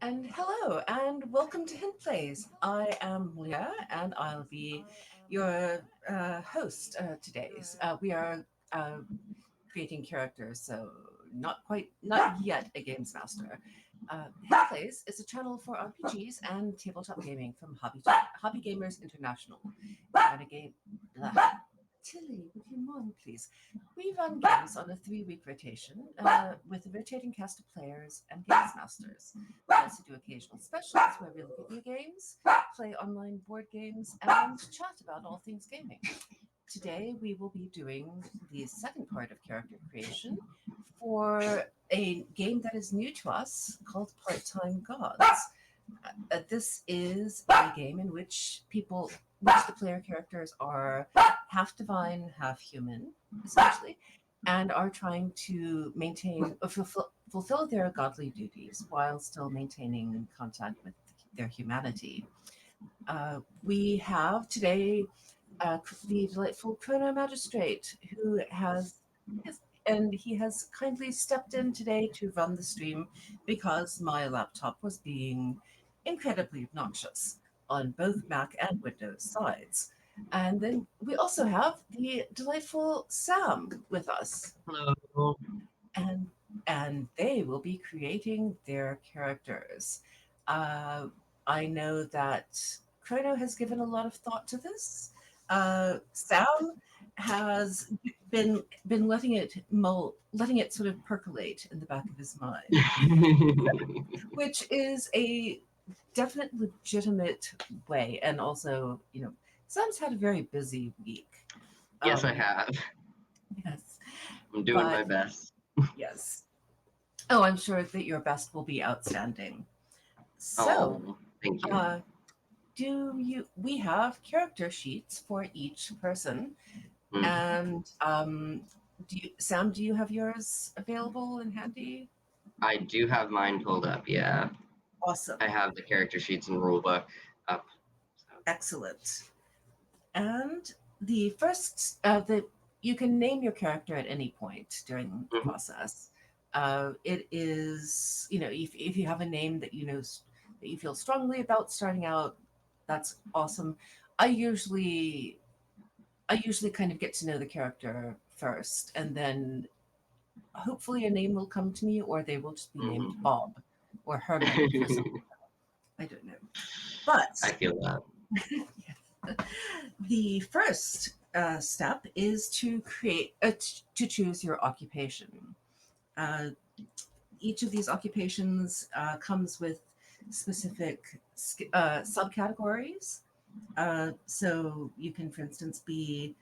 And hello, and welcome to Hint Plays. I am Leah, and I'll be your host today. We are creating characters, so not yet a games master. Hint Plays is a channel for RPGs and tabletop gaming from Hobby Gamers International. And a game. Blah. Tilly, would you mind, please? We run games on a 3-week rotation with a rotating cast of players and games masters. We also do occasional specials where we look at new games, play online board games, and chat about all things gaming. Today, we will be doing the second part of character creation for a game that is new to us called Part Time Gods. This is a game in which the player characters are half divine, half human, essentially, and are trying to maintain or fulfill their godly duties while still maintaining contact with their humanity. We have today the delightful Chrono Magistrate, who and he has kindly stepped in today to run the stream because my laptop was being incredibly obnoxious on both Mac and Windows sides. And then we also have the delightful Sam with us, Hello. and they will be creating their characters. Uh, I know that Chrono has given a lot of thought to this. Sam has been letting it sort of percolate in the back of his mind, which is a definite legitimate way. And also, Sam's had a very busy week. Yes, I Um, have. yes, I'm doing but my best. yes. Oh, I'm sure that your best will be outstanding. So, Oh, thank you. uh, we have character sheets for each person. Mm. And Sam, do you have yours available and handy? I do have mine pulled up, yeah. I Awesome. have the character sheets and rulebook up. So. Excellent. And the first, you can name your character at any point during the Mhm. process. It is, if you have a name that that you feel strongly about starting out, that's awesome. I usually, I usually kind of get to know the character first, and then hopefully a name will come to me, or they will just be named Mhm. Bob or Herman for some. I don't know, but I feel that. the first step is to to choose your occupation. Uh, each of these occupations comes with specific subcategories. So you can, for instance, be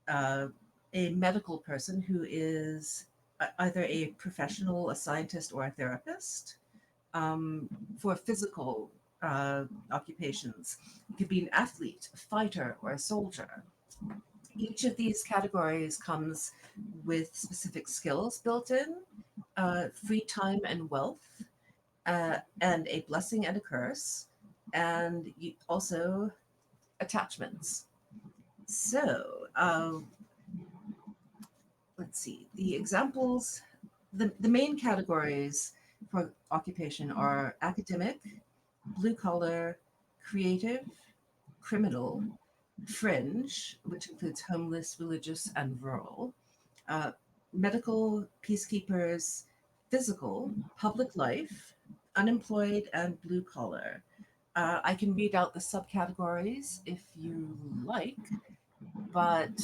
uh, a medical person who is either a professional, a scientist, or a therapist. For physical occupations, you could be an athlete, a fighter, or a soldier. Each of these categories comes with specific skills built in, free time and wealth, and a blessing and a curse, and also attachments. So, let's see. The main categories for occupation are academic, blue collar, creative, criminal, fringe, which includes homeless, religious, and rural, uh, medical, peacekeepers, physical, public life, unemployed, and blue collar. I can read out the subcategories if you like, but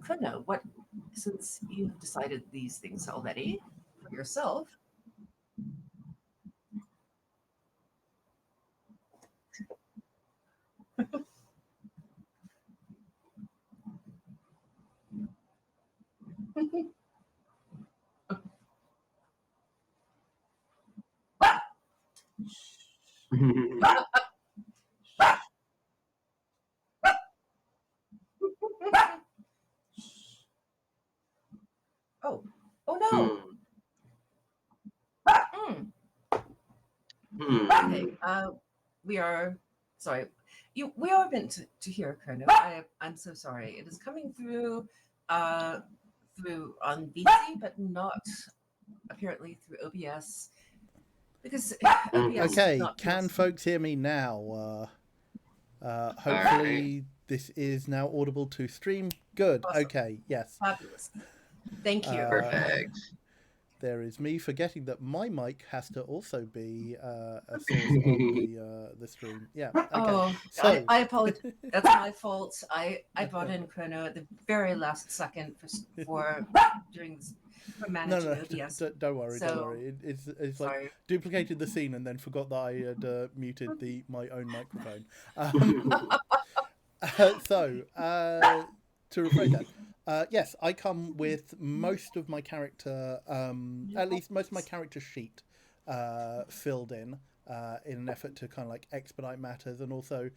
Kuno, since you've decided these things already for yourself, oh, oh no, Hmm. mm, okay, Hmm. we are sorry. We are meant to hear Kuno. I'm so sorry. It is coming uh, through on VC, but not apparently through OBS. because Mhm. OBS Okay, does not can folks hear me now? Hopefully this is now audible to stream. Good. Awesome. Okay. Yes. Fabulous. Thank you. Perfect. There is me forgetting that my mic has to also be a source on the stream. Yeah. Okay. Oh, So I apologize. That's my fault. I brought in Chrono at the very last second for doing this, for managing OBS. Don't worry. Don't So, worry. It's like Sorry. duplicated the scene and then forgot that I had muted my own microphone. So to rephrase that, yes, I come with most of my character, at least most of my character sheet filled in an effort to kind of like expedite matters, and also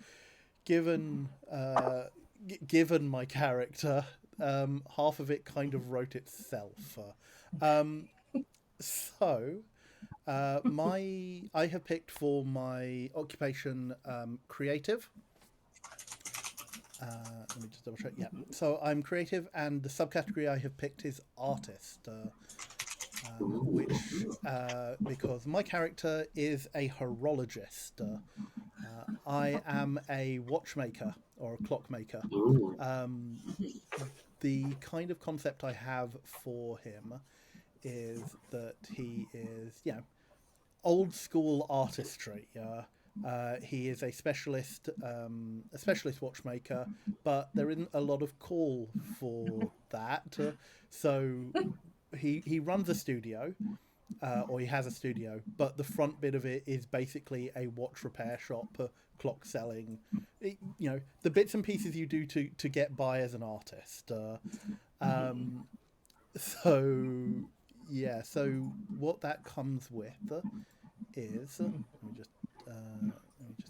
given my character, half of it kind of wrote itself. So I have picked for my occupation creative. Let me just double check. Yeah, so I'm creative, and the subcategory I have picked is artist, which because my character is a horologist. I am a watchmaker or a clockmaker. Ooh. The kind of concept I have for him is that he is, old school artistry. He is a specialist watchmaker, but there isn't a lot of call for that. So he runs a studio, or he has a studio, but the front bit of it is basically a watch repair shop, clock selling, the bits and pieces you do to get by as an artist. So what that comes with is, let me just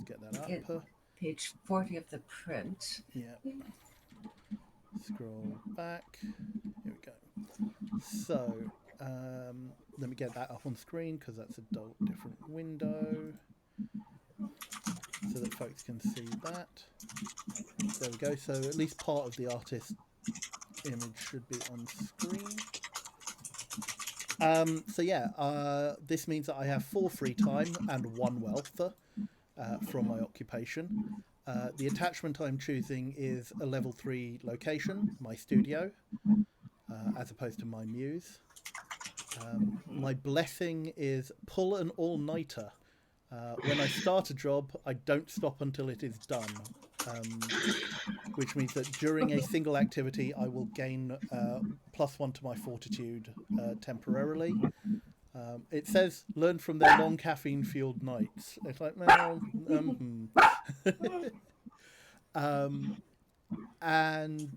get that up. Page 40 of the print. Yeah. Scroll back. Here we go. So, let me get that up on screen because that's a different window, so that folks can see that. There we go. So at least part of the artist image should be on screen. This means that I have 4 free time and 1 wealth from my occupation. The attachment I'm choosing is a level 3 location, my studio, as opposed to my muse. My blessing is pull an all-nighter. When I start a job, I don't stop until it is done, which means that during a single activity, I will gain +1 to my fortitude temporarily. It says learn from their long caffeine-fueled nights. It's like, well, and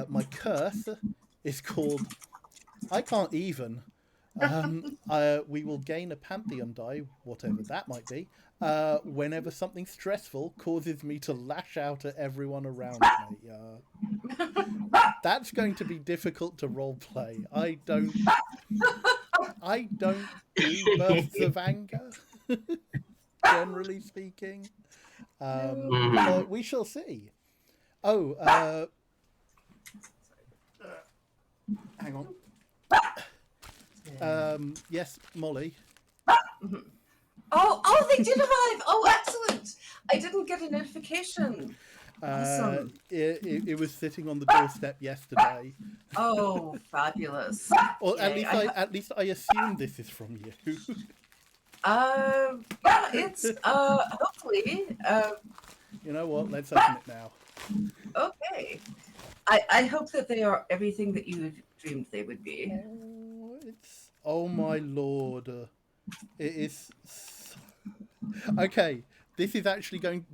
my curse is called I can't even. We will gain a Pantheon die, whatever that might be, whenever something stressful causes me to lash out at everyone around me. That's going to be difficult to roleplay. I don't do bursts of anger, generally speaking. But we shall see. Oh, hang on. Yes, Molly. Oh, they did arrive! Oh, excellent! I didn't get a notification. Awesome. It was sitting on the doorstep yesterday. Oh, fabulous! Or at least I assume this is from you. Yeah, it's hopefully. You know what? Let's open it now. Okay. I hope that they are everything that you dreamed they would be. Oh my lord! It is. Okay, this is actually going.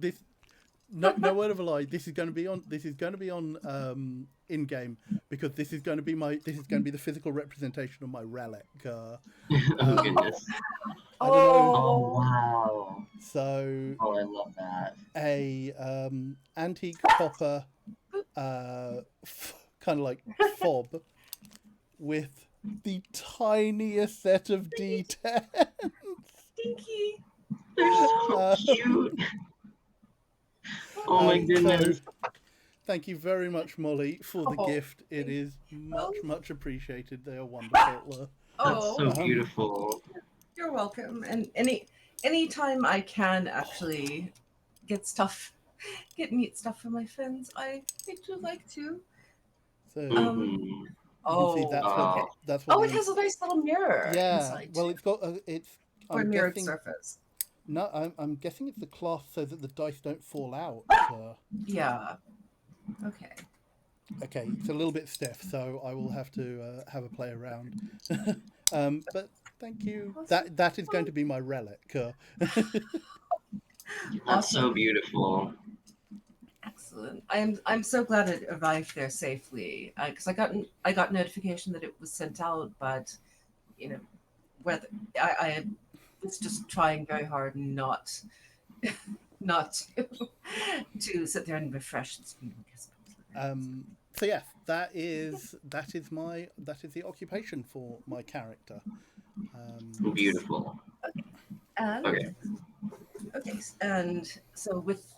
No word of a lie. This is going to be on in game, because this is going to be the physical representation of my relic. Oh goodness! Oh wow! So. Oh, I love that. A antique copper, kind of like fob, with the tiniest set of D10s. Stinky. They're so cute. Oh my goodness. So, thank you very much, Molly, for the gift. It is much appreciated. They are wonderful. That's so beautiful. You're welcome. And anytime I can actually get stuff, get neat stuff for my friends, I do like to. So Um. Mm-hmm. you can see Oh, okay. that's what Oh, it the has a nice little mirror yeah. inside Well, too, it's got it's. or a I'm mirrored guessing surface. no. I'm guessing it's the cloth so that the dice don't fall out. Yeah. Okay. Okay, it's a little bit stiff, so I will have to have a play around. But thank you. Awesome. That is going to be my relic. That's so Awesome. beautiful. Excellent. I'm so glad it arrived there safely because I got notification that it was sent out, but you know whether I was just trying very hard not to sit there and refresh the screen. um, so yes, that is the occupation for my character. Beautiful. And Okay. okay, and so with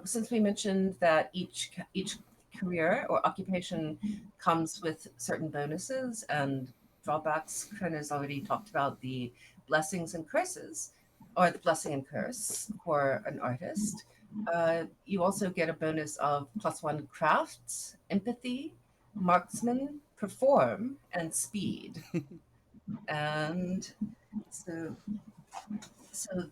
since we mentioned that each career or occupation comes with certain bonuses and drawbacks, Kren has already talked about the blessings and curses, or the blessing and curse for an artist. You also get a bonus of +1 crafts, empathy, marksman, perform, and speed. And so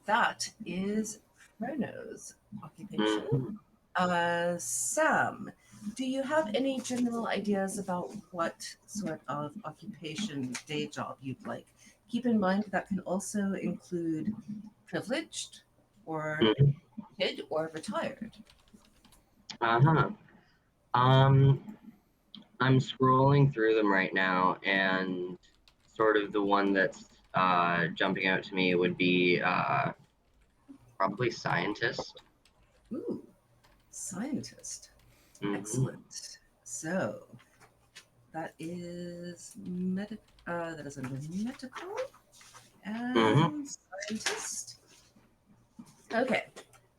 that is Chrono's occupation. Mm-hmm. Sam, do you have any general ideas about what sort of occupation, day job you'd like? Keep in mind that can also include privileged or Mm-hmm. kid or retired. Uh-huh. Um, I'm scrolling through them right now, and sort of the one that's jumping out to me would be probably scientist. Ooh, scientist. Mm-hmm. Excellent. So that is under medical Mm-hmm. and scientist. Okay,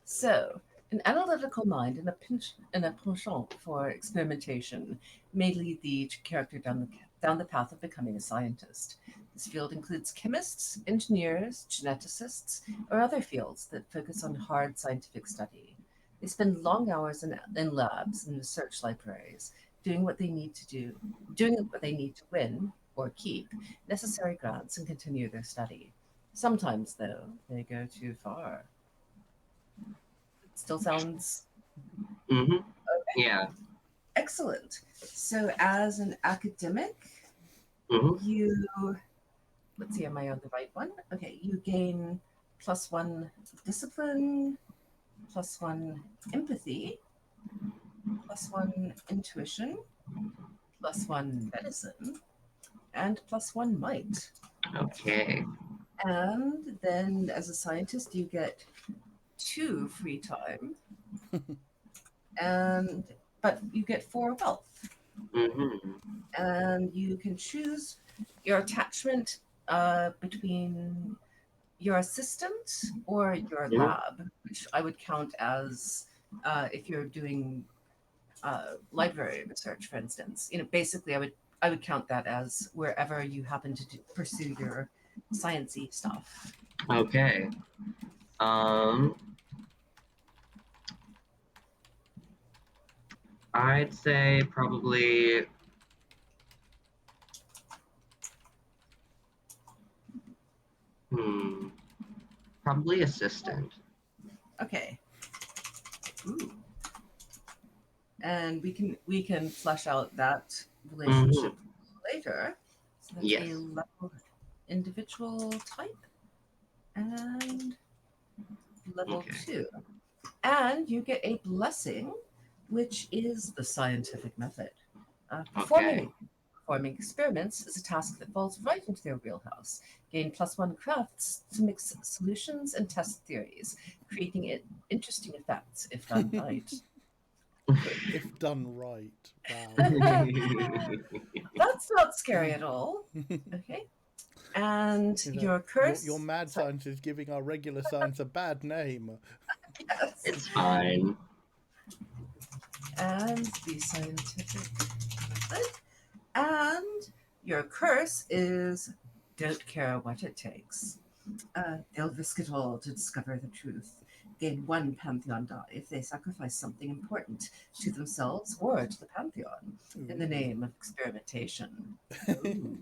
so an analytical mind and a penchant for experimentation may lead the character down the path of becoming a scientist. This field includes chemists, engineers, geneticists, or other fields that focus on hard scientific study. They spend long hours in labs and research libraries, doing what they need to do, doing what they need to win or keep necessary grants and continue their study. Sometimes, though, they go too far. Still sounds Mm-hmm. Yeah. excellent. So, as an academic, Mm-hmm. you let's see, am I on the right one? Okay, you gain +1 discipline, +1 empathy, +1 intuition, +1 medicine, and +1 might. Okay. And then, as a scientist, you get 2 free time, and but you get 4 wealth. Mm-hmm. And you can choose your attachment between your assistant or your Mm-hmm. lab, which I would count as if you're doing library research, for instance. Basically, I would count that as wherever you happen to pursue your sciencey stuff. Okay. Um, I'd say probably hmm, probably assistant. Okay. Ooh. And we can flesh out that Mm-hmm. relationship later. So that's Yes. a level individual type and level Okay. 2. And you get a blessing, which is the scientific method. Uh, Okay. performing performing experiments is a task that falls right into their wheelhouse. Gain +1 crafts to mix solutions and test theories, creating interesting effects if done right. If done right, wow. That's not scary at all. Okay. And You know, your your curse. mad Sorry, science is giving our regular science a bad name. yes. It's fine. And the scientific method. And your curse is don't care what it takes. They'll risk it all to discover the truth. Gain one Pantheon die if they sacrifice something important to themselves or to the Pantheon in the name of experimentation. Ooh.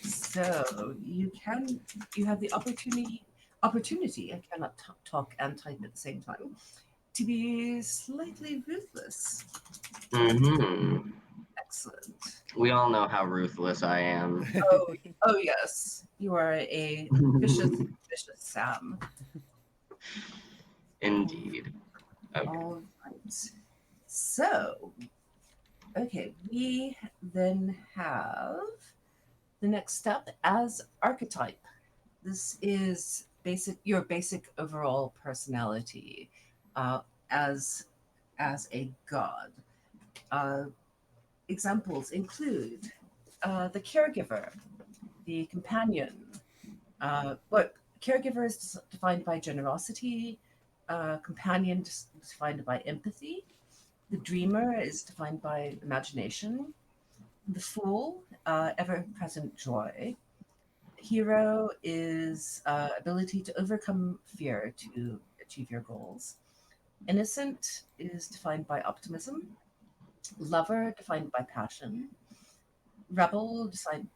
So you have the opportunity. I cannot talk and type at the same time. To be slightly ruthless. Mm-hmm. Excellent. We all know how ruthless I am. Oh yes, you are a vicious Sam. Indeed. Okay. All right. So, okay, we then have the next step as archetype. This is your basic overall personality uh, as a god. Uh, Examples include the caregiver, the companion. But caregiver is defined by generosity, companion is defined by empathy, the dreamer is defined by imagination, the fool, ever present joy. Hero is ability to overcome fear to achieve your goals. Innocent is defined by optimism. Lover defined by passion. Rebel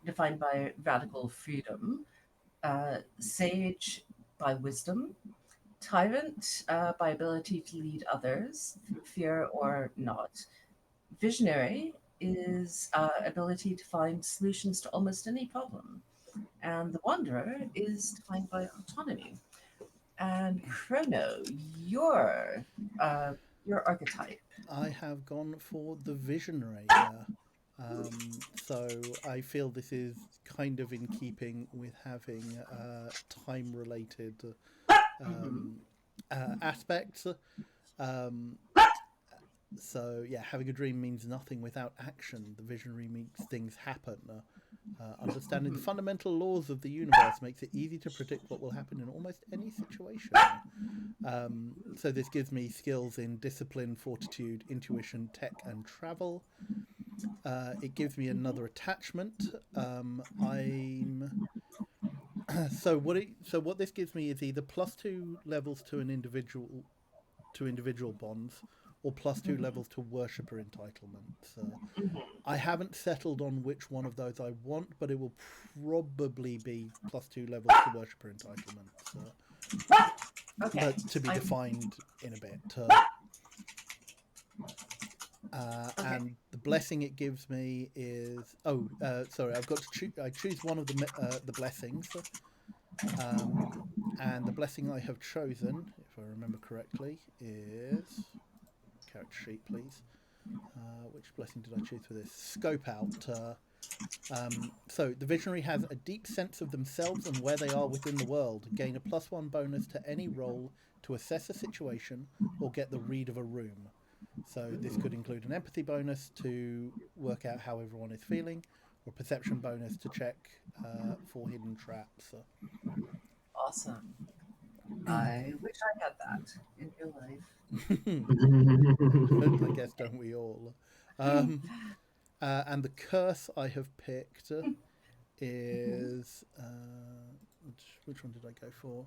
defined by radical freedom. Sage by wisdom. Tyrant by ability to lead others through fear or not. Visionary is ability to find solutions to almost any problem. And the wanderer is defined by autonomy. And Chrono, your archetype. I have gone for the visionary. So I feel this is kind of in keeping with having time-related Mm-hmm. um, aspects. Um, so yeah, having a dream means nothing without action. The visionary makes things happen. Understanding the Mm-hmm. fundamental laws of the universe makes it easy to predict what will happen in almost any situation. So this gives me skills in discipline, fortitude, intuition, tech, and travel. It gives me another attachment. I'm so what this gives me is either +2 levels to an individual bonds, or +2 levels to worshipper entitlements. I haven't settled on which one of those I want, but it will probably be +2 levels to worshipper entitlements. Okay. But to be I'm defined in a bit. okay. And the blessing it gives me is sorry, I've got to choose. I choose one of the blessings, and the blessing I have chosen, if I remember correctly, is character sheet, please. Which blessing did I choose for this? Scope out. So the visionary has a deep sense of themselves and where they are within the world. Gain a +1 bonus to any roll to assess a situation or get the read of a room. So this could include an empathy bonus to work out how everyone is feeling, or a perception bonus to check for hidden traps. Awesome. I wish I had that in real I guess don't we all? Um, and the curse I have picked is which one did I go for?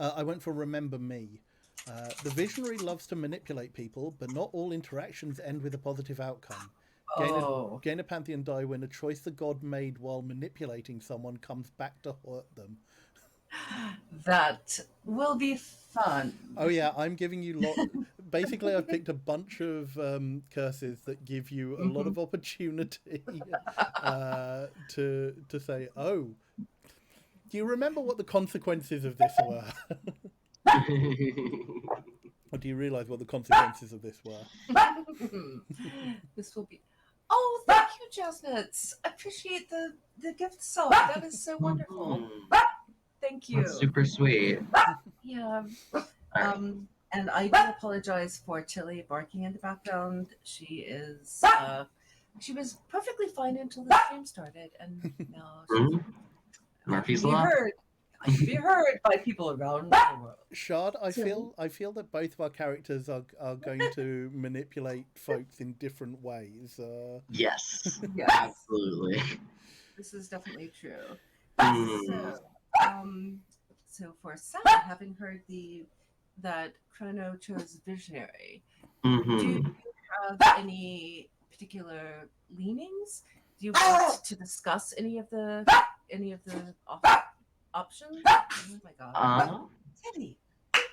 I went for Remember Me. The visionary loves to manipulate people, but not all interactions end with a positive outcome. Gain a, Oh, gain a Pantheon die when a choice the god made while manipulating someone comes back to hurt them. that will be fun. Oh yeah, I'm giving you Basically, I've picked a bunch of curses that give you a lot Mhm. of opportunity to say, "Oh, do you remember what the consequences of this were?" Or do you realise what the consequences of this were? This will be. Oh, thank you, Jasnitz. I appreciate the gift song. That is so wonderful. Thank you. That's super sweet. Yeah. All right. And I do apologize for Tilly barking in the background. She was perfectly fine until the stream started, and now she's Murphy's be Law. heard. I can be heard by people around the world. Shard, I So- feel that both of our characters are going to manipulate folks in different ways. Yes, Yes, absolutely. this is definitely true. Hmm. So, so for Sam, having heard that Chrono chose Visionary, do you Mm-hmm. have any particular leanings? Do you want to discuss any of the options? Oh my god, Uh, Teddy!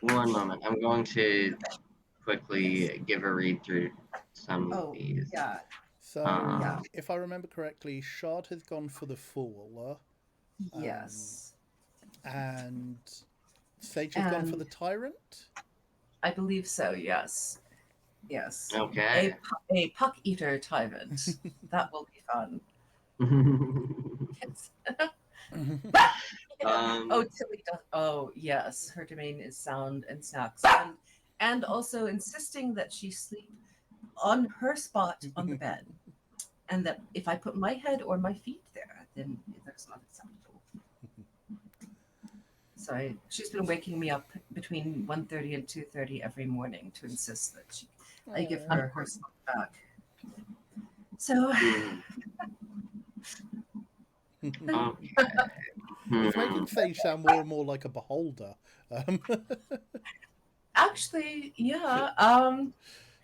one moment. I'm going to Yes. quickly give a read through some of Oh these. yeah, So, yeah, Um, if I remember correctly, Shard has gone for the Fool, yes, and Sage has gone for and the Tyrant. I believe so. Yes, yes. okay. A puck eater tyrant. That will be fun. Yes. Oh, um, Tilly does. Oh, yes. Her domain is sound and snacks, and also insisting that she sleep on her spot on the bed, and that if I put my head or my feet there, then that's not acceptable. So she's been waking me up between 1:30 and 2:30 every morning to insist that I give Aw. her spot back. So hmm, okay. It's making Hmm. Sage sound more and more like a beholder. Um, actually, yeah.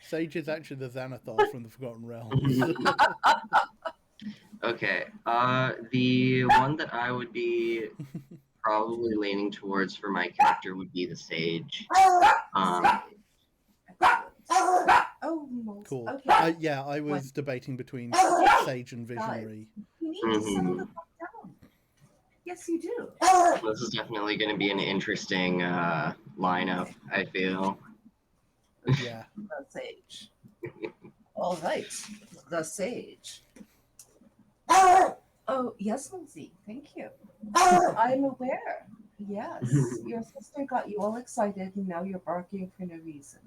Sage is actually the Xanathar from the Forgotten Realms. Okay. The one that I would be probably leaning towards for my character would be the sage. Um, Sage. Excellent. Oh, moles. Cool. Okay. Yeah, I One. was debating between Sage and Guys, Visionary. you need to settle the mhm. fuck down. Yes, you do. This is definitely going to be an interesting lineup, I feel. Yeah. The sage. All right. The sage. Oh, yes, Lindsay. Thank you. I'm aware. Yes. Your sister got you all excited and now you're barking for no reason.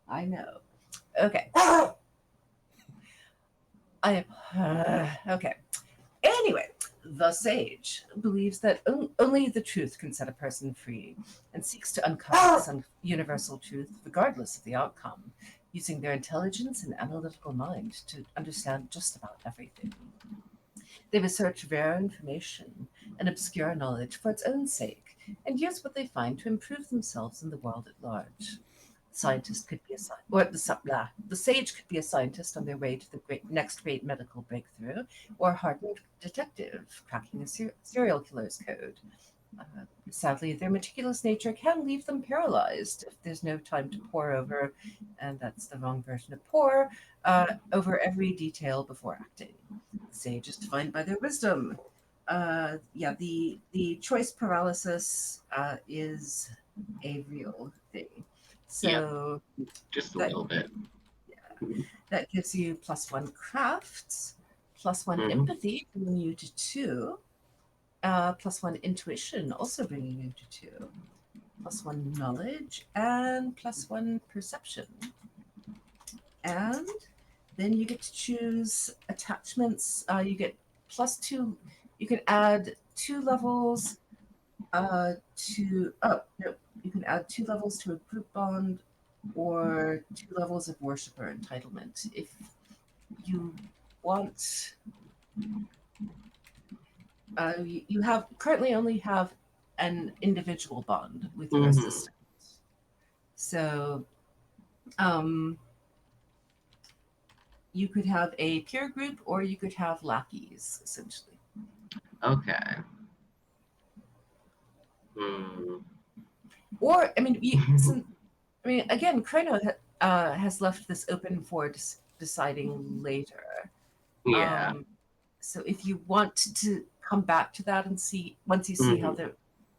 I know. Okay. I okay. Anyway, the sage believes that only the truth can set a person free and seeks to uncover this universal truth regardless of the outcome, using their intelligence and analytical mind to understand just about everything. They research rare information and obscure knowledge for its own sake and use what they find to improve themselves and the world at large. Scientist could be a or the sage could be a scientist on their way to the next great medical breakthrough, or a hardened detective cracking a serial killer's code. Sadly, their meticulous nature can leave them paralyzed if there's no time to pore over, and that's the wrong version of pore, over every detail before acting. The sage is defined by their wisdom. Yeah, the choice paralysis is a real thing. Yep, So just a that little bit. that gives you +1 crafts, +1 Hmm. empathy, bringing you to 2, +1 intuition, also bringing you to 2, +1 knowledge, and +1 perception. And then you get to choose attachments. You get +2. You can add 2 levels to. Oh, no. You can add 2 levels to a group bond or 2 levels of worshiper entitlement. If you want, you have currently only have an individual bond with your Hmm. assistant. So, um, you could have a peer group or you could have lackeys, essentially. Okay. Hmm. Or, I mean, again, Chrono has left this open for deciding later. Yeah. Um, so if you want to come back to that and see, once you see how Hmm. the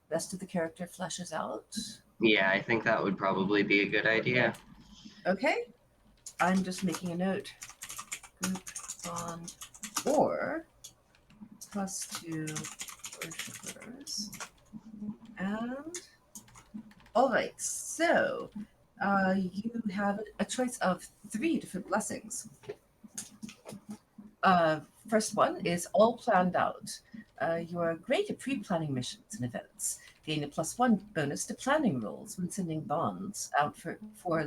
rest of the character fleshes out. Yeah, I think that would probably be a good idea. Okay, I'm just making a note. Group bond or +2 worshippers. And all right, so you have a choice of 3 different blessings. Uh, First one is all planned out. You are great at pre-planning missions and events. Gain a +1 bonus to planning rolls when sending bonds out for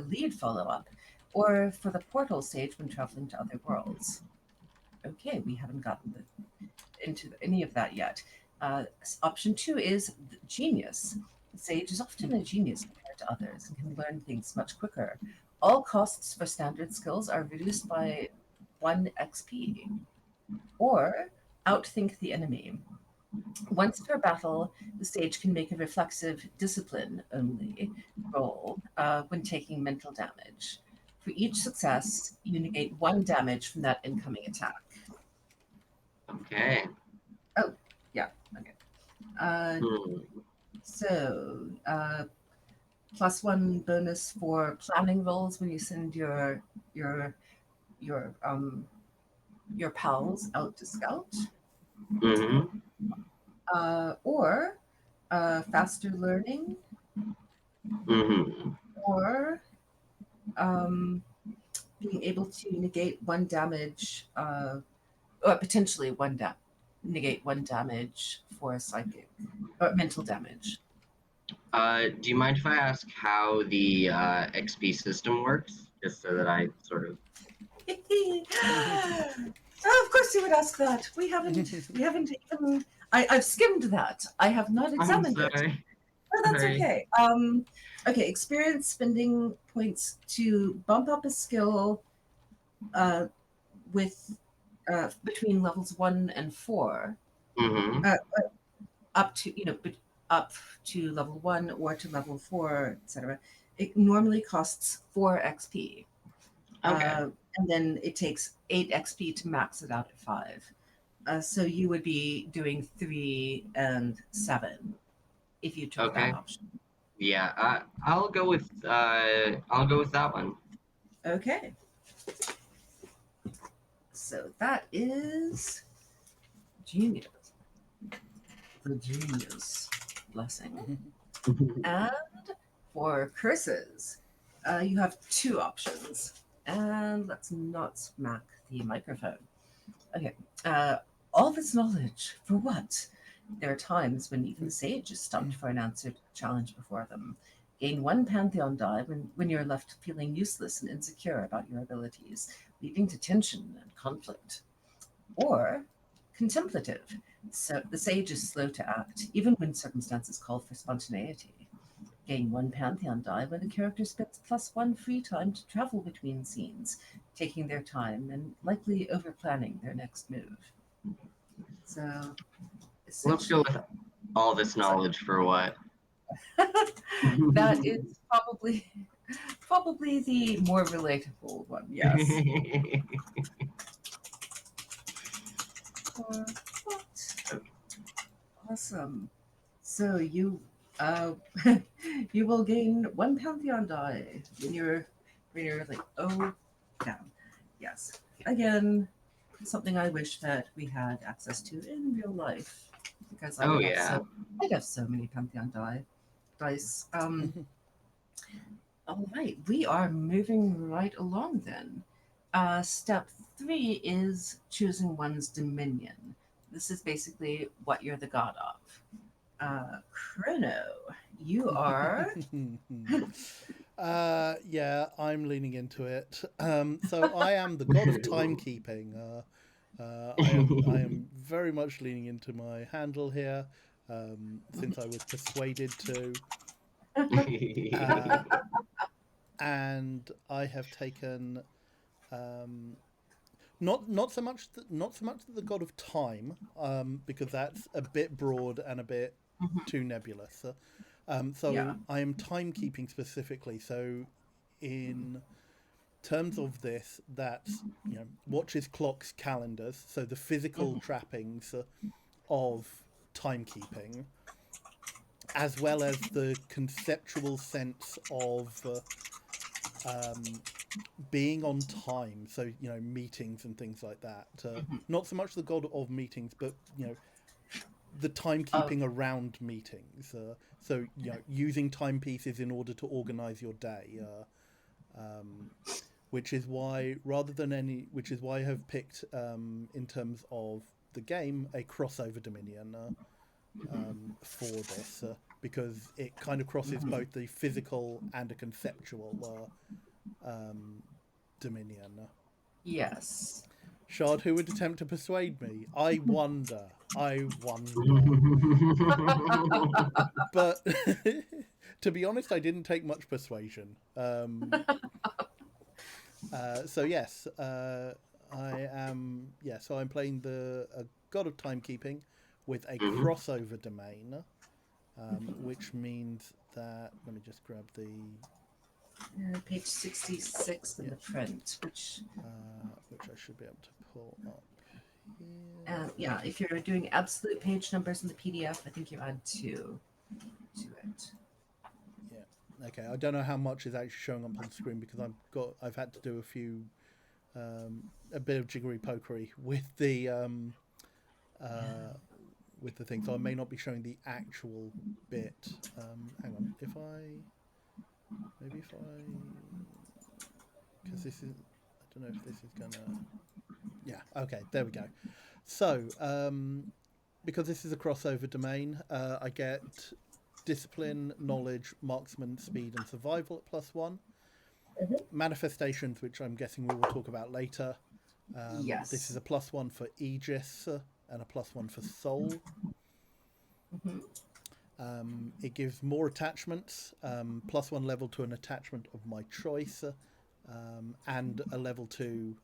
lead follow-up, or for the portal stage when traveling to other worlds. Okay, we haven't gotten into any of that yet. Option 2 is genius. The sage is often a genius compared to others and can learn things much quicker. All costs for standard skills are reduced by 1 XP. Or outthink the enemy. Once per battle, the sage can make a reflexive discipline only roll when taking mental damage. For each success, you negate 1 damage from that incoming attack. Okay. Oh, yeah, okay. Uh, Hmm. so, +1 bonus for planning rolls when you send your your um your pals out to scout, Mm-hmm. or faster learning, Mm-hmm. or um, being able to negate 1 damage, or potentially negate 1 damage for psychic or mental damage. Do you mind if I ask how the XP system works, just so that I sort of? Oh, of course you would ask that. We haven't even. I've skimmed that. I have not I'm examined it. sorry. Oh, that's Sorry. okay. Okay, experience spending points to bump up a skill uh, with between levels 1 and 4, Mm-hmm. uh, up to up to level 1 or to level 4, etc. It normally costs 4 XP, Okay. and then it takes 8 XP to max it out at 5. So you would be doing 3 and 7 if you took that Okay. option. Yeah. I'll go with that one. Okay. So that is genius. The genius blessing. And for curses, you have 2 options. And let's not smack the microphone. Okay. All this knowledge, for what? There are times when even the sage is stumped for an answer to the challenge before them. Gain 1 Pantheon die when you're left feeling useless and insecure about your abilities, leading to tension and conflict. Or contemplative. So the sage is slow to act, even when circumstances call for spontaneity. Gain 1 Pantheon die when the character spends +1 free time to travel between scenes, taking their time and likely over planning their next move. So Let's go essentially, with all this knowledge for what? that is probably the more relatable one. Yes. What? Awesome. So uh you will gain 1 Pantheon die when you're like, oh, down. Yes. Again, something I wish that we had access to in real life, because Oh yeah. I'd have so many Pantheon dice. All right, we are moving right along then. Step 3 is choosing one's dominion. This is basically what you're the god of. Chrono, you are. Yeah, I'm leaning into it. So I am the god of timekeeping. I am very much leaning into my handle here, since I was persuaded to, uh, and I have taken, um, not so much the god of time, because that's a bit broad and a bit too nebulous. Yeah. So I am timekeeping specifically. So in terms of this, that's, watches, clocks, calendars. So the physical trappings of timekeeping, as well as the conceptual sense of being on time. So meetings and things like that. Not so much the god of meetings, but the Of timekeeping around meetings. So using timepieces in order to organize your day. Which is why, which is why I have picked, in terms of the game, a crossover dominion, for this, because it kind of crosses both the physical and a conceptual, dominion. yes. Shard, who would attempt to persuade me? I wonder. But to be honest, I didn't take much persuasion. So yes, I am. Yeah, so I'm playing the God of Timekeeping with a crossover domain, which means that let me just grab the Page 66 in the print, which I should be able to pull up here. yeah, if you're doing absolute page numbers in the PDF, I think you add 2 to it. Yeah. Okay. I don't know how much is actually showing up on the screen because I've had to do a bit of jiggery pokery with the thing, so I may not be showing the actual bit. Hang on, because this is, I don't know if this is gonna. Yeah. Okay. There we go. So, because this is a crossover domain, I get discipline, knowledge, marksman, speed, and survival at +1. Manifestations, which I'm guessing we will talk about later. Yes. This is a +1 for Aegis and a +1 for Soul. It gives more attachments, +1 level to an attachment of my choice, and a level 2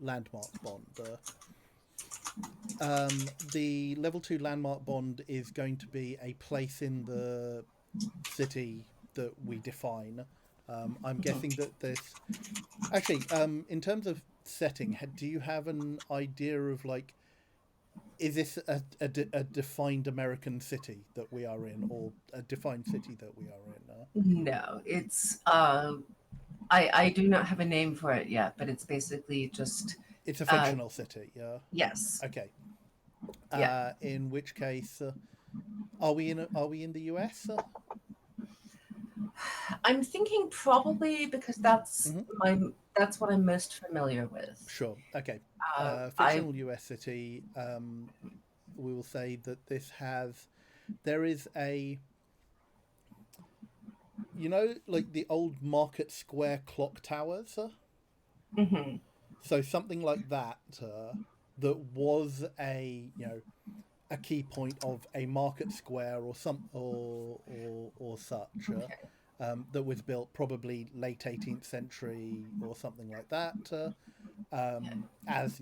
landmark bond. The level 2 landmark bond is going to be a place in the city that we define. I'm guessing that this... Actually, in terms of setting, do you have an idea of, like, is this a defined American city that we are in, or a defined city that we are in? No, it's I do not have a name for it yet, but it's basically just It's a fictional city, yeah. yes. Okay. Yeah. In which case, are we in the US? I'm thinking probably because that's what I'm most familiar with. Sure. Okay. I Fictional US city. We will say that there is a, like the old Market Square clock towers. So something like that, that was a key point of a market square or such. okay. That was built probably late 18th century or something like that, as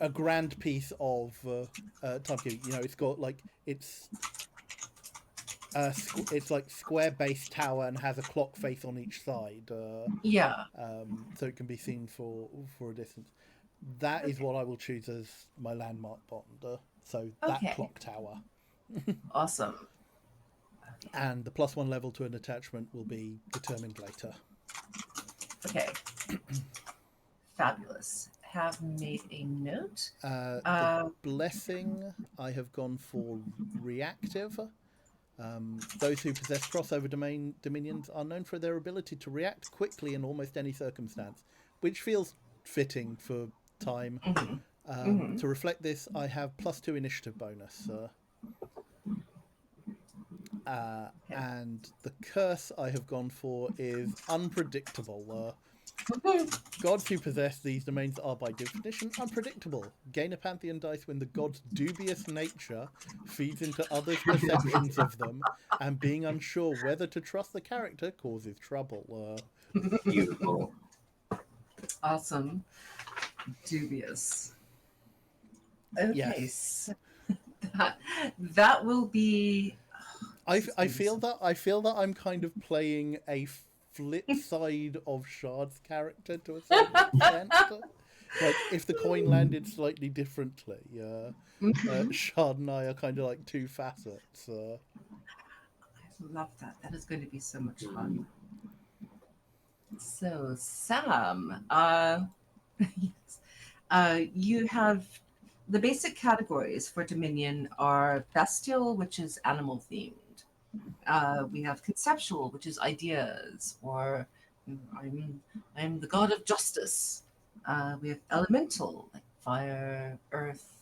a grand piece of timekeeping. It's got like it's like square base tower and has a clock face on each side. Yeah. So it can be seen for a distance. That is what I will choose as my landmark bond. So that clock tower. Awesome. And the +1 level to an attachment will be determined later. Okay. Fabulous. Have made a note. The blessing, I have gone for reactive. Those who possess crossover dominions are known for their ability to react quickly in almost any circumstance, which feels fitting for time. To reflect this, I have +2 initiative bonus. And the curse I have gone for is unpredictable. Gods who possess these domains are by definition unpredictable. Gain a pantheon dice when the god's dubious nature feeds into others' perceptions of them, and being unsure whether to trust the character causes trouble. Beautiful. Awesome. Dubious. Okay. Yes. So that will be. I feel that I'm kind of playing a flip side of Shard's character to a certain extent. Like if the coin landed slightly differently, Shard and I are kind of like two facets. I love that. That is going to be so much fun. So Sam, yes. You have the basic categories for Dominion are bestial, which is animal themed. We have conceptual, which is ideas, or I'm the god of justice. We have elemental, like fire, earth,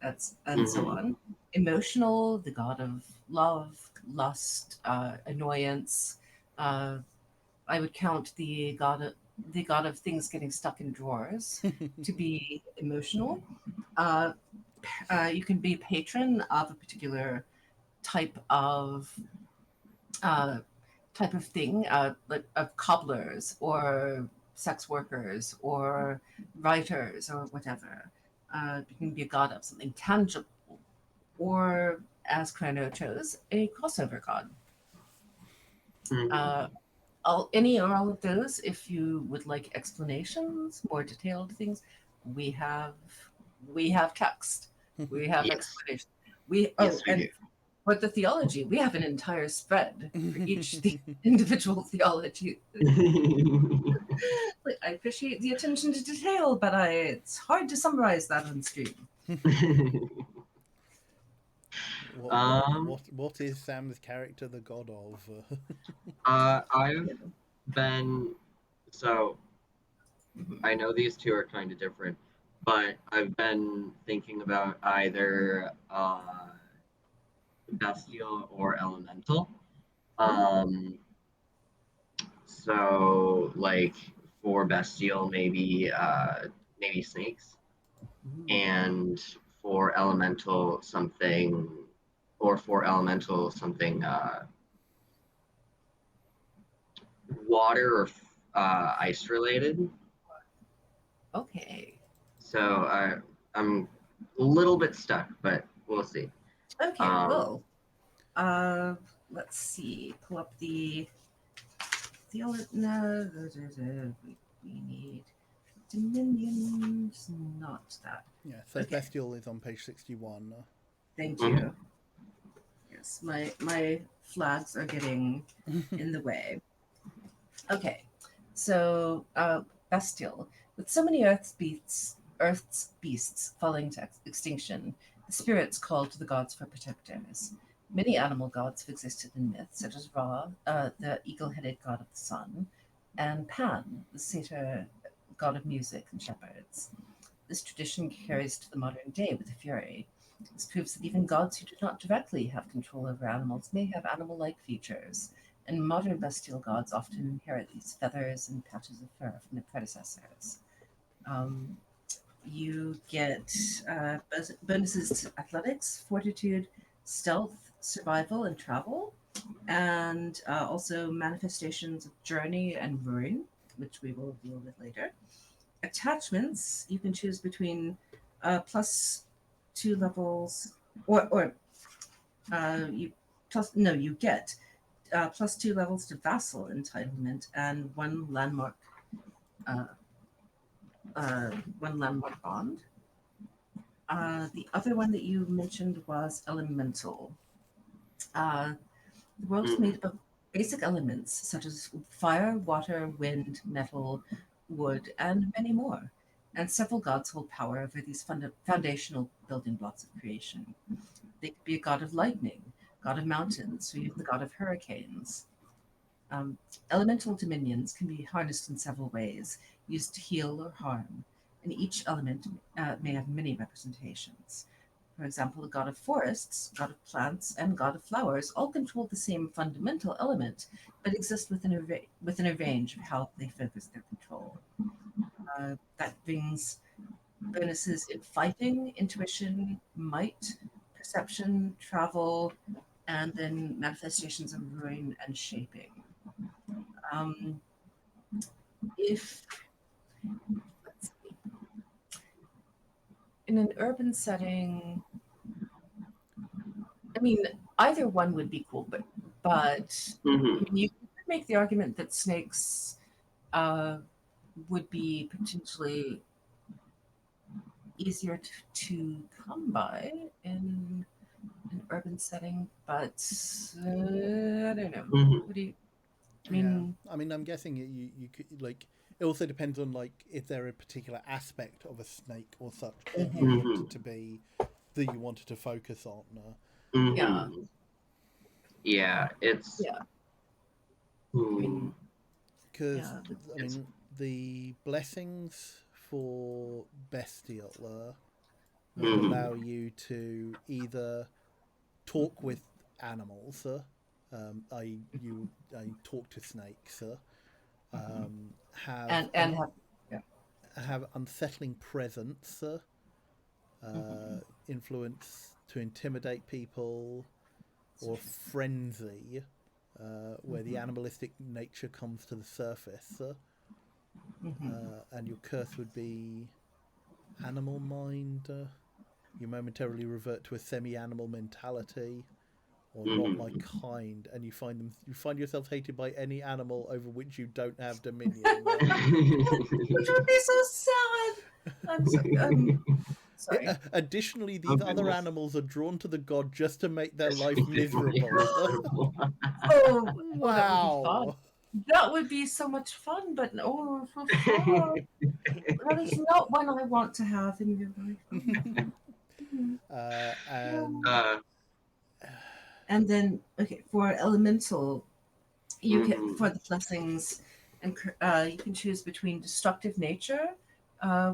and so on. Emotional, the god of love, lust, annoyance. I would count the god the god of things getting stuck in drawers to be emotional. Uh, you can be patron of a particular type of uh, thing, like of cobblers or sex workers or writers or whatever. You can be a god of something tangible, or as Chrono chose, a crossover god. Mhm. Uh, any or all of those, if you would like explanations, more detailed things, we have text, we have Yes. explanation. We Yes, we and do. for the theology, we have an entire spread for each individual theology. Like, I appreciate the attention to detail, but it's hard to summarize that on stream. um, What is Sam's character the god of? I've been so Mhm. I know these two are kind of different, but I've been thinking about either Bestial or Elemental. Ooh, Um, so like for Bestial, maybe snakes, ooh. and for Elemental something, or for Elemental something water or ice related. Okay. So I'm a little bit stuck, but we'll see. Okay, Um, well, uh, let's see. Pull up no, we need dominions, not that. Yeah, so Okay, Bestial is on page 61. thank mhm, you. Yes, my flags are getting in the way. Okay, so bestial. With so many Earth's beasts falling to extinction, the spirits called to the gods for protectors. Many animal gods have existed in myths, such as Ra, the eagle-headed god of the sun, and Pan, the satyr god of music and shepherds. This tradition carries to the modern day with fury. This proves that even gods who do not directly have control over animals may have animal like features, and modern bestial gods often inherit these feathers and patches of fur from their predecessors. Um, you get bonuses to athletics, fortitude, stealth, survival, and travel, and also manifestations of journey and ruin, which we will deal with later. Attachments, you can choose between plus 2 levels, or you plus no, you get plus 2 levels to vassal entitlement and uh, one landmark bond. The other one that you mentioned was elemental. Uh, the world is mhm, made up of basic elements such as fire, water, wind, metal, wood, and many more. And several gods hold power over these foundational building blocks of creation. They could be a god of lightning, god of mountains, or even the god of hurricanes. Um, Elemental dominions can be harnessed in several ways, used to heal or harm, and each element may have many representations. For example, the god of forests, god of plants, and god of flowers all control the same fundamental element, but exist within a range of how they focus their control. That brings bonuses in fighting, intuition, might, perception, travel, and then manifestations of ruin and shaping. Um, if let's see, in an urban setting, I mean, either one would be cool, but I mhm, mean, you could make the argument that snakes uh, would be potentially easier to come by in an urban setting, but I don't know. mhm. What do you? I Yeah, mean, I mean, I'm guessing you could like. It also depends on like is there a particular aspect of a snake or such that you mhm, wanted Mhm. to be that you wanted to focus on. yeah, Mhm. Yeah, it's yeah. I hmm, mean, Because yeah, I it's mean, the blessings for bestial would mhm, mhm. allow you to either talk with animals, I talk to snakes, have and have yeah. have unsettling presence, Mhm. influence to intimidate people, or frenzy, where the Mhm. animalistic nature comes to the surface. Mhm. And your curse would be animal mind. You momentarily revert to a semi-animal mentality, or not my Mhm. kind, and you find yourself hated by any animal over which you don't have dominion. Which would be so sad. I'm so sorry. Additionally, Oh these other goodness. animals are drawn to the god just to make their This life makes it miserable. miserable. Oh, that would be fun. Wow. That would be so much fun, but oh, so sad. That is not one I want to have in your life. Mm. And uh, And then, okay, for elemental, you can mhm. for the blessings, and you can choose between destructive nature,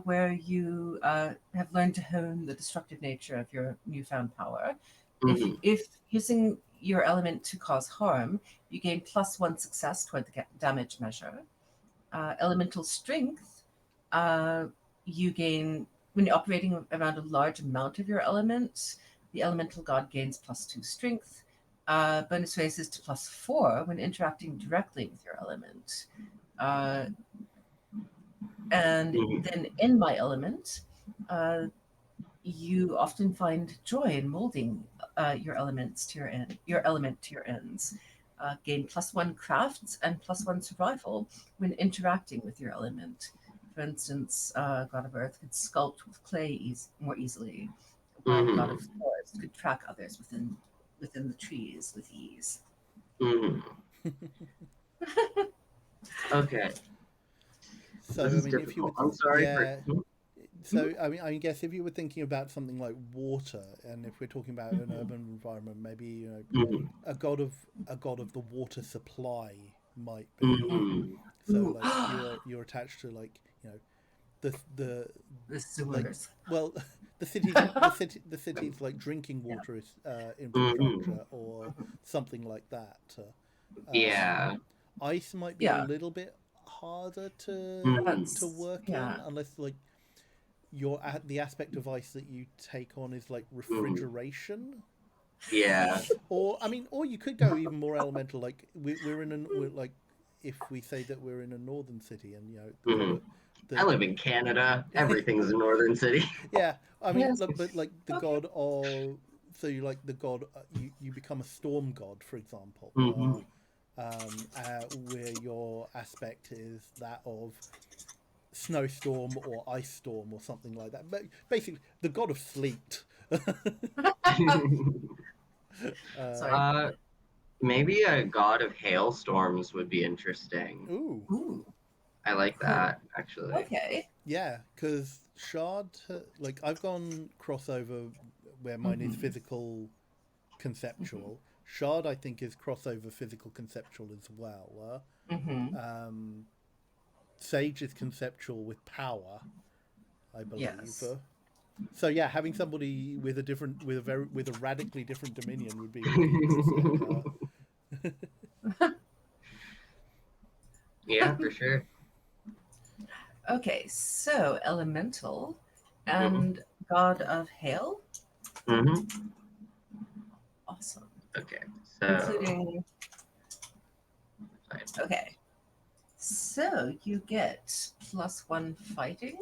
where you have learned to hone the destructive nature of your newfound power. Mhm. If using your element to cause harm, you gain +1 success toward the damage measure. Elemental strength, uh, you gain when you're operating around a large amount of your element. The elemental god gains +2 strength. Bonus raises to +4 when interacting directly with your element. Uh, and Mhm. then in my element, uh, you often find joy in molding your element to your ends. Gain +1 crafts and +1 survival when interacting with your element. For instance, God of Earth could sculpt with clay more easily, while God of Mhm. Forest could track others within the trees with ease. Mhm. Okay, this so, I is mean, if you difficult. would, I'm sorry for. yeah. Mhm. So, I guess if you were thinking about something like water, and if we're talking about an Mhm. urban environment, maybe Mhm. a god of the water supply might be. Mhm. So, Ooh, like you're attached to like the the like sewers. well the city's like drinking Yeah. water Mhm. infrastructure or something like that. Yeah. Ice might be a Yeah. little bit harder to Mhm. work in Yeah. unless like the aspect of ice that you take on is like Mhm. refrigeration. Yeah. Or I mean, or you could go even more elemental. Like we're like if we say that we're in a northern city, and the god Mhm. of I the live in Canada. Everything's a northern city. yeah. I mean, Yes. look, but like the Okay. god of so you like the god you become a storm god, for example, Mhm. where your aspect is that of snowstorm or ice storm or something like that. But basically, the god of sleet. Sorry. uh, maybe a god of hailstorms would be interesting. Ooh. Ooh. I like Cool. that actually. Okay. Yeah, because Shard, like I've gone crossover where mine is Mm-hmm. physical Mm-hmm. conceptual. Shard, I think, is crossover physical conceptual as well. Mm-hmm. Sage is conceptual with power, I believe. Yes. So yeah, having somebody with a different, with a radically different dominion would be really interesting. Yeah, for sure. Okay, so elemental Hmm. and god of hail. Hmm. Awesome. Okay, so Including, okay, so you get +1 fighting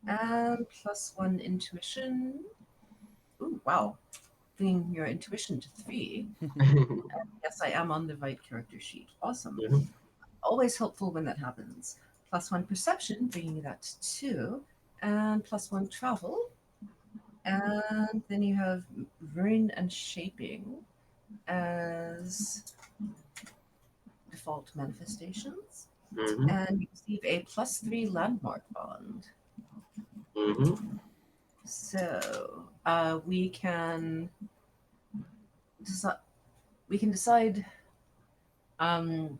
and +1 intuition. Ooh, wow. Bringing your intuition to 3. Yes, I am on the right character sheet. Awesome. Mhm. Always helpful when that happens. +1 perception, bringing that to 2, and +1 travel. And then you have ruin and shaping as default manifestations. Mhm. And you receive a +3 landmark bond. Mhm. So deci- we can decide um,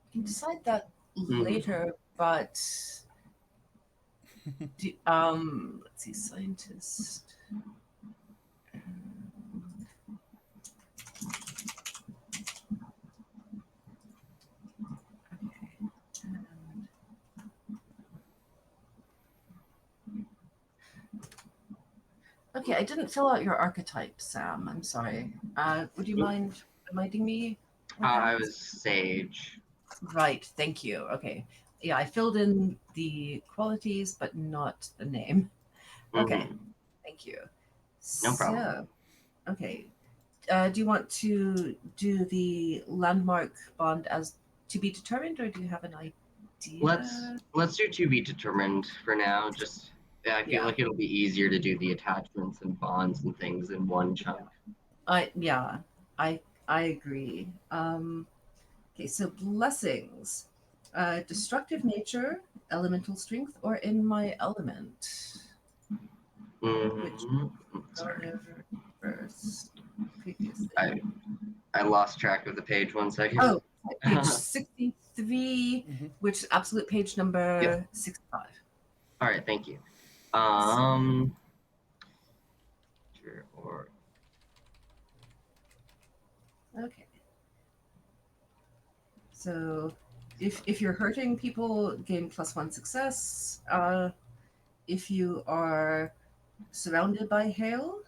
we can decide that Mhm. later, but let's see, scientist. Okay, I didn't fill out your archetype, Sam. I'm sorry. Would you mind reminding me what that I is? was Sage. Right, thank you. Okay. Yeah, I filled in the qualities, but not the name. Okay, Mhm. thank you. No problem. So, okay. Do you want to do the landmark bond as to be determined, or do you have an idea? Let's do to be determined for now. Just I feel Yeah, like it'll be easier to do the attachments and bonds and things in one chunk. yeah, I I agree. Okay, so blessings, destructive nature, elemental strength, or in my element. Which Sorry, started first previously? I I lost track of the page. 1 second. Oh, page 63, Hmm. which is absolute page Yep. number 65. All right. Thank you. So, Sure, or okay. So if you're hurting people, gain +1 success. If you are surrounded by hail,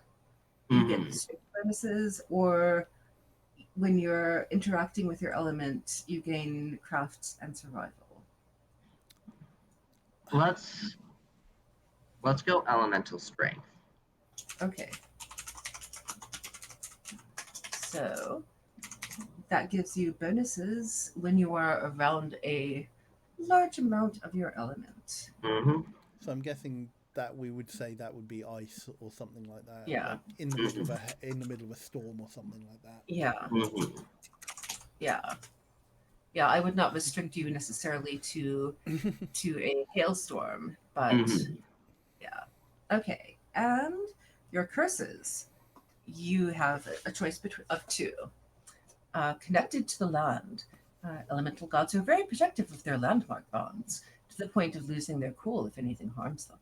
you get mhm. strength bonuses, or when you're interacting with your element, you gain crafts and survival. let's let's go elemental strength. Okay. So that gives you bonuses when you are around a large amount of your element. Mm-hmm. So I'm guessing that we would say that would be ice or something like that, Yeah. like in the middle of a storm or something like Yeah. Mm-hmm. Yeah. Yeah. I would not restrict you necessarily to that. a hailstorm, but Mm-hmm. yeah. Okay. And your curses. You have a choice between of two. Connected to the land, elemental gods are very protective of their landmark bonds, to the point of losing their cool if anything harms them.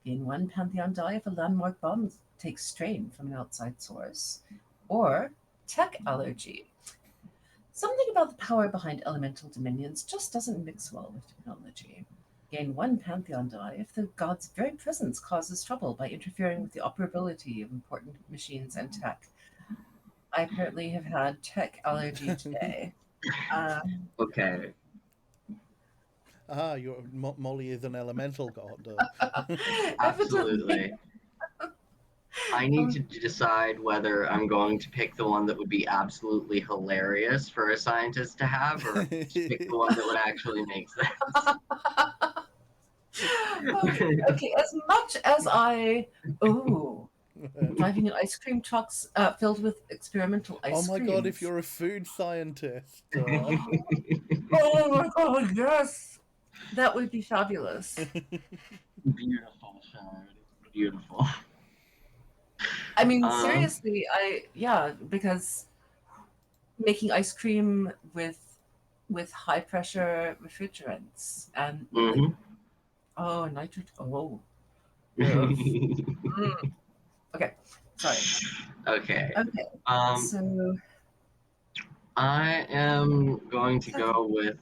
Gain 1 pantheon die if a landmark bond takes strain from an outside source. Or tech allergy. Something about the power behind elemental dominions just doesn't mix well with technology. Gain 1 pantheon die if the god's very presence causes trouble by interfering with the operability of important machines and tech. I apparently have had tech allergy today. Uh, Okay. Your Molly is an elemental god. evidently. Absolutely. I need to decide whether I'm going to pick the one that would be absolutely hilarious for a scientist to have, or to pick the one that would actually make sense. Okay, as much as I. Oh, driving an ice cream trucks filled with experimental Oh ice my god, if creams. you're a food scientist. Oh my god, yes! That would be fabulous. Beautiful, Shard. Beautiful. I mean, Um, seriously, yeah, because making ice cream with high pressure refrigerants and like, mhm. oh, nitrogen. Oh, yes. Mm. Okay, sorry. Okay. Okay, Um, so I am going to go with.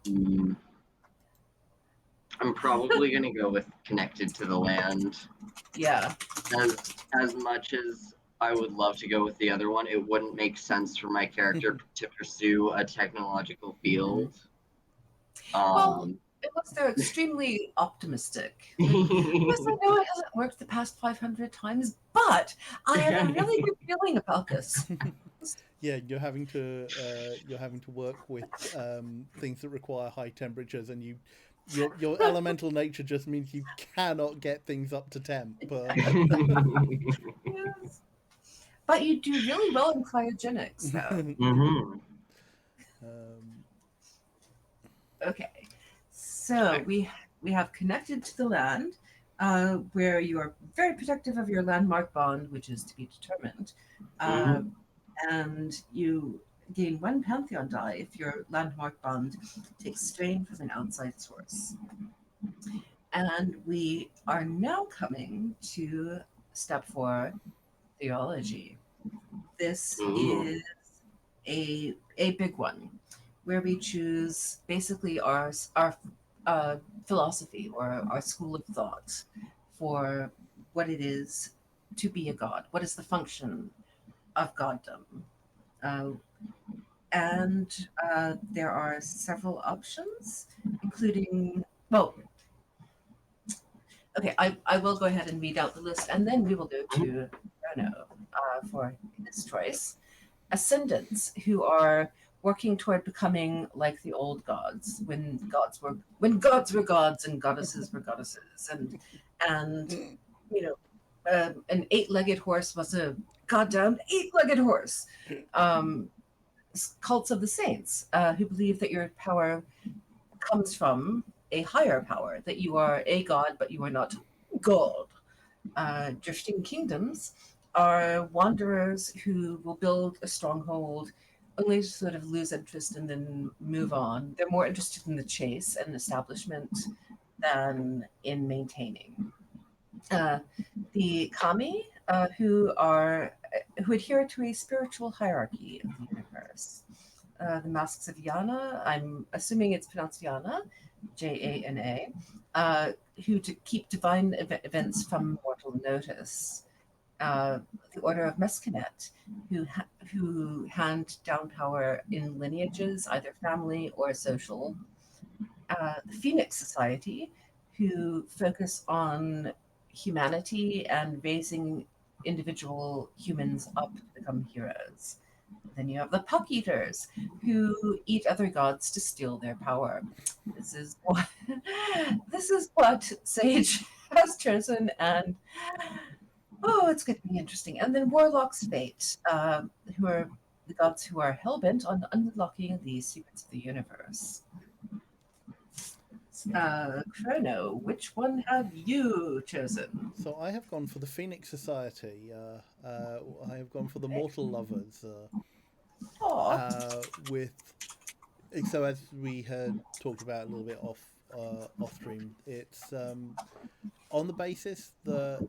mm, I'm probably going to go with connected to the land. yeah, As much as I would love to go with the other one, it wouldn't make sense for my character to pursue a technological field. well, Um, unless they're extremely optimistic. Like, yes, I know it hasn't worked the past 500 times, but I have a really good feeling about this. Yeah, you're having to work with things that require high temperatures, and your elemental nature just means you cannot get things up to temp. Yes. But you do really well in cryogenics, though. Mhm. um, Okay, so Okay. we have connected to the land, where you are very protective of your landmark bond, which is to be determined, uh, Mhm. and you gain 1 pantheon die if your landmark bond takes strain from an outside source. And we are now coming to step 4, theology. This Ooh. is a big one, where we choose basically our philosophy or our school of thought for what it is to be a god. What is the function of goddom? Uh, and there are several options, including, well, okay, I will go ahead and read out the list, and then we will go to Renaud for his choice. Ascendants who are working toward becoming like the old gods, when gods were gods and goddesses were goddesses, and you know, an eight-legged horse was a goddamn eight-legged horse. Um, Cults of the saints, who believe that your power comes from a higher power, that you are a god, but you are not God. Drifting kingdoms are wanderers who will build a stronghold only to sort of lose interest and then move on. They're more interested in the chase and establishment than in maintaining. Uh, the kami, who adhere to a spiritual hierarchy of the universe. The masks of Yana, I'm assuming it's pronounced Yana, Jana, who to keep divine events from mortal notice. The Order of Mescanet, who hand down power in lineages, either family or social. The Phoenix Society, who focus on humanity and raising individual humans up to become heroes. Then you have the Puck Eaters, who eat other gods to steal their power. This is what this is what Sage has chosen, and oh, it's going to be interesting. And then Warlock's Fate, who are the gods who are hellbent on unlocking the secrets of the universe. Chrono, which one have you chosen? So I have gone for the Phoenix Society. I have gone for the Mortal Lovers. With so as we had talked about a little bit off stream, it's on the basis that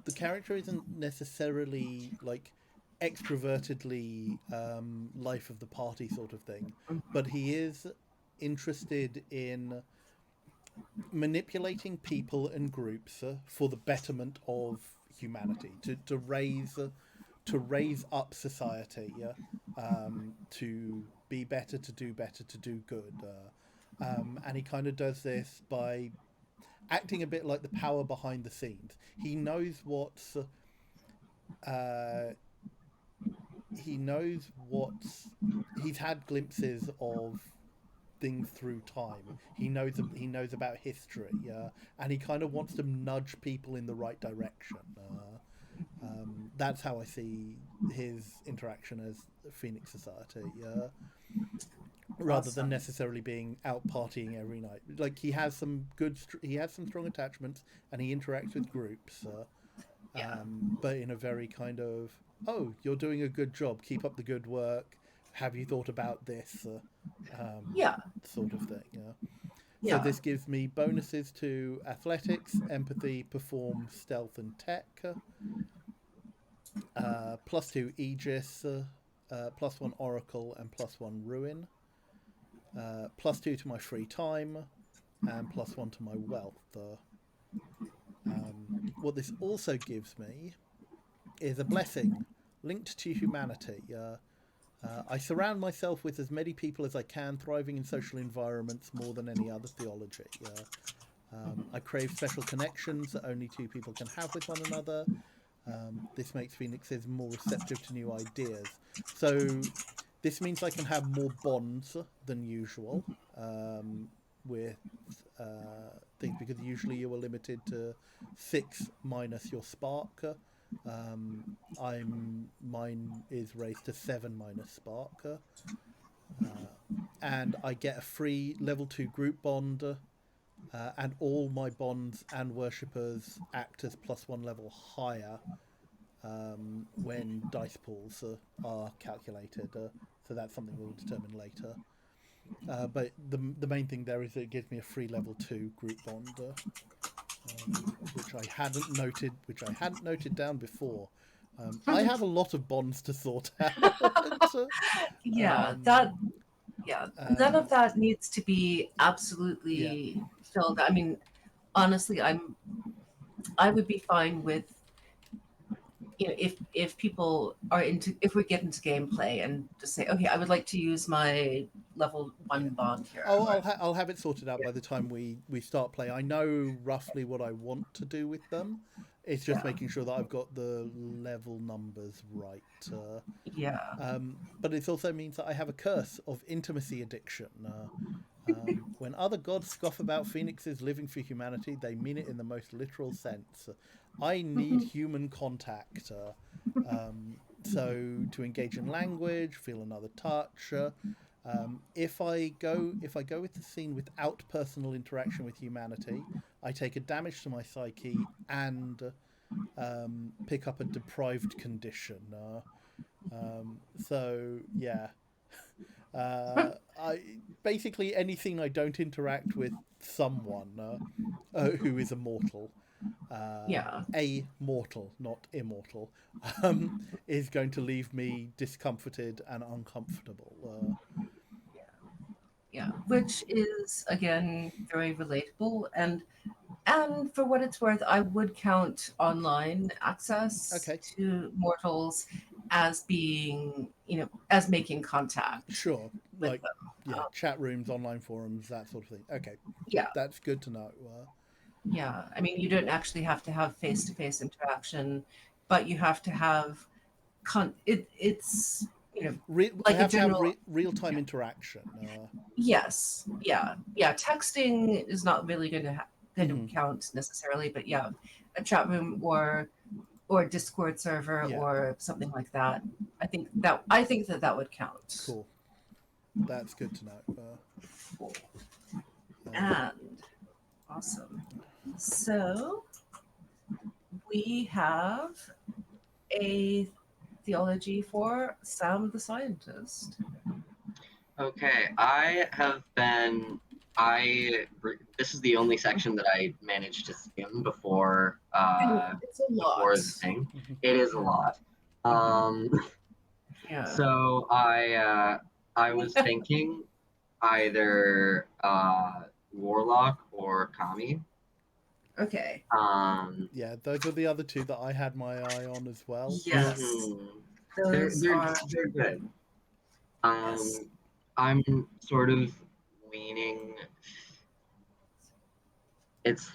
the character isn't necessarily like extrovertedly life of the party sort of thing, but he is interested in manipulating people and groups for the betterment of humanity, to raise up society, to be better, to do better, to do good, and he kind of does this by acting a bit like the power behind the scenes. He knows what's he's had glimpses of things through time. He knows about history, and he kind of wants to nudge people in the right direction. That's how I see his interaction as Phoenix Society, rather than necessarily being out partying every night. Like he has some strong attachments, and he interacts with groups, but in a very kind of, oh, you're doing a good job, keep up the good work. Have you thought about this? Sort of thing. So this gives me bonuses to athletics, empathy, perform, stealth, and tech. +2 Aegis, +1 Oracle, and +1 Ruin. +2 to my free time, and +1 to my wealth. What this also gives me is a blessing linked to humanity. I surround myself with as many people as I can, thriving in social environments more than any other theology. I crave special connections that only two people can have with one another. This makes Phoenixes more receptive to new ideas. So this means I can have more bonds than usual with things, because usually you are limited to 6 minus your spark. Mine is raised to 7 minus spark, and I get a free level 2 group bond, and all my bonds and worshippers act as +1 level higher when dice pools are calculated. So that's something we'll determine later. But the main thing there is that it gives me a free level 2 group bond, which I hadn't noted down before. I have a lot of bonds to sort out. None of that needs to be absolutely filled. I mean, honestly, I would be fine with, if people are into, if we get into gameplay and just say, okay, I would like to use my level one Yeah. bond here. Oh, Or, I'll have it sorted out by the time we start play. I know roughly what I want to do with them. It's just yeah, making sure that I've got the level numbers right. yeah, But it also means that I have a curse of intimacy addiction. When other gods scoff about phoenixes living for humanity, they mean it in the most literal sense. I need human contact. So to engage in language, feel another touch. If I go with the scene without personal interaction with humanity, I take a damage to my psyche and pick up a deprived condition. So yeah, I basically anything I don't interact with someone who is immortal, yeah, a mortal, not immortal, is going to leave me discomforted and uncomfortable. yeah. Which is again very relatable, and for what it's worth, I would count online access Okay, to mortals as being, as making contact sure, with like them. yeah, chat rooms, online forums, that sort of thing. Okay, Yeah, that's good to know. yeah. I mean, you don't actually have to have face-to-face interaction, but you have to have it's, I like a have to have general. real time interaction. Yes, yeah, yeah. Texting is not really going to Mhm, count necessarily, but yeah, a chat room or a Discord server yeah, or something like that. I think that that would count. cool. That's good to know. Cool. Um, And awesome. So we have a theology for Sam the Scientist. Okay, I have been. This is the only section that I managed to skim And it's a before lot. the thing. mhm, It is a lot. Um, Yeah. so I was thinking either Warlock or Kami. Okay. Um, yeah, those were the other two that I had my eye on as well. Yes. mhm. They're Those they're are, they're good. yes. I'm sort of leaning. It's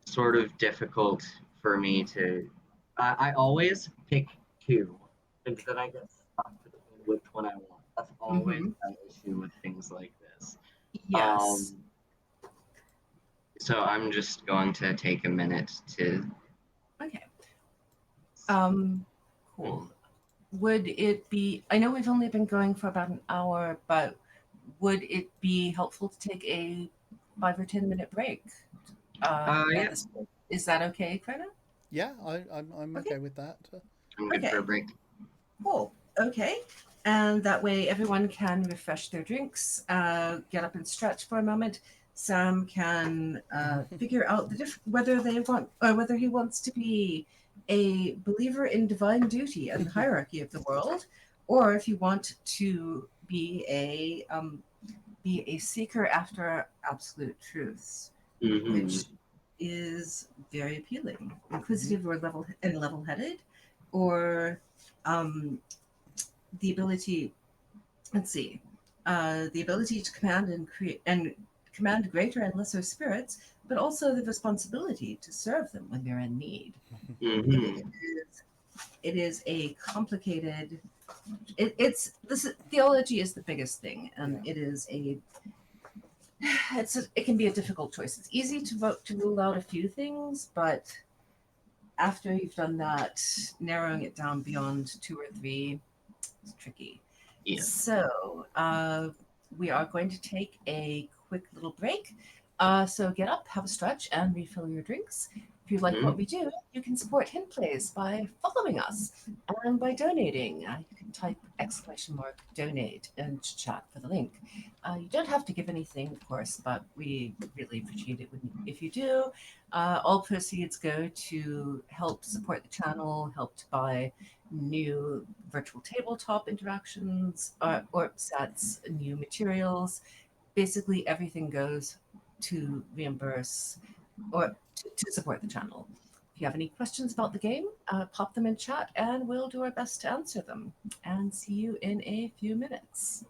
sort of difficult for me to. I always pick two, and then I get stuck between which one I want. That's always Hmm. my issue with things like this. Yes. Um, so I'm just going to take a minute to. Okay. Um, cool. Would it be, I know we've only been going for about an hour, but would it be helpful to take a 5 or 10 minute break at Yeah, this point? Is that okay, Greta? Yeah, I'm Okay. okay with that. I'm good for a Okay. break. Cool. Okay. And that way everyone can refresh their drinks, get up and stretch for a moment. Sam can figure out whether they want, or whether he wants to be a believer in divine duty and the hierarchy of the world, or if you want to be a seeker after absolute truths, Hmm. which is very appealing, Mhm. inquisitive or level-headed, or um, the ability. Let's see, the ability to command and create and command greater and lesser spirits, but also the responsibility to serve them when they're in need. It Hmm. is it is a complicated. It's this theology is the biggest thing, and Yeah. it is it can be a difficult choice. It's easy to vote to rule out a few things, but after you've done that, narrowing it down beyond two or three is tricky. Yeah. So we are going to take a quick little break. So get up, have a stretch, and refill your drinks. If you like what Hmm. we do, you can support Hint Plays by following us and by donating. You can type !donate and chat for the link. You don't have to give anything, of course, but we really appreciate it if you do. All proceeds go to help support the channel, help to buy new virtual tabletop interactions or sets, new materials. Basically, everything goes to reimburse or to support the channel. If you have any questions about the game, pop them in chat and we'll do our best to answer them. And see you in a few minutes.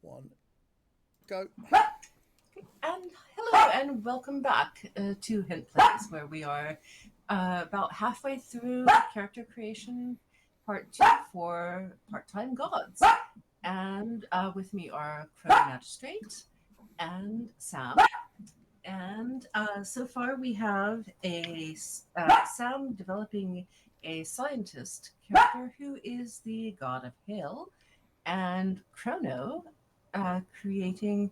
1, go. And hello and welcome back to Hint Plays, where we are about halfway through character creation part 2 for part-time gods. And with me are Crow Magistrate and Sam. And so far we have Sam developing a scientist character who is the god of hail, and Chrono creating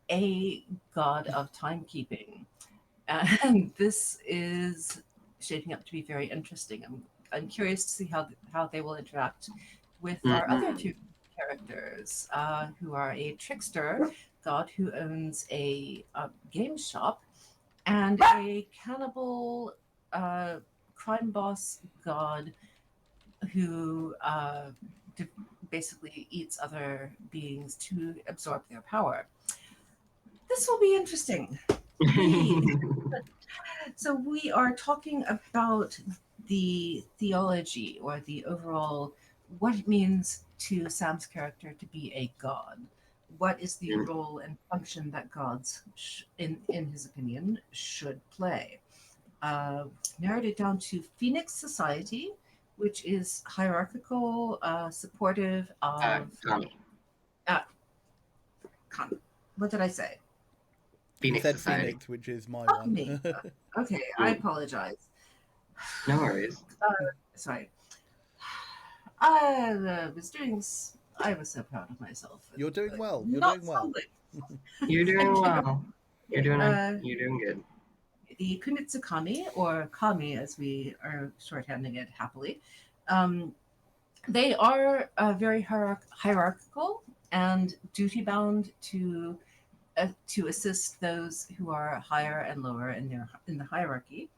a god of timekeeping. And this is shaping up to be very interesting. I'm curious to see how they will interact with our other two characters, who are a trickster god who owns a game shop, and a cannibal crime boss god who basically eats other beings to absorb their power. This will be interesting. So we are talking about the theology, or the overall, what it means to Sam's character to be a god. What is the role and function that gods, in his opinion, should play? Narrowed it down to Phoenix Society, which is hierarchical, supportive of Kami. What did I say? Phoenix Said Society. Phoenix, which is my Oh, one. me. Okay, I apologize. No worries. Sorry. I was doing. I was so proud of myself. You're doing well. You're Not doing well. stumbling. You're doing well. You're doing good. The Kunitsukami, or Kami as we are shorthanding it happily, they are very hierarchical and duty bound to assist those who are higher and lower in the hierarchy,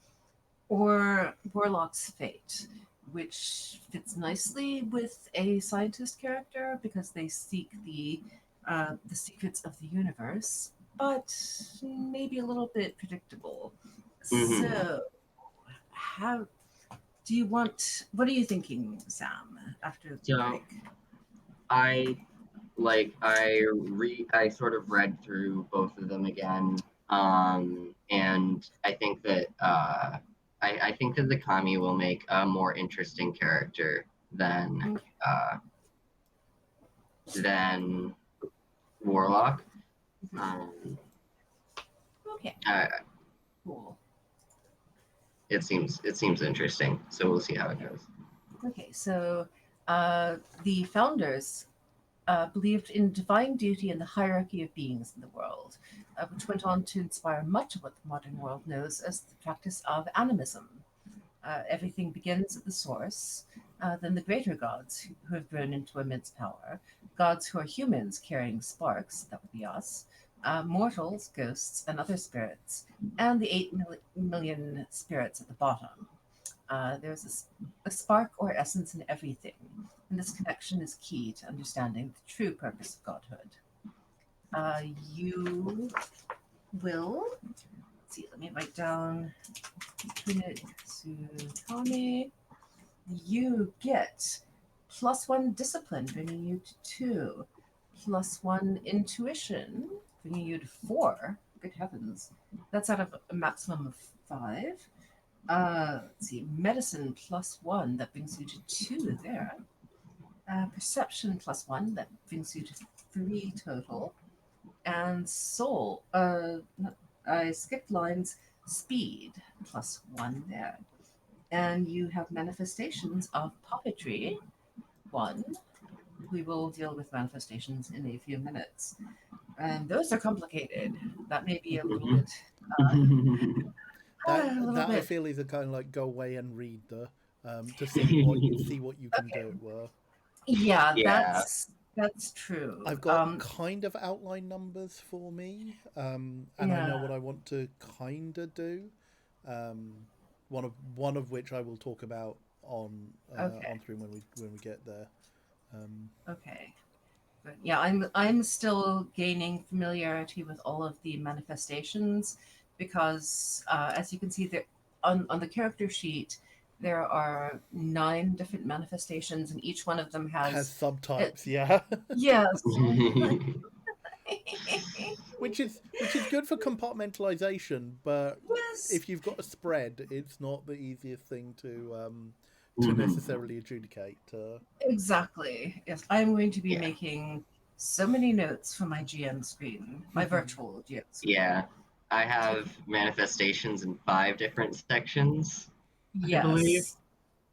or Warlock's Fate, which fits nicely with a scientist character because they seek the secrets of the universe, but maybe a little bit predictable. So, how do you want? What are you thinking, Sam? After the break, I sort of read through both of them again, and I think that I think that the Kami will make a more interesting character than Warlock. okay, cool. It seems interesting, so we'll see how it goes. Okay, so the founders believed in divine duty and the hierarchy of beings in the world, which went on to inspire much of what the modern world knows as the practice of animism. Everything begins at the source, then the greater gods who have grown into immense power, gods who are humans carrying sparks, that would be us, mortals, ghosts, and other spirits, and the 8 million spirits at the bottom. There's a spark or essence in everything, and this connection is key to understanding the true purpose of godhood. You will, let's see, let me write down Kunitsukami. You get +1 discipline, bringing you to 2, +1 intuition, bringing you to 4. Good heavens. That's out of a maximum of 5. Let's see, medicine +1, that brings you to 2 there. Perception +1, that brings you to 3 total. And soul, I skipped lines, speed +1 there. And you have manifestations of puppetry 1. We will deal with manifestations in a few minutes. And those are complicated. That may be a little bit. That I feel is a kind of like go away and read the to see what you can do. Yeah, that's true. I've got kind of outline numbers for me, and I know what I want to kind of do. One of which I will talk about on stream when we get there. Okay. But yeah, I'm still gaining familiarity with all of the manifestations because, as you can see, there on the character sheet, There are 9 different manifestations, and each one of them Has has it. subtypes, yeah. Yes. which is good for compartmentalization, but Yes. if you've got a spread, it's not the easiest thing to Mhm. necessarily adjudicate. Exactly. Yes, I'm going to be Yeah. making so many notes for my GM screen, my virtual GM screen. Yeah. I have manifestations in 5 different sections, I believe. Yes.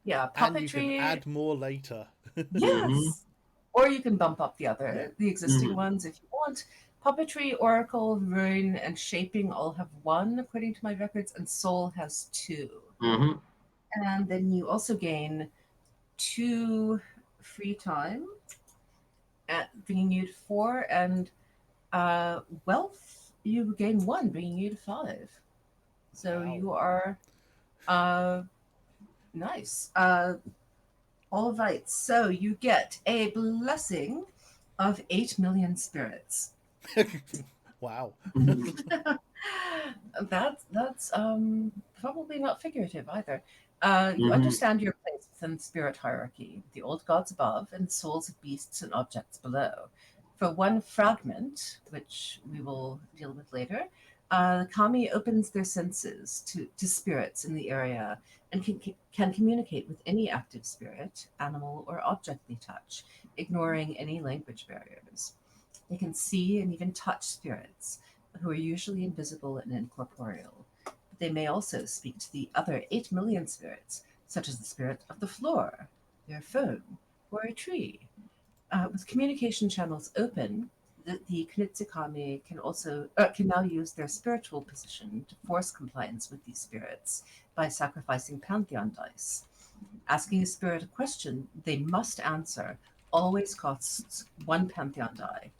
Yeah, And you can puppetry. add more later. Mm-hmm. Yes. Or you can bump up Yeah. the existing Mm-hmm. ones if you want. Puppetry, Oracle, Rune, and Shaping all have 1 according to my records, and Soul has 2. Mm-hmm. And then you also gain 2 free time at bringing you to 4, and wealth you gain 1, bringing you to 5. So Wow. you are uh, nice. All right. So you get a blessing of 8 million spirits. Wow. That's probably not figurative either. You Mm-hmm. understand your place within the spirit hierarchy, the old gods above, and the souls of beasts and objects below. For 1 fragment, which we will deal with later, the kami opens their senses to spirits in the area and can communicate with any active spirit, animal, or object they touch, ignoring any language barriers. They can see and even touch spirits, who are usually invisible and incorporeal. But they may also speak to the other 8 million spirits, such as the spirit of the floor, their phone, or a tree. With communication channels open, the Knitsikami can now use their spiritual position to force compliance with these spirits by sacrificing pantheon dice. Asking a spirit a question they must answer always costs 1 pantheon die.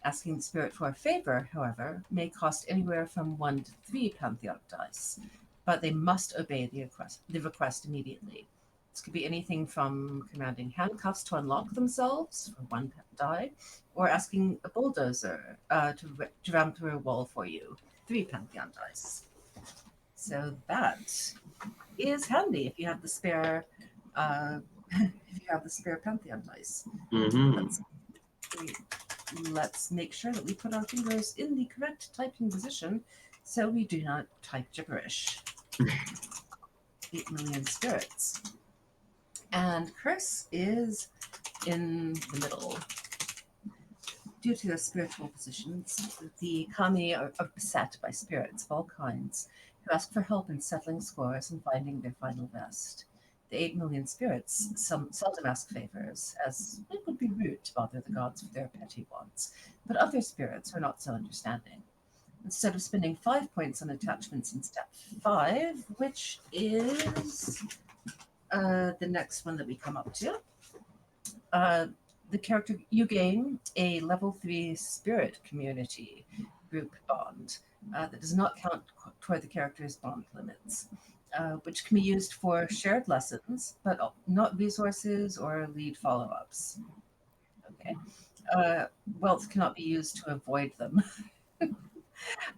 Asking the spirit for a favor, however, may cost anywhere from 1 to 3 pantheon dice, but they must obey the request immediately. This could be anything from commanding handcuffs to unlock themselves for 1 die, or asking a bulldozer to ram through a wall for you, 3 pantheon dice. So that is handy if you have the spare, uh, if you have the spare pantheon dice. Mm-hmm. Let's let's make sure that we put our fingers in the correct typing position so we do not type gibberish. 8 million spirits. And Chris is in the middle. Due to their spiritual positions, the kami are beset by spirits of all kinds who ask for help in settling scores and finding their final rest. The 8 million spirits seldom ask favors, as it would be rude to bother the gods with their petty wants, but other spirits are not so understanding. Instead of spending 5 points on attachments in step 5, which is the next one that we come up to, uh, the character you gain a level 3 spirit community group bond that does not count toward the character's bond limits, which can be used for shared lessons, but not resources or lead follow-ups. Okay. Uh, Wealth cannot be used to avoid them.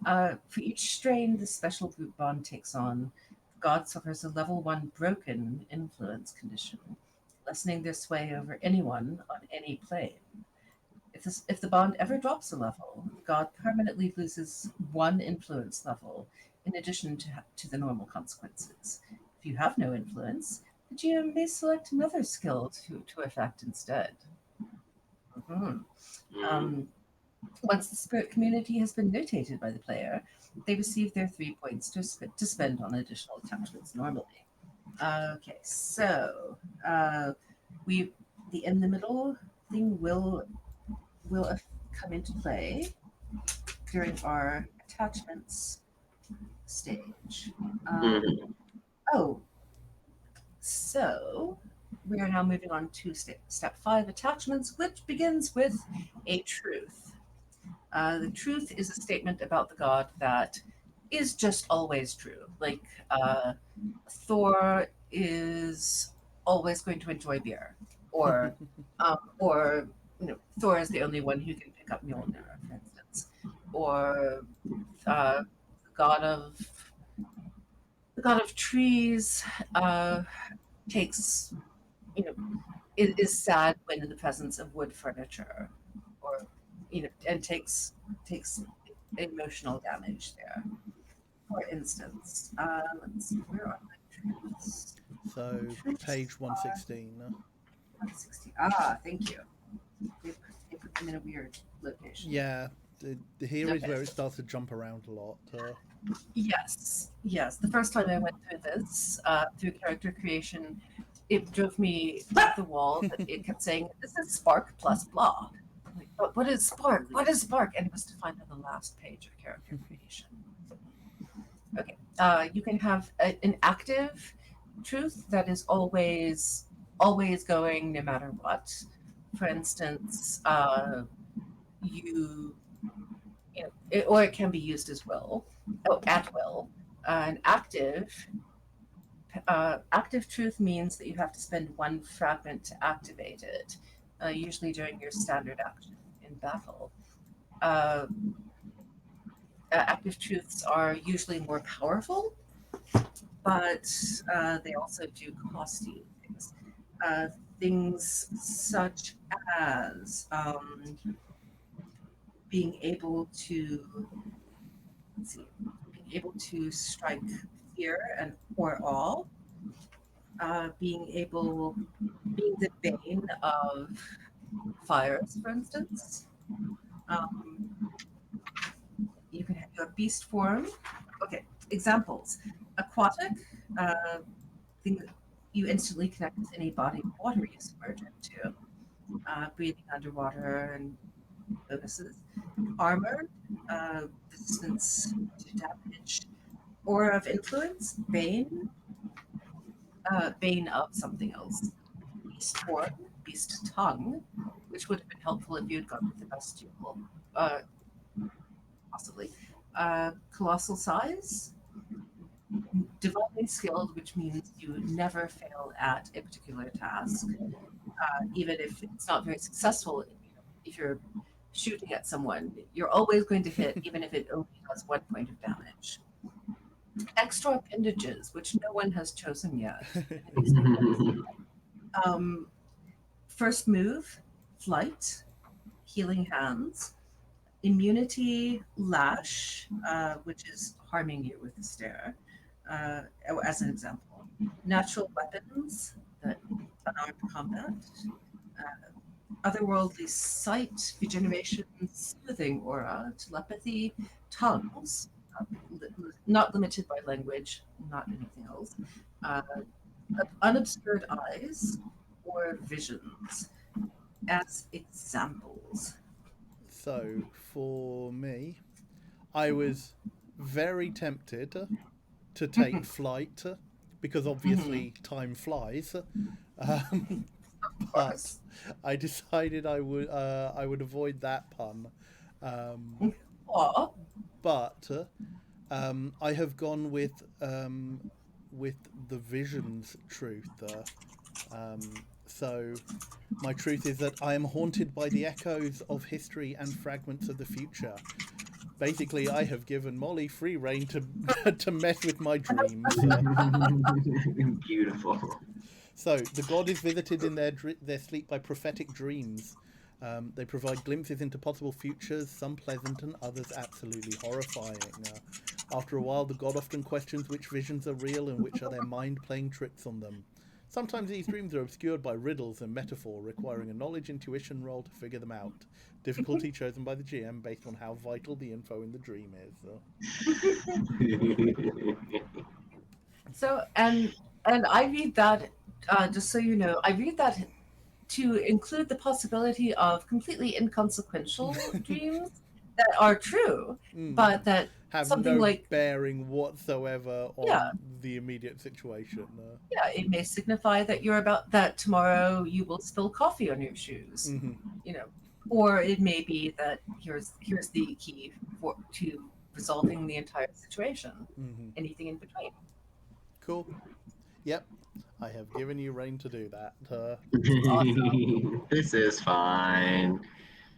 For each strain the special group bond takes on, the god suffers a level 1 broken influence condition, lessening their sway over anyone on any plane. If the bond ever drops a level, the god permanently loses 1 influence level in addition to the normal consequences. If you have no influence, the GM may select another skill to affect instead. Mhm. Mm-hmm. Um, Once the spirit community has been notated by the player, they receive their 3 points to spend on additional attachments normally. Okay, so we the in the middle thing will come into play during our attachments stage. Um, Mm-hmm. oh, so we are now moving on to step 5 attachments, which begins with a truth. The truth is a statement about the god that is just always true. Like Thor is always going to enjoy beer, or Thor is the only one who can pick up Mjolnir, for instance, or the god of The god of trees takes, is sad when in the presence of wood furniture, or and takes emotional damage there. For instance, let's see, where are my truths? So Truths page 116. 160. Thank you. They put them in a weird location. Yeah, here is Okay. where it starts to jump around a lot. Yes, yes. The first time I went through this, through character creation, it drove me up the wall. That it kept saying, "This is Spark plus blah." I'm like, but what is Spark? What is Spark? And it was defined on the last page of character creation. Okay. You can have an active truth that is always going no matter what. For instance, you or it can be used as will, at will. An active truth means that you have to spend one fragment to activate it, usually during your standard action in battle. Uh, Active truths are usually more powerful, but they also do cost you things. Uh, Things such as being able to, let's see, being able to strike fear and or awe, being the bane of fires, for instance. Um, you can have your beast form. Okay, examples: aquatic, uh, thing that you instantly connect with any body of water you submerge into. Breathing underwater and bonuses. Armor, resistance to damage. Aura of influence, bane, bane of something else. Beast form, beast tongue, which would have been helpful if you had gone with the bestial, uh, possibly. Colossal size, divinely skilled, which means you never fail at a particular task, even if it's not very successful. If you're shooting at someone, you're always going to hit, even if it only does 1 point of damage. Extra appendages, which no one has chosen yet. Um, First move, flight, healing hands, immunity, lash, which is harming you with the stare, uh, as an example. Natural weapons, that unarmed combat, otherworldly sight, regeneration, soothing aura, telepathy, tongues, not limited by language, not anything else, uh, unobscured eyes, or visions as examples. So for me, I was very tempted to take flight because Mhm. obviously time flies. Um, Of but course. I decided I would avoid that pun. Um, Aw. but I have gone with the visions truth. So my truth is that I am haunted by the echoes of history and fragments of the future. Basically, I have given Molly free reign to to mess with my dreams. Beautiful. So the god is visited in their sleep by prophetic dreams. They provide glimpses into possible futures, some pleasant and others absolutely horrifying. After a while, the god often questions which visions are real and which are their mind playing tricks on them. Sometimes these dreams are obscured by riddles and metaphor, requiring a knowledge intuition roll to figure them out. Difficulty chosen by the GM based on how vital the info in the dream is. So and I read that, just so you know, I read that to include the possibility of completely inconsequential dreams that are true, Mm. but that Have something no like, bearing whatsoever yeah, on the immediate situation. yeah, it may signify that you're about that tomorrow you will spill coffee on your shoes, Mhm, you know, or it may be that here's the key for to resolving the entire situation. mhm. Anything in between. Cool. Yep. I have given you reign to do that. Awesome. This is fine.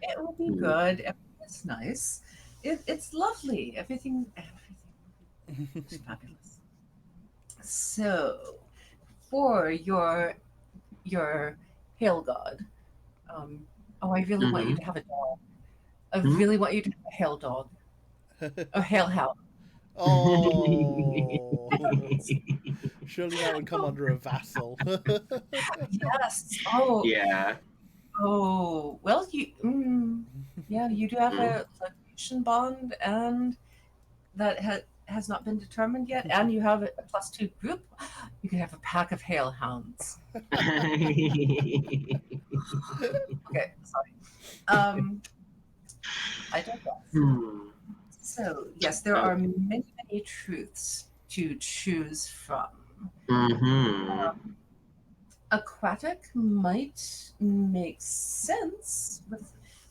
It will be good. It's nice. It's lovely. Everything is fabulous. So, for your hail god, I really want you Mm-hmm. to have a dog. I Hmm? really want you to have a hail dog, a hail hound. Oh, surely that would come Oh, under a vassal. yes. Oh, Yeah. oh. Well, yeah, you do have Mm. a location bond, and that has not been determined yet, and you have a +2 group. You could have a pack of hail hounds. Okay, sorry. Um, I digress. Hmm. So, yes, there are Okay. many, many truths to choose from. Mm-hmm. Aquatic might make sense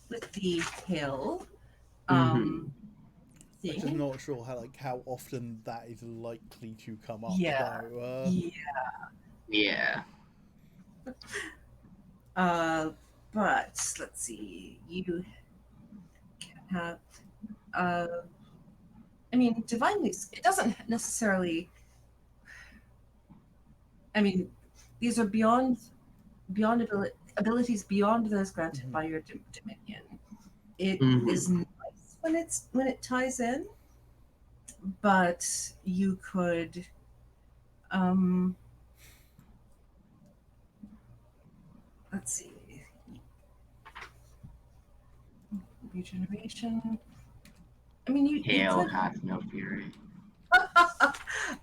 with the hill um, Mm-hmm. I'm just thing. not sure how often that is likely to come up Yeah, though. yeah. Yeah. Uh, but let's see. You can have. Uh, I mean, divinely. It doesn't necessarily. I mean, these are beyond abilities beyond those granted Mhm. by your dominion. It is Mm-hmm. nice when it ties in, but you could um let's see, regeneration. I mean, you Hail could. hath no fury.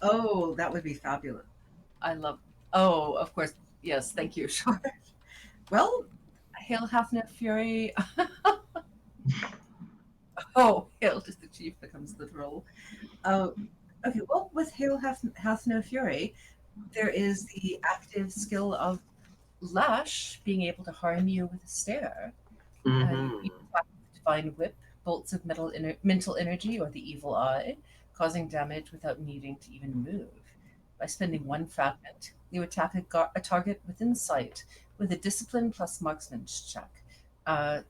Oh, that would be fabulous. I love. Oh, of course. Yes, thank you. Sure. Well, hail hath no fury. Oh, hail to the chief becomes literal. Oh, okay. Well, with hail hath no fury, there is the active skill of lash, being able to harm you with a stare. You Mm-hmm. attack with divine whip, bolts of mental energy, or the evil eye, causing damage without needing to even move. By spending one fragment, you attack a target within sight with a discipline plus marksman check,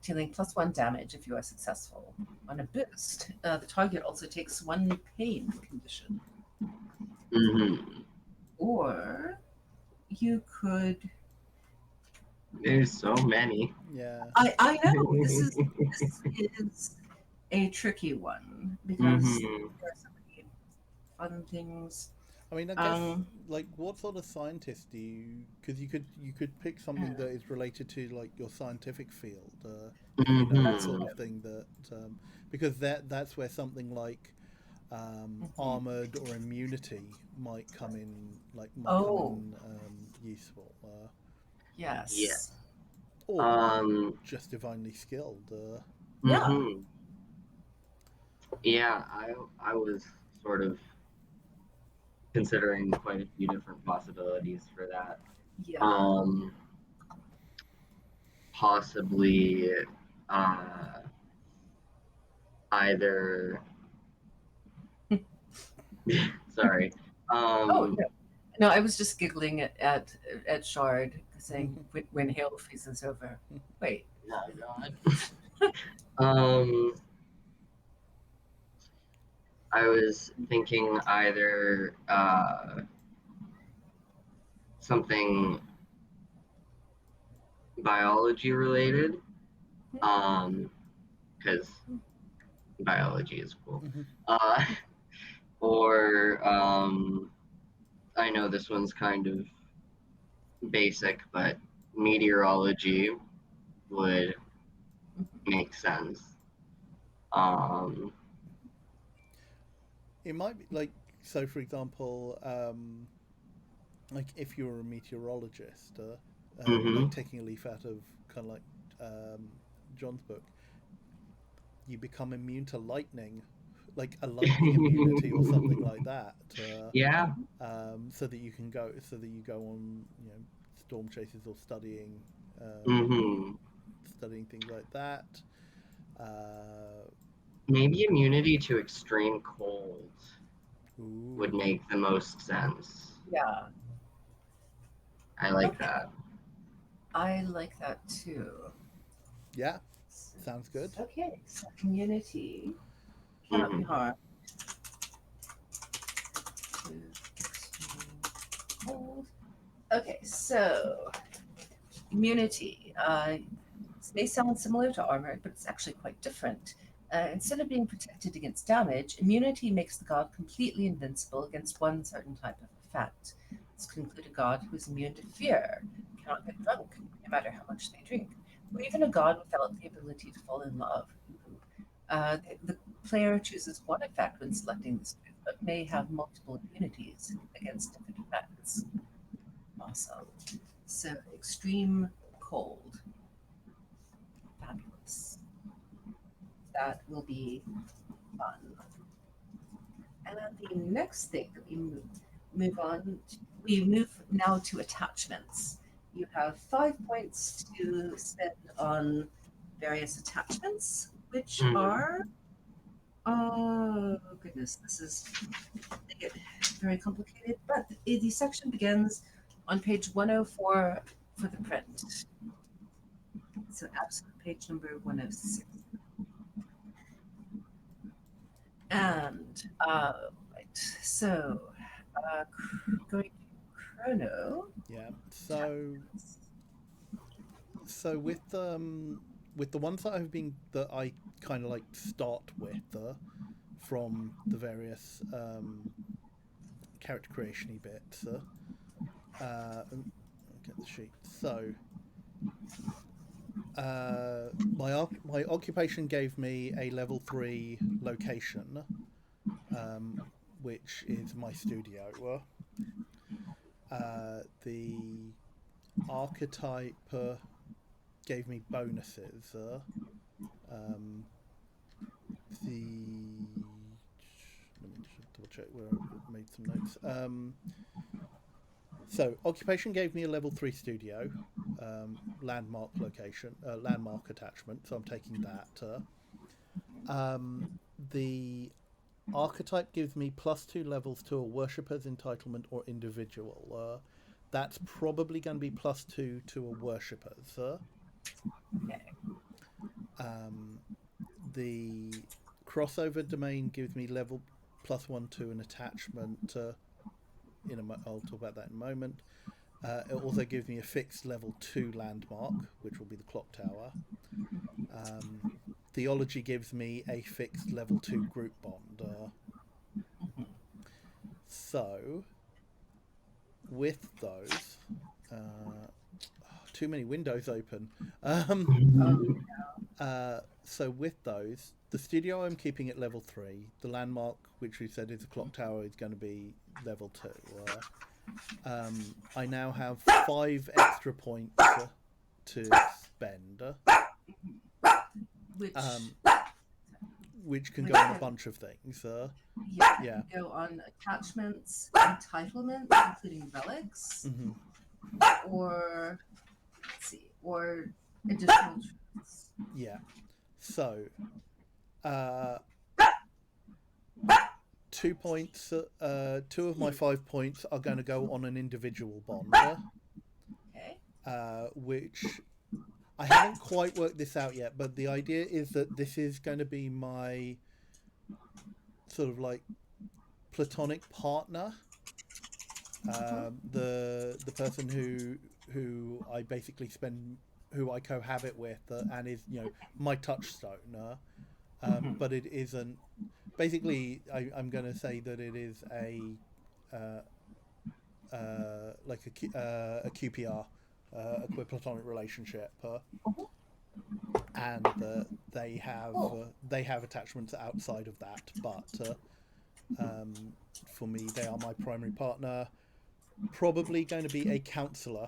dealing +1 damage if you are successful. On a boost, the target also takes 1 pain condition. Mm-hmm. Or you could. There's so many. Yeah. I know this is a tricky one because Mm-hmm. there are so many fun things. I mean, I guess Um, what sort of scientist do you? Because you could pick something that is related to like your scientific field, if you know the that's sort Mm-hmm. of thing that, because that's where something like mhm. armored or immunity might come Oh, in useful, Yeah. yes. or Um. just divinely skilled. Yeah. Mm-hmm. Yeah. I was sort of considering quite a few different possibilities for that. Yeah. Um. Possibly. Uh. Either. Sorry. Oh, Um. no. No, I was just giggling at Shard saying when hail freezes over. Wait. Oh God. Um. I was thinking either something biology related, because biology is cool. Mhm. Uh, or I know this one's kind of basic, but meteorology would make sense. Um, It might be like so. For example, like if you're a meteorologist, like mhm. taking a leaf out of kind of like um, John's book, you become immune to lightning, like a lightning immunity or something like that, Yeah. so that you can so that you go on, storm chases or Mhm. studying things like that. Uh, Maybe immunity to extreme cold would ooh, make the most sense. Yeah. I like Okay. that. I like that too. yeah, sounds good. Okay, so community cannot be Mhm. harmed to extreme Hold. Okay, so immunity. This may sound similar to armor, but it's actually quite different. Instead of being protected against damage, immunity makes the god completely invincible against one certain type of effect. This could include a god who is immune to fear, cannot get drunk, no matter how much they drink, or even a god without the ability to fall in love. The player chooses one effect when selecting this move, but may have multiple immunities against different effects. Awesome. So, extreme cold. Fabulous. That will be fun. And then the next thing that move on, we move now to attachments. You have 5 points to spend on various attachments, which Mhm. are, oh goodness, they get very complicated. But the section begins on page 104 for the print. So, absolute page number 106. And right, so going to chrono. Yeah. So with the ones that I kind of like start with from the various character creation-y bits. Get the sheet. So my occupation gave me a level 3 location, which is my studio. The archetype gave me bonuses. Um, the Let me just double check where I made some notes. So occupation gave me a level 3 studio, landmark location, landmark attachment. So I'm taking that. The archetype gives me +2 levels to a worshipper's entitlement or individual. That's probably going to be +2 to a worshipper's. Okay. The crossover domain gives me level +1 to an attachment. I'll talk about that in a moment. It also gives me a fixed level 2 landmark, which will be the clock tower. Theology gives me a fixed level 2 group bond. So, with those, too many windows open. So with those, the studio I'm keeping at level 3. The landmark, which we said is the clock tower, is going to be level 2. I now have 5 extra points to spend, Which which can go on a bunch of things. Yeah. go on attachments, entitlements, including relics, or let's see, or additional truths. Yeah. So, 2 points. 2 of my 5 points are going to go on an individual bond. Okay. Which I haven't quite worked this out yet, but the idea is that this is going to be my sort of like platonic partner. The person who I basically who I cohabit with, and is my touchstone. But it isn't. Basically, I'm going to say that it is a like a QPR, a queer platonic relationship, and they have attachments outside of that. But for me, they are my primary partner. Probably going to be a counsellor,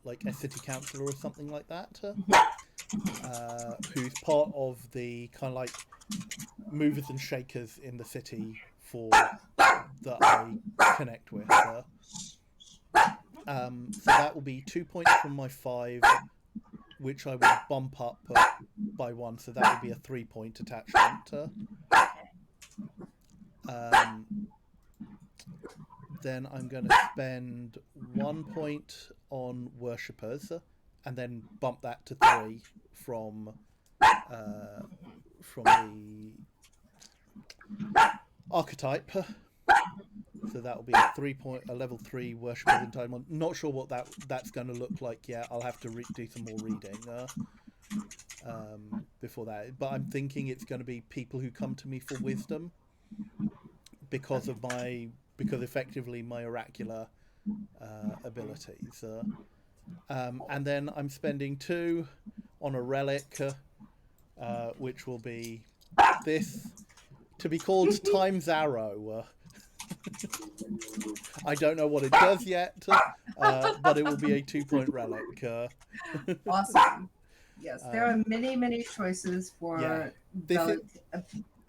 like a city councillor or something like that, who's part of the kind of like movers and shakers in the city that I connect with. So that will be 2 points from my 5, which I will bump up by 1. So that will be a 3-point attachment. Then I'm going to spend 1 point on worshippers, and then bump that to 3 from the archetype. So that will be a level 3 worshipper's entitlement. Not sure what that's going to look like yet. I'll have to do some more reading before that. But I'm thinking it's going to be people who come to me for wisdom because effectively my oracular abilities. And then I'm spending 2 on a relic, which will be this, to be called Time's Arrow. I don't know what it does yet, but it will be a 2-point relic. Awesome. Yes, there are many choices for relic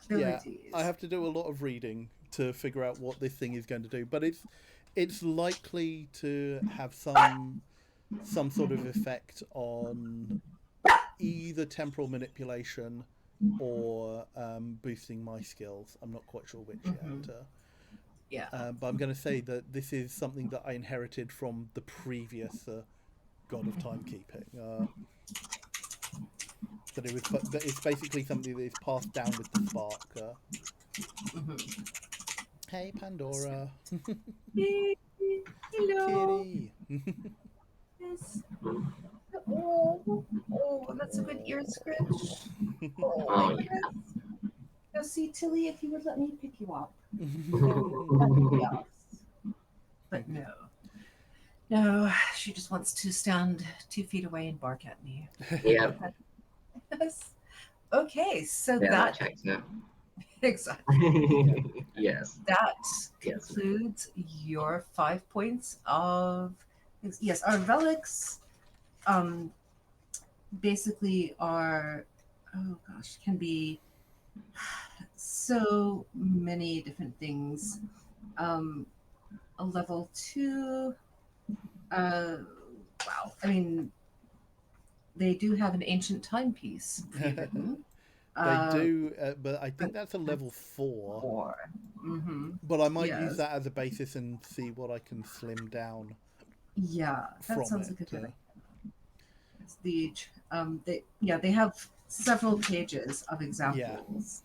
abilities. I have to do a lot of reading to figure out what this thing is going to do, but it's likely to have some sort of effect on either temporal manipulation or boosting my skills. I'm not quite sure which yet. But I'm going to say that this is something that I inherited from the previous God of Timekeeping. That it's basically something that is passed down with the spark. Hey, Pandora. Hello. Kitty. Yes. Oh, that's a good ear scratch. Oh, yeah. Now, see, Tilly, if you would let me pick you up. But no. No, she just wants to stand 2 feet away and bark at me. Yeah. Yes. Okay, so Yeah, that checks out. exactly. Yes. That Yes. concludes your 5 points of our relics. Basically are can be so many different things. A level 2. Wow. I mean, they do have an ancient timepiece pre-written. They do, but I think that's a level 4. 4. Mm-hmm. But I might use that as a basis and see what I can slim down. Yeah, that from sounds it. like a good idea. They have several pages of examples,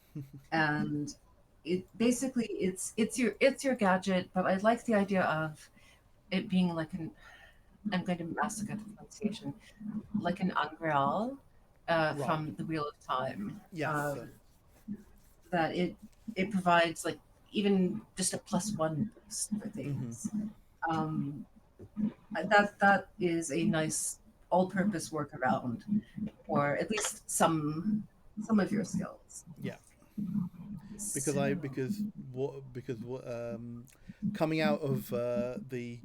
and it's your gadget. But I like the idea of it being like I'm going to massacre the pronunciation, like an Angreal from the Wheel of Time. Yes. That it provides like even just a +1 boost for things. That is a nice all-purpose workaround for at least some of your skills. Yeah. Coming out of the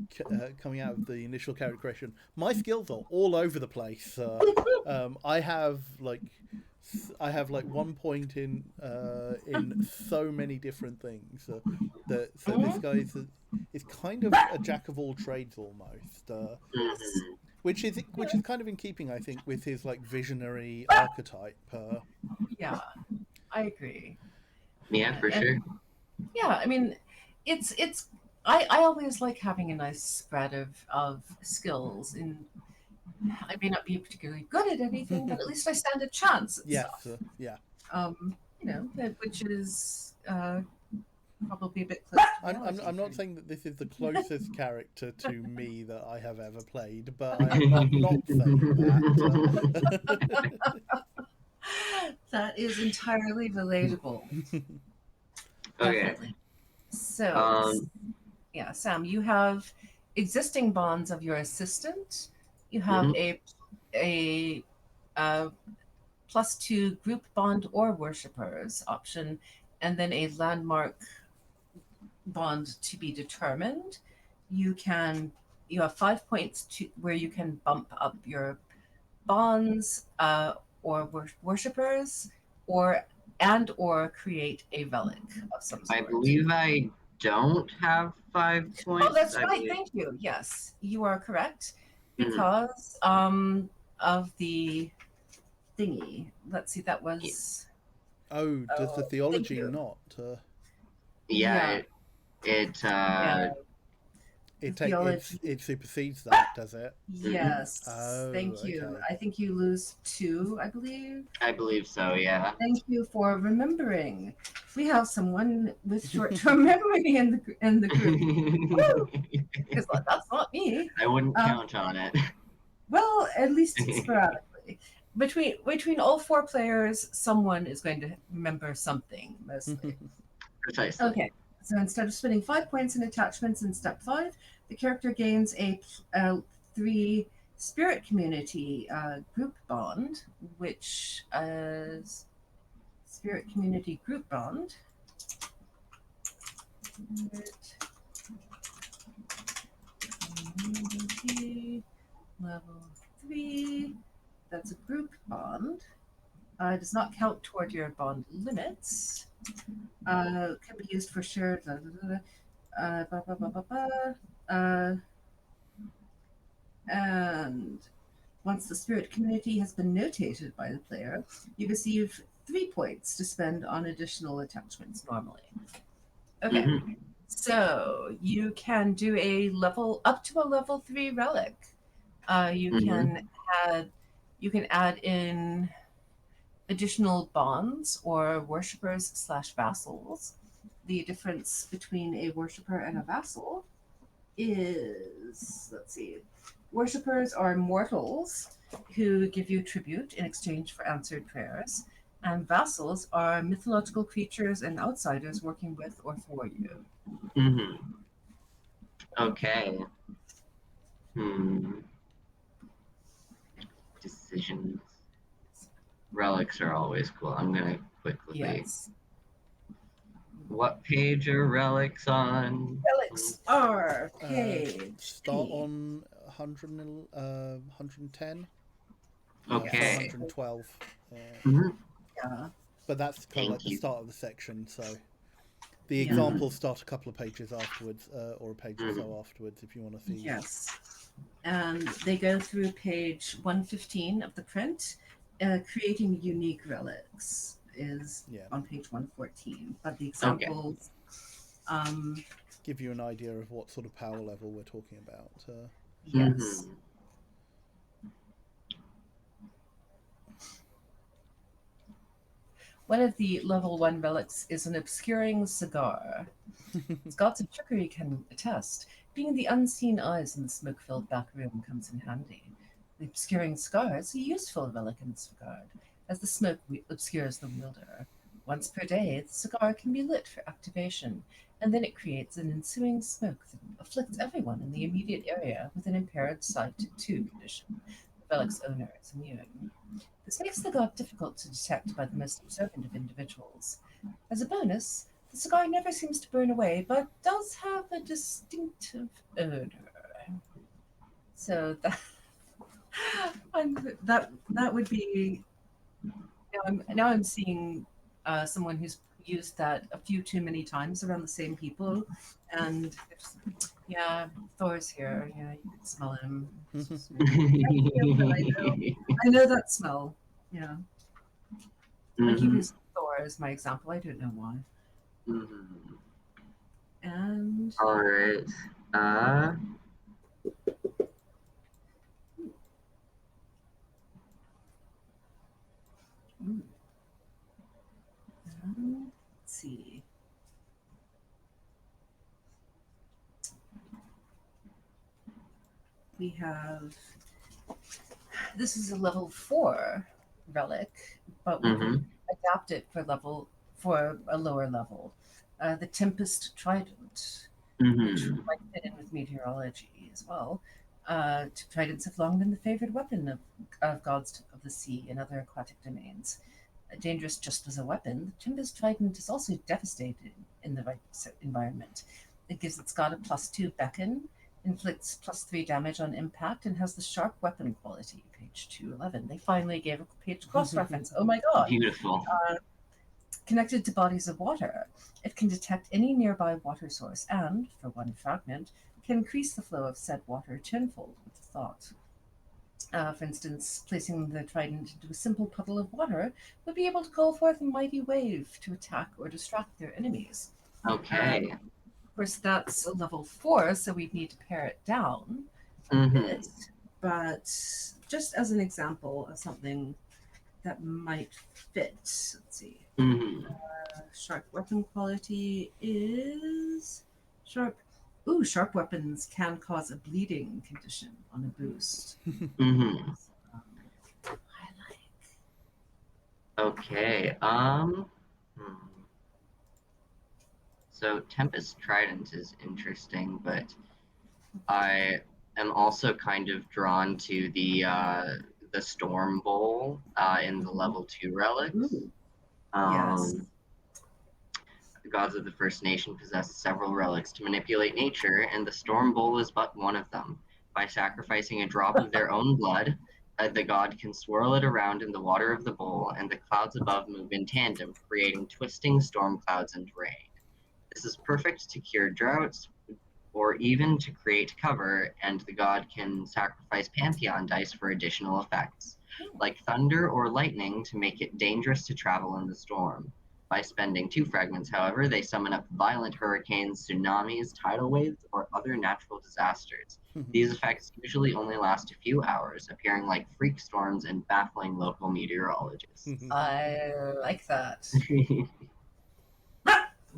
initial character creation, my skills are all over the place. I have 1 point in so many different things. This guy is kind of a jack of all trades almost, which is kind of in keeping, I think, with his like visionary archetype. Yeah, I agree. Yeah, for sure. Yeah, I mean, it's I always like having a nice spread of skills. And I may not be particularly good at anything, but at least I stand a chance at stuff. Yeah. Which is probably a bit close to reality. I'm not saying that this is the closest character to me that I have ever played, but I am not saying that. That is entirely relatable. Okay. Definitely. So, Sam, you have existing bonds of your assistant. You have a +2 group bond or worshippers option, and then a landmark bond to be determined. You have 5 points where you can bump up your bonds or worshippers or create a relic of some sort. I believe I don't have 5 points. Oh, that's right. Thank you. Yes, you are correct. Because of the thingy. Let's see, that was... Oh, does the theology not? It theology. it supersedes that, does it? Yes, Oh, thank you. okay. I think you lose 2, I believe. I believe so, yeah. Thank you for remembering. We have someone with short-term memory in the group. Woo! Because that's not me. I wouldn't Um, count on it. Well, at least sporadically. Between all 4 players, someone is going to remember something mostly. Precisely. Okay, so instead of spending 5 points in attachments in step 5, the character gains a 3 spirit community group bond, which is spirit community group bond. Community level 3. That's a group bond. Does not count toward your bond limits. Can be used for shared. And once the spirit community has been notated by the player, you receive 3 points to spend on additional attachments normally. Okay, Mhm. so you can do a level up to a level 3 relic. You Mhm. can add in additional bonds or worshippers / vassals. The difference between a worshipper and a vassal is, let's see, worshippers are mortals who give you tribute in exchange for answered prayers, and vassals are mythological creatures and outsiders working with or for you. Mhm. Okay. Hmm. Decisions. Relics are always cool. I'm gonna quickly. Yes. What page are relics on? Relics are Uh, page. start on 110. Okay. 112. Mhm. Yeah. But that's kind of like Thank the you. start of the section, so the Yeah. examples start a couple of pages afterwards, or a page or Mhm. so afterwards, if you want to see. Yes. And they go through page 115 of the print. Creating unique relics is Yeah. on page 114. But the Okay. examples, Give you an idea of what sort of power level we're talking about. yes. Mhm. One of the level 1 relics is an obscuring cigar. Gods of trickery can attest. Being the unseen eyes in the smoke-filled back room comes in handy. The obscuring cigar is a useful relic in this regard, as the smoke obscures the wielder. Once per day, the cigar can be lit for activation, and then it creates an ensuing smoke that afflicts everyone in the immediate area with an impaired sight 2 condition. The relic's owner is immune. This makes the god difficult to detect by the most observant of individuals. As a bonus, the cigar never seems to burn away, but does have a distinctive odor. So that that would be. Now I'm seeing someone who's used that a few too many times around the same people, and yeah, Thor's here. Yeah, you can smell him. I know that smell. Yeah, I keep Mhm. using Thor as my example. I don't know why. Mhm. And All right. Uh. ooh, let's see. We have this is a level 4 relic, but we Mhm. can adapt it for a lower level. The Tempest Trident, which Mhm. might fit in with meteorology as well. Tridents have long been the favored weapon of gods of the sea and other aquatic domains. Dangerous just as a weapon, the Tempest Trident is also devastating in the right environment. It gives its god a +2 beckon, inflicts +3 damage on impact, and has the sharp weapon quality. Page 211. They finally gave a page cross reference. Oh my god! Beautiful. Connected to bodies of water, it can detect any nearby water source and, for one fragment, can increase the flow of said water tenfold with thought. For instance, placing the trident into a simple puddle of water would be able to call forth a mighty wave to attack or distract their enemies. Okay. course, that's a level 4, so we'd need to pare it down a Mm-hmm. bit. But just as an example of something that might fit, let's see. Mm-hmm. Sharp weapon quality is sharp. Ooh, sharp weapons can cause a bleeding condition on a boost. Mm-hmm. I like. Okay. Hmm. So Tempest Trident is interesting, but I am also kind of drawn to the Storm Bowl in the level 2 relics. Ooh, yes. Um, the gods of the First Nation possess several relics to manipulate nature, and the Storm Bowl is but one of them. By sacrificing a drop of their own blood, the god can swirl it around in the water of the bowl, and the clouds above move in tandem, creating twisting storm clouds and rain. This is perfect to cure droughts or even to create cover, and the god can sacrifice Pantheon dice for additional effects, like thunder or lightning, to make it dangerous to travel in the storm. By spending 2 fragments, however, they summon up violent hurricanes, tsunamis, tidal waves, or other natural disasters. These effects usually only last a few hours, appearing like freak storms and baffling local meteorologists. I like that.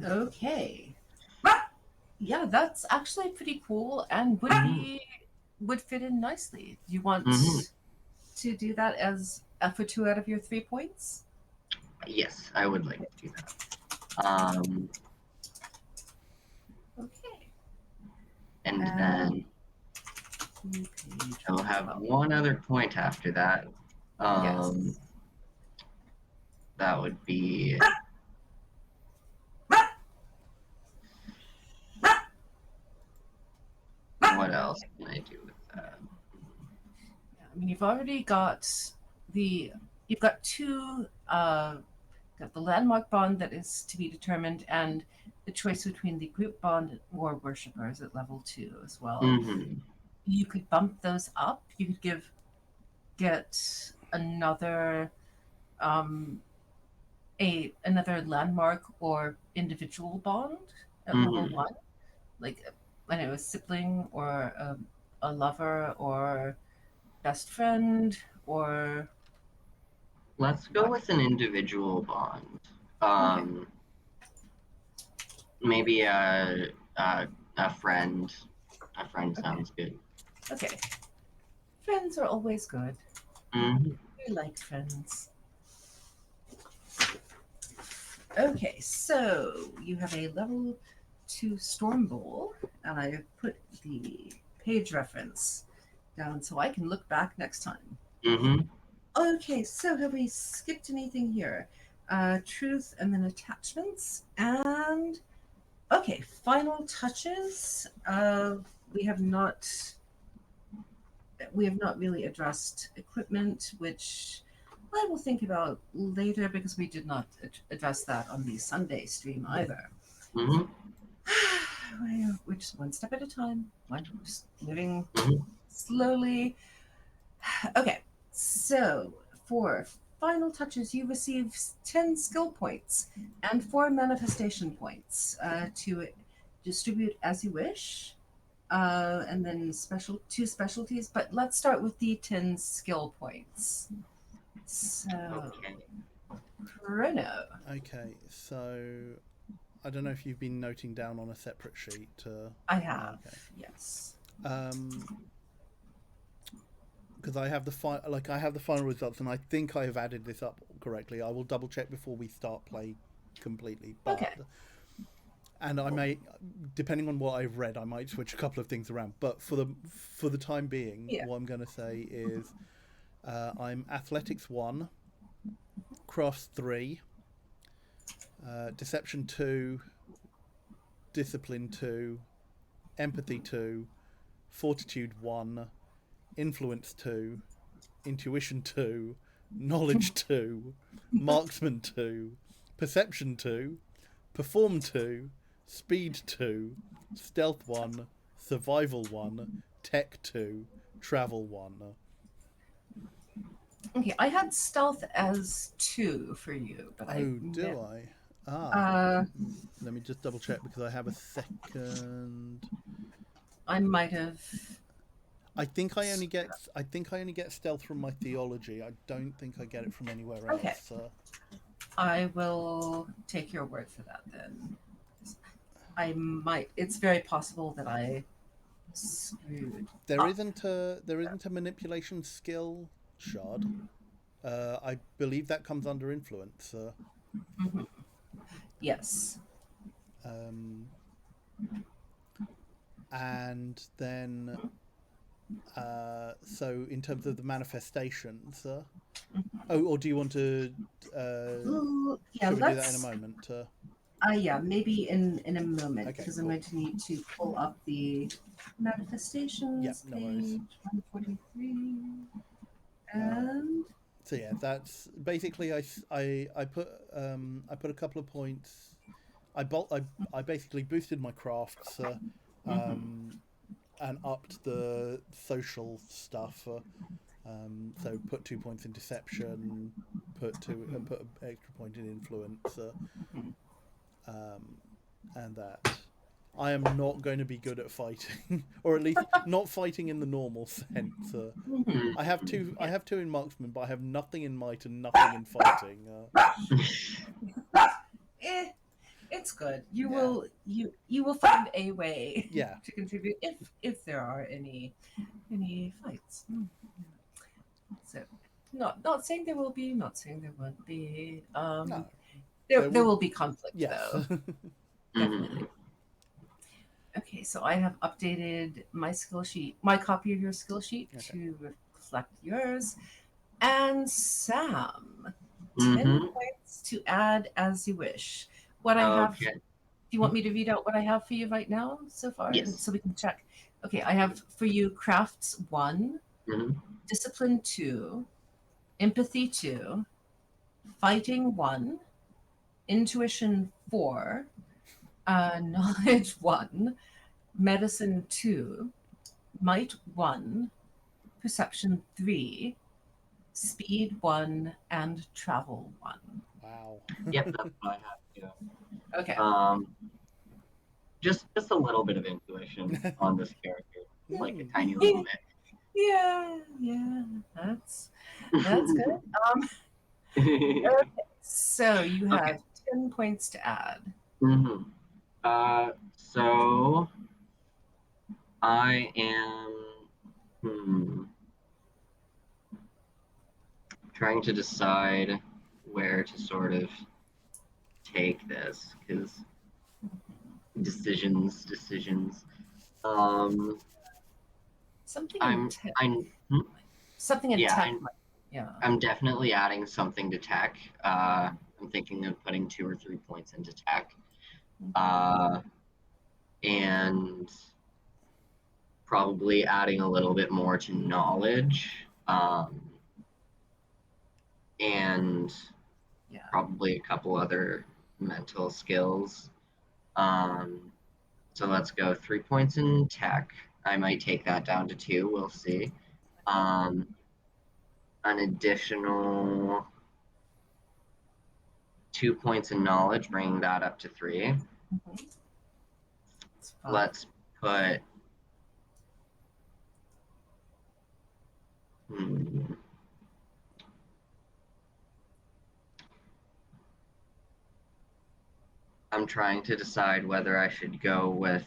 Okay. Yeah, that's actually pretty cool and would fit in nicely. Do you want Mhm. to do that as for 2 out of your 3 points? Yes, I would like to do that. Okay. And Um, then Page I'll have 12. one other point after that. Um, Yes. that would be what else can I do with that? I mean, you've got 2 got the landmark bond that is to be determined and the choice between the group bond or worshippers at level 2 as well. Mm-hmm. You could bump those up. You could get another um another landmark or individual bond at level Mm-hmm. 1, like I know a sibling or a lover or best friend or Let's go what? with an individual bond. Okay. Um, maybe a friend. A friend Okay. sounds good. Okay. Friends are always good. Mm-hmm. We like friends. Okay, so you have a level 2 Storm Bowl, and I put the page reference down so I can look back next time. Mm-hmm. Okay, so have we skipped anything here? Truth and then attachments. And okay, final touches. We have not we have not really addressed equipment, which I will think about later because we did not address that on the Sunday stream either. Mm-hmm. We're just one step at a time. One just moving Mm-hmm. slowly. Okay, so for final touches, you receive 10 skill points and 4 manifestation points to distribute as you wish. And then 2 specialties, but let's start with the 10 skill points. So, Okay. Chrono. Okay, so I don't know if you've been noting down on a separate sheet. I have, Okay. yes. Because I have the final results, and I think I have added this up correctly. I will double check before we start play completely. But Okay. and I may, depending on what I've read, I might switch a couple of things around. But for the time being, Yeah. what I'm going to say is, I'm athletics 1, crafts 3, deception 2, discipline 2, empathy 2, fortitude 1, influence 2, intuition 2, knowledge 2, marksman 2, perception 2, perform 2, speed 2, stealth 1, survival 1, tech 2, travel 1. Okay, I had stealth as 2 for you, but I Oh, do I? Uh, Let me just double check because I have a second. I might have. I think I only get stealth from my theology. I don't think I get it from anywhere Okay. else. I will take your word for that then. I might. It's very possible that I screwed. There isn't a manipulation skill shard. I believe that comes under influence. Mhm. Yes. Um, and then so in terms of the manifestations. Or do you want to? Ooh, yeah. Should we do that in a Let's. moment? Yeah. Maybe in a moment Okay, because I'm cool. going to need to pull up the manifestations no worries. page 143 Uh, and. so yeah, that's basically I put a couple of points. I basically boosted my crafts Mhm. and upped the social stuff. So put 2 points in deception, put an extra point in influence, Mhm. um, and that. I am not going to be good at fighting, or at least not fighting in the normal sense. Mhm. I have two. I Yeah. have two in marksman, but I have nothing in might and nothing in fighting. Eh, it's good. You Yeah. will find a way Yeah. to contribute if there are any fights. So, not saying there will be, not saying there won't be. No. There will be conflict Yes. though, definitely. Okay, so I have updated my skill sheet, my copy of your skill sheet Okay. to reflect yours. And Sam, 10 Mm-hmm. points to add as you wish. What I have, do Okay. you want me to read out what I have for you right now so far? And Yes. so we can check. Okay, I have for you crafts 1, Mm-hmm. discipline 2, empathy 2, fighting 1, intuition 4, knowledge 1, medicine 2, might 1, perception 3, speed 1, and travel 1. Wow. Yep, that's what I have too. Okay. Just a little bit of intuition on this character, like a tiny little Yeah, that's good. bit. Okay, so you Okay. have 10 points to add. Mm-hmm. So I am trying to decide where to sort of take this because decisions. Um, Something in I'm tech. I'm hmm? Something in yeah tech. I'm Yeah. I'm definitely adding something to tech. I'm thinking of putting 2 or 3 points into tech. Uh, and probably adding a little bit more to knowledge, and Yeah. probably a couple other mental skills. Um, so let's go 3 points in tech. I might take that down to 2. We'll see. Um, an additional 2 points in knowledge, bringing that up to 3. Mhm. It's fine. Let's put. Hmm, I'm trying to decide whether I should go with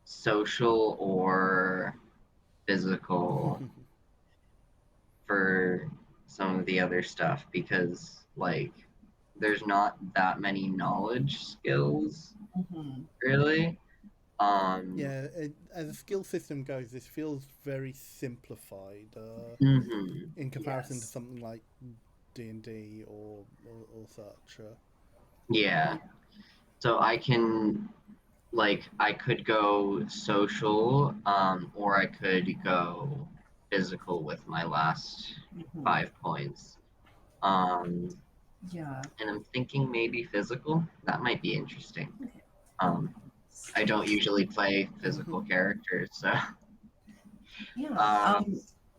social or physical for some of the other stuff because like there's not that many knowledge skills Mhm. really. Yeah, as a skill system goes, this feels very simplified Mhm. in comparison to Yes. something like D&D or such. Yeah. So I could go social, or I could go physical with my last Mhm. 5 points. Um, Yeah. and I'm thinking maybe physical. That might be interesting. Okay. Um, I don't usually play physical characters, so Yeah. uh,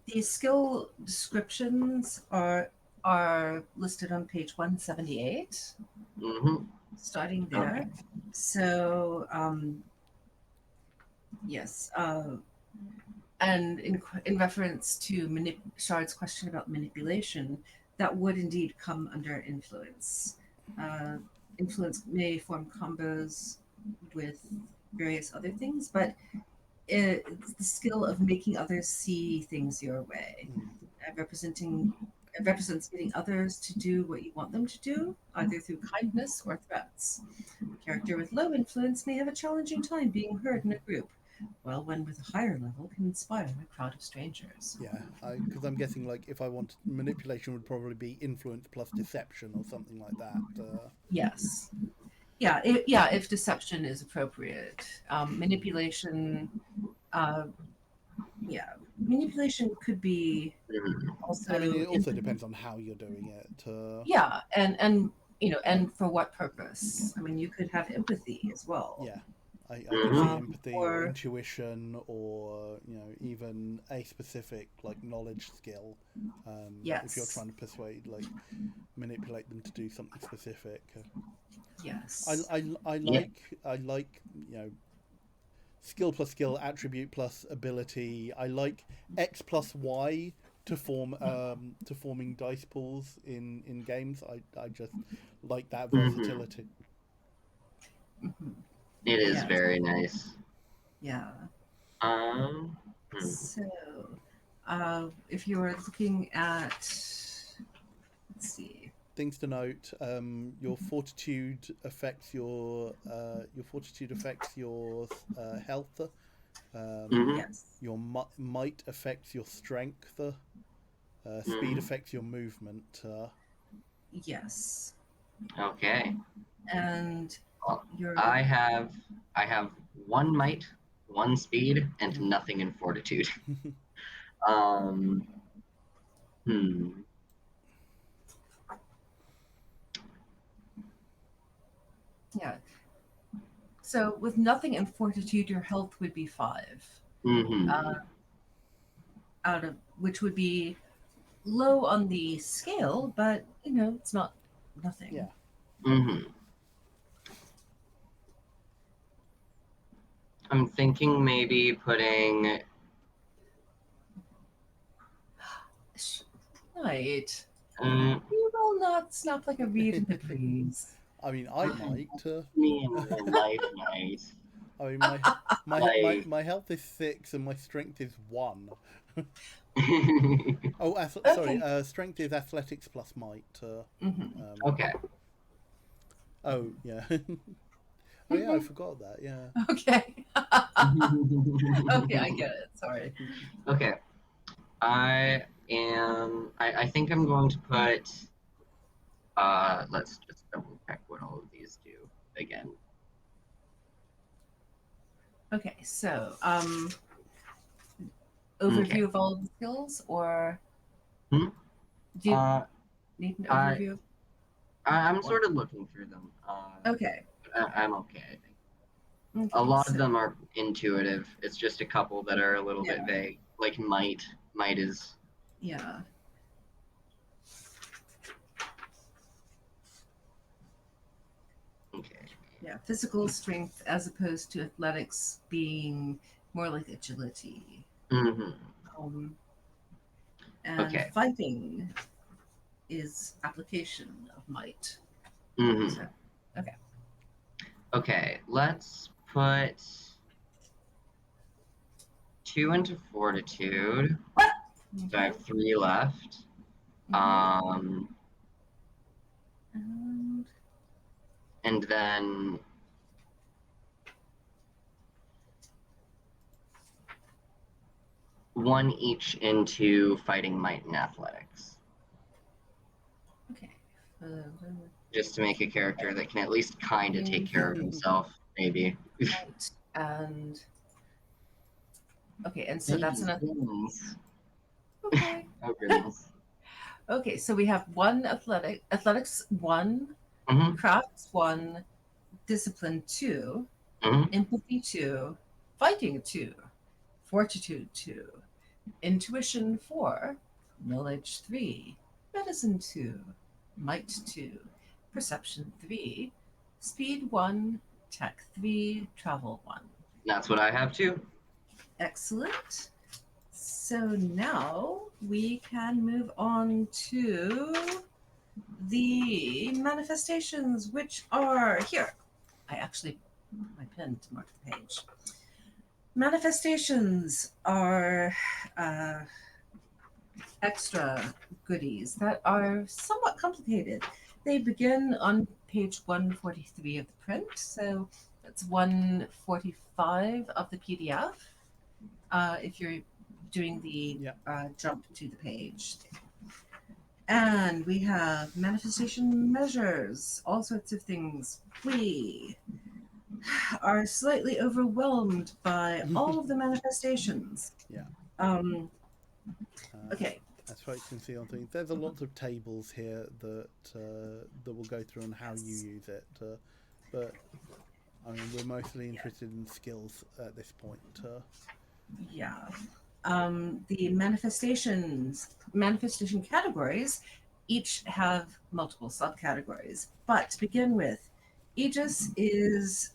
The skill descriptions are are listed on page 178, Mm-hmm. starting there. Okay. So, yes. And in reference to Shard's question about manipulation, that would indeed come under influence. Uh, Influence may form combos with various other things, but it's the skill of making others see things your way, Mm. representing it represents getting others to do what you want them to do, either through kindness or threats. A character with low influence may have a challenging time being heard in a group, while one with a higher level can inspire a crowd of strangers. Yeah, because I'm guessing like if I want manipulation would probably be influence plus deception or something like that. Yes. Yeah, if deception is appropriate. Manipulation, uh, yeah, manipulation could be Mhm. I mean, also it also depends on how you're doing it. yeah, and and for what purpose? I mean, you could have empathy as well. Yeah, I could see Mhm. empathy or Or intuition or even a specific like knowledge skill. If you're yes, trying to persuade manipulate them to do something specific. yes, Yeah. I like skill plus skill, attribute plus ability. I like X plus Y to forming dice pools in games. I just like that Mm-hmm. versatility. hmm It is yes, very nice. yeah. Um. hmm. So, if you're looking at, let's see. Things to note: your fortitude affects your fortitude affects your health. Mhm. Yes, Your might affects your strength. Speed Mhm. affects your movement. yes, Okay. and Well, your I have I have one might, one speed, and Mhm. nothing in fortitude. Um. Hmm. yeah. So with nothing in fortitude, your health would be 5, uh, Mm-hmm. out of which would be low on the scale, but it's not nothing. Yeah. Mm-hmm. I'm thinking maybe putting. Right. Uh, You will not snap like a reed in the breeze. I mean, I might. me in real life, nice. I mean, Like. my health is 6 and my strength is 1. Oh, sorry. Okay. Strength is athletics plus might. hmm Okay. Oh, yeah. Oh, yeah. I forgot that. Yeah. Okay. Okay, I get it. Sorry. Okay. I am. I think I'm going to put. Let's just double check what all of these do again. Okay, so Okay. overview of all the skills, or Hmm? do you Uh, need an I, overview? I'm Or sort of looking through them. okay, I'm okay, I think. A okay, lot of so them are intuitive. It's just a couple that are a little yeah, bit vague. Like might. Might is. yeah, Okay. yeah. Physical strength as opposed to athletics being more like agility. Mm-hmm. Um, and Okay. fighting is application of might. Mm-hmm. So okay, Okay. Let's put 2 into fortitude. So I okay. have 3 left. hmm Um, And and then 1 each into fighting might and athletics. okay. Just to make a character that can at least kind of take care of Fighting, himself, maybe. might, and okay, and so that's Jeez, enough. goodness. Okay. Oh, goodness. Okay, so we have one athletics one, Mm-hmm. crafts one, discipline two, Mm-hmm. empathy two, fighting two, fortitude two, intuition four, knowledge three, Medicine 2, Might 2, Perception 3, Speed 1, Tech 3, Travel 1. That's what I have too. Excellent. So now we can move on to the manifestations, which are here. I actually put my pen to mark the page. Manifestations are uh, extra goodies that are somewhat complicated. They begin on page 143 of the print, so that's 145 of the PDF. If you're doing the Yeah. jump to the page. And we have manifestation measures, all sorts of things. We are slightly overwhelmed by all of the manifestations. Yeah. Okay. As folks can see on things, there's a lot of tables here that will go through on how you use it. But I mean, we're mostly interested in skills at this point. Yeah. The manifestation categories each have multiple subcategories. But to begin with, Aegis is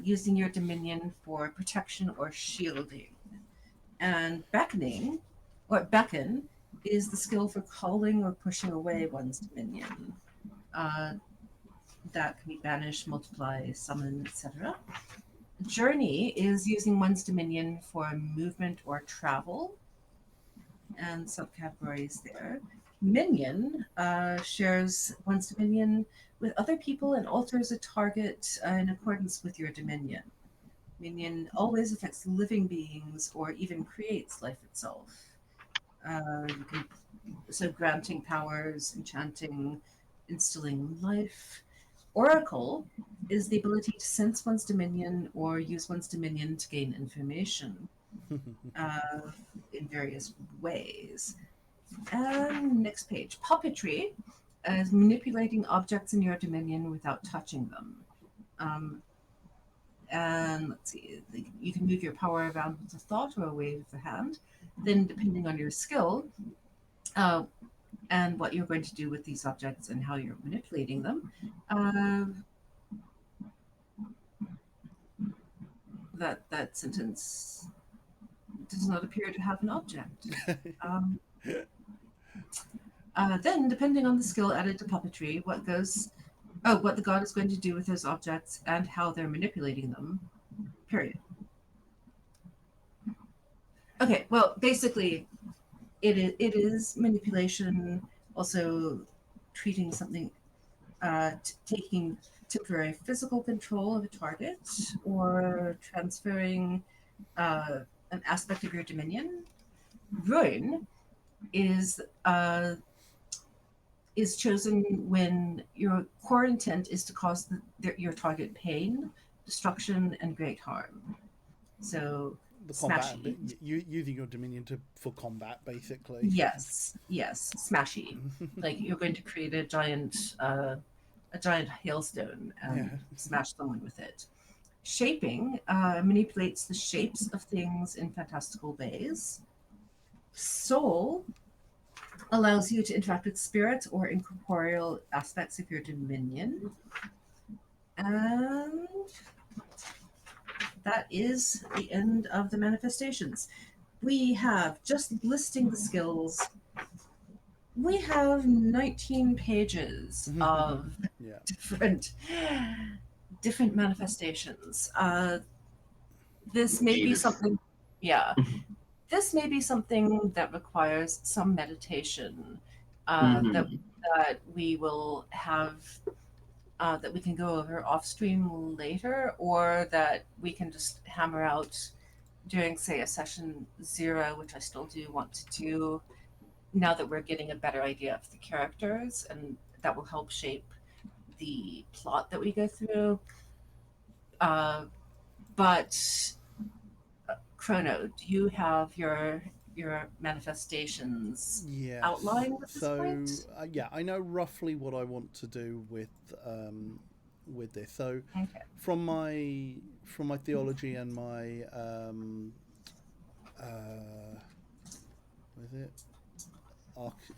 using your dominion for protection or shielding. And beckoning, or beckon, is the skill for calling or pushing away one's dominion. That can be banish, multiply, summon, etc. Journey is using one's dominion for movement or travel, and subcategories there. Minion shares one's dominion with other people and alters a target in accordance with your dominion. Minion always affects living beings or even creates life itself. You can so granting powers, enchanting, instilling life. Oracle is the ability to sense one's dominion or use one's dominion to gain information in various ways. And next page, puppetry is manipulating objects in your dominion without touching them. And let's see, you can move your power around with a thought or a wave of the hand. Then, depending on your skill and what you're going to do with these objects and how you're manipulating them, that sentence does not appear to have an object. Then, depending on the skill added to puppetry, what the god is going to do with those objects and how they're manipulating them. Period. Okay, well, basically, it is manipulation, also treating something, taking temporary physical control of a target, or transferring an aspect of your dominion. Ruin is chosen when your core intent is to cause your target pain, destruction, and great harm. So The combat, smashy. using your dominion for combat, basically. Yes, smashy. Like you're going to create a giant hailstone and smash someone with it. Shaping manipulates the shapes of things in fantastical ways. Soul allows you to interact with spirits or incorporeal aspects of your dominion. And that is the end of the manifestations. We have, just listing the skills, we have 19 pages of different manifestations. This may be something, this may be something that requires some meditation that we will have, that we can go over off stream later, or that we can just hammer out during, say, a session 0, which I still do want to do now that we're getting a better idea of the characters, and that will help shape the plot that we go through. But Chrono, do you have your manifestations outlined at this point? I know roughly what I want to do with this. So from my theology and my what is it?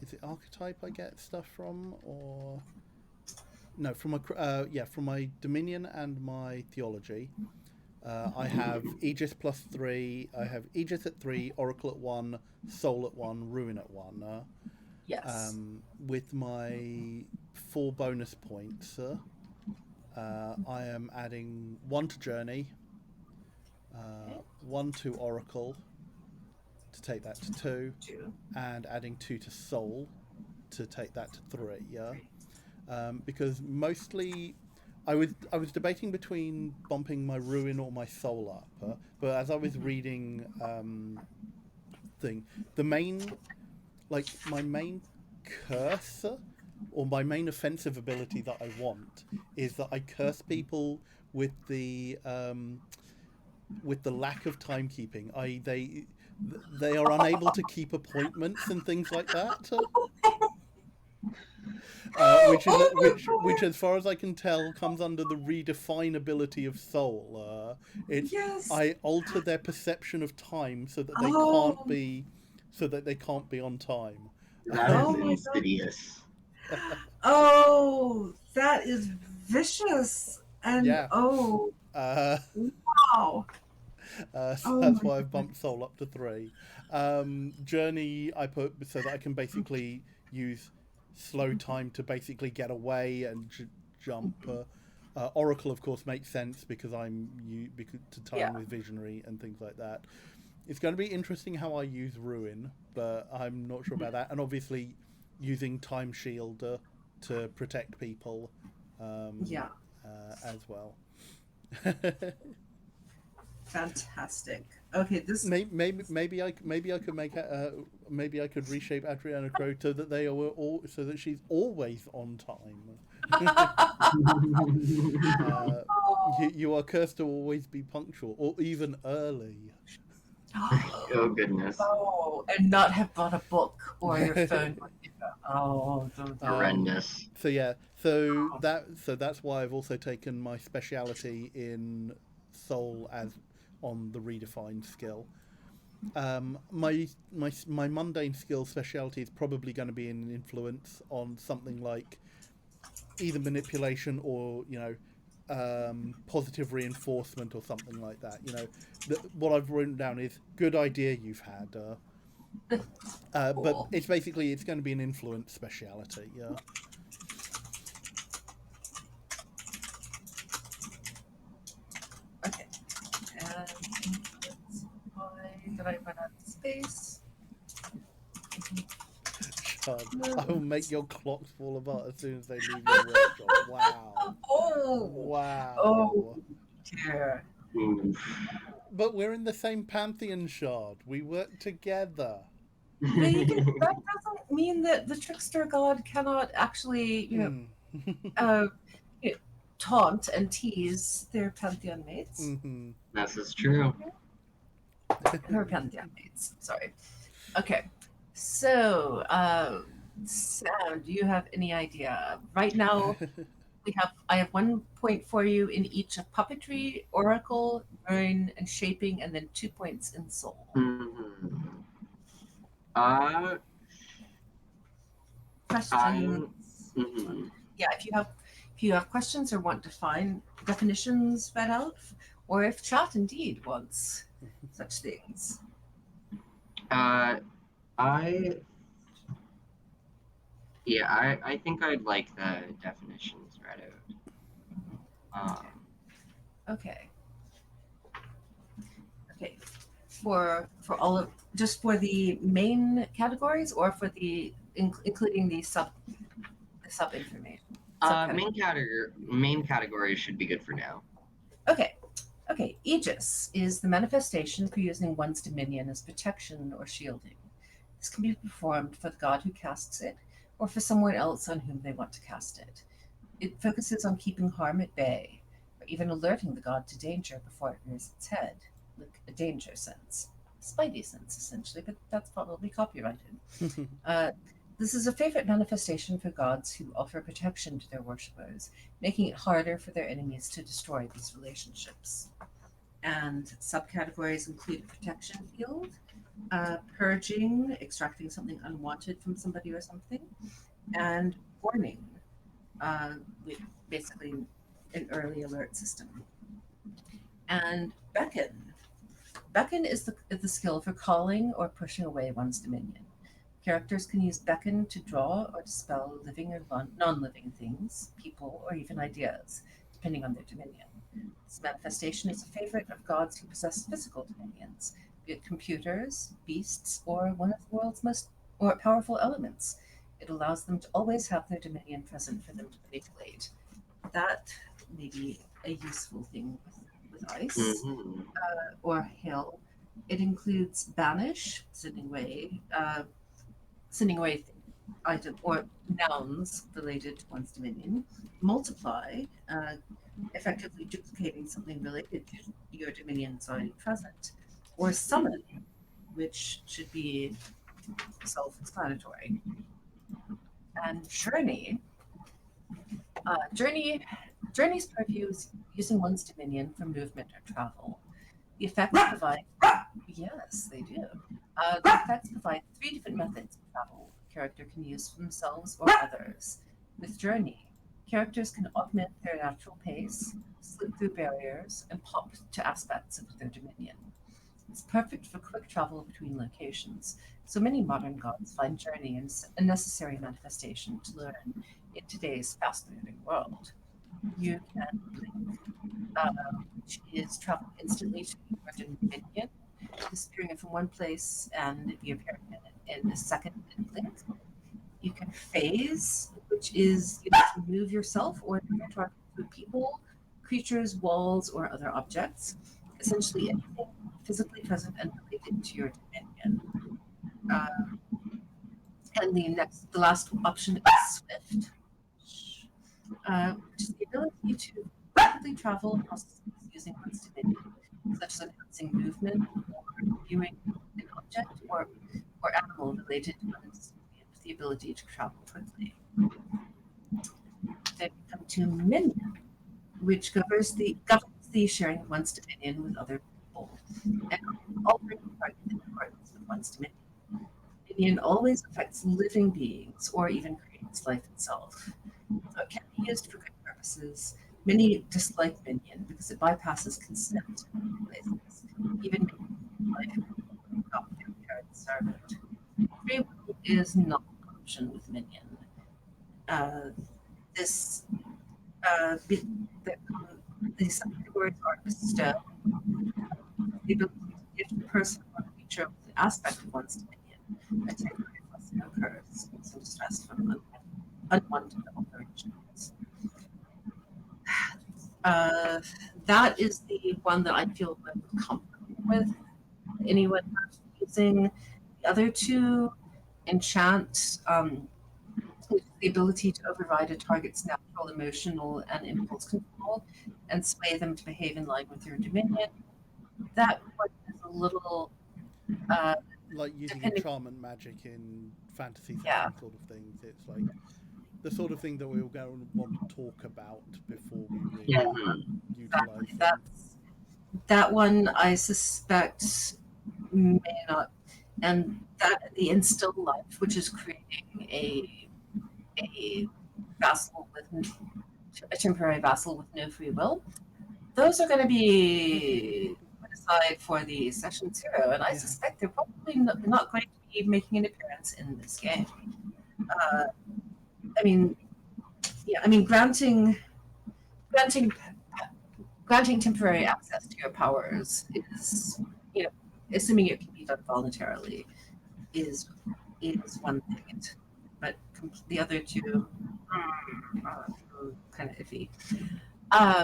is it archetype I get stuff from, or no, from from my Dominion and my Theology. I have Aegis +3. I have Aegis at 3, Oracle at 1, Soul at 1, Ruin at 1. Yes. With my 4 bonus points, I am adding 1 to Journey, 1 to Oracle to take that to 2, 2. and adding 2 to Soul to take that to 3. Yeah, because mostly I was debating between bumping my Ruin or my Soul up, but as I was reading the main, like my main curse or my main offensive ability that I want is that I curse people with the lack of timekeeping. They are unable to keep appointments and things like that. Which, as far as I can tell, comes under the redefinability of Soul. Yes. I alter their perception of time so that they can't be on time. That Oh is my insidious. Oh, that is vicious. And Yeah. oh, Uh, wow. so Oh that's my why I've bumped Soul up to 3. Journey I put so that I can basically use slow time to basically get away and jump. Oracle, of course, makes sense because because to time Yeah. with Visionary and things like that. It's going to be interesting how I use Ruin, but I'm not sure about that. And obviously, using Time Shield to protect people, Yeah. as well. Fantastic. Okay, this Maybe I could make maybe I could reshape Adriana Crow so that they are all so that she's always on time. You are cursed to always be punctual or even early. Oh goodness. Oh, and not have bought a book or your phone. Oh, Horrendous. So yeah, so that's why I've also taken my speciality in Soul as on the redefined skill. My mundane skill speciality is probably going to be an influence on something like either manipulation or positive reinforcement or something like that. What I've written down is good idea you've had. But it's going to be an influence speciality. Yeah. Okay. And did I run out of space? I will make your clocks fall apart as soon as they leave your workshop. Wow. Oh. Wow. Oh dear. But we're in the same Pantheon shard. We work together. But that doesn't mean that the trickster god cannot actually, taunt and tease their pantheon mates. Mm-hmm. This is true. Her pantheon mates. Sorry. Okay. So, Sam, do you have any idea? Right now, I have 1 point for you in each of puppetry, oracle, burn, and shaping, and then 2 points in soul. Questions? Yeah, if you have questions or want to find definitions read out, or if chat indeed wants such things. I think I'd like the definitions read out. Okay. For all of just for the main categories, or for the including the sub information. Main category should be good for now. Okay. Aegis is the manifestation for using one's dominion as protection or shielding. This can be performed for the god who casts it, or for someone else on whom they want to cast it. It focuses on keeping harm at bay, or even alerting the god to danger before it rears its head, like a danger sense. Spidey sense, essentially, but that's probably copyrighted. This is a favorite manifestation for gods who offer protection to their worshippers, making it harder for their enemies to destroy these relationships. And subcategories include protection field, purging, extracting something unwanted from somebody or something, and warning, uh, with basically an early alert system. And beckon. Beckon is the skill for calling or pushing away one's dominion. Characters can use beckon to draw or dispel living or non-living things, people, or even ideas, depending on their dominion. This manifestation is a favorite of gods who possess physical dominions, be it computers, beasts, or one of the world's most or powerful elements. It allows them to always have their dominion present for them to manipulate. That may be a useful thing with ice Hmm. or hail. It includes banish, sending away item or nouns related to one's dominion, multiply, effectively duplicating something related to your dominion's already present, or summon, which should be self-explanatory. And journey's purview is using one's dominion for movement or travel. The effects provide Yes, they do. The effects provide three different methods of travel a character can use for themselves or others. With Journey, characters can augment their natural pace, slip through barriers, and pop to aspects of their dominion. It's perfect for quick travel between locations, so many modern gods find Journey a necessary manifestation to learn in today's fast moving world. You can blink, which is travel instantly to your dominion, disappearing from one place and reappearing in a second in blink. You can phase, which is you know, to move yourself or interact with people, creatures, walls, or other objects. Essentially, anything physically present and related to your dominion. Uh, and the last option is swift, which is the ability to rapidly travel across space using one's dominion, such as enhancing movement or viewing an object or animal related to one's dominion with the ability to travel quickly. Then we come to minion, which governs the sharing of one's dominion with other people and altering parts in accordance with one's dominion. Minion always affects living beings or even creates life itself. So it can be used for good purposes. Many dislike Minion because it bypasses consent in many places, even making life not fair and servant. Free will is not an option with Minion. Uh, this be, the, these categories are bestowed the ability to gift a person or creature with an aspect of one's dominion. A temporary blessing occurs, some distress from unwanted alterations. Uh, that is the one that I feel most comfortable with. Anyone using the other two, enchant, with the ability to override a target's natural, emotional, and impulse control and sway them to behave in line with your dominion. That one is a little uh, Like using depending. enchantment magic in fantasy Yeah, setting sort of things. It's like the sort of thing that we'll go and want to talk about before we yeah, really Hmm. utilize exactly. them. That one I suspect may not, and that the instill life, which is creating a vassal with a temporary vassal with no free will, those are going to be put aside for the session zero, and I Yeah. suspect they're probably not going to be making an appearance in this game. Uh, I mean, yeah, I mean, granting granting temporary access to your powers is, you know, assuming it can be done voluntarily, is is one thing. But the other two are kind of iffy.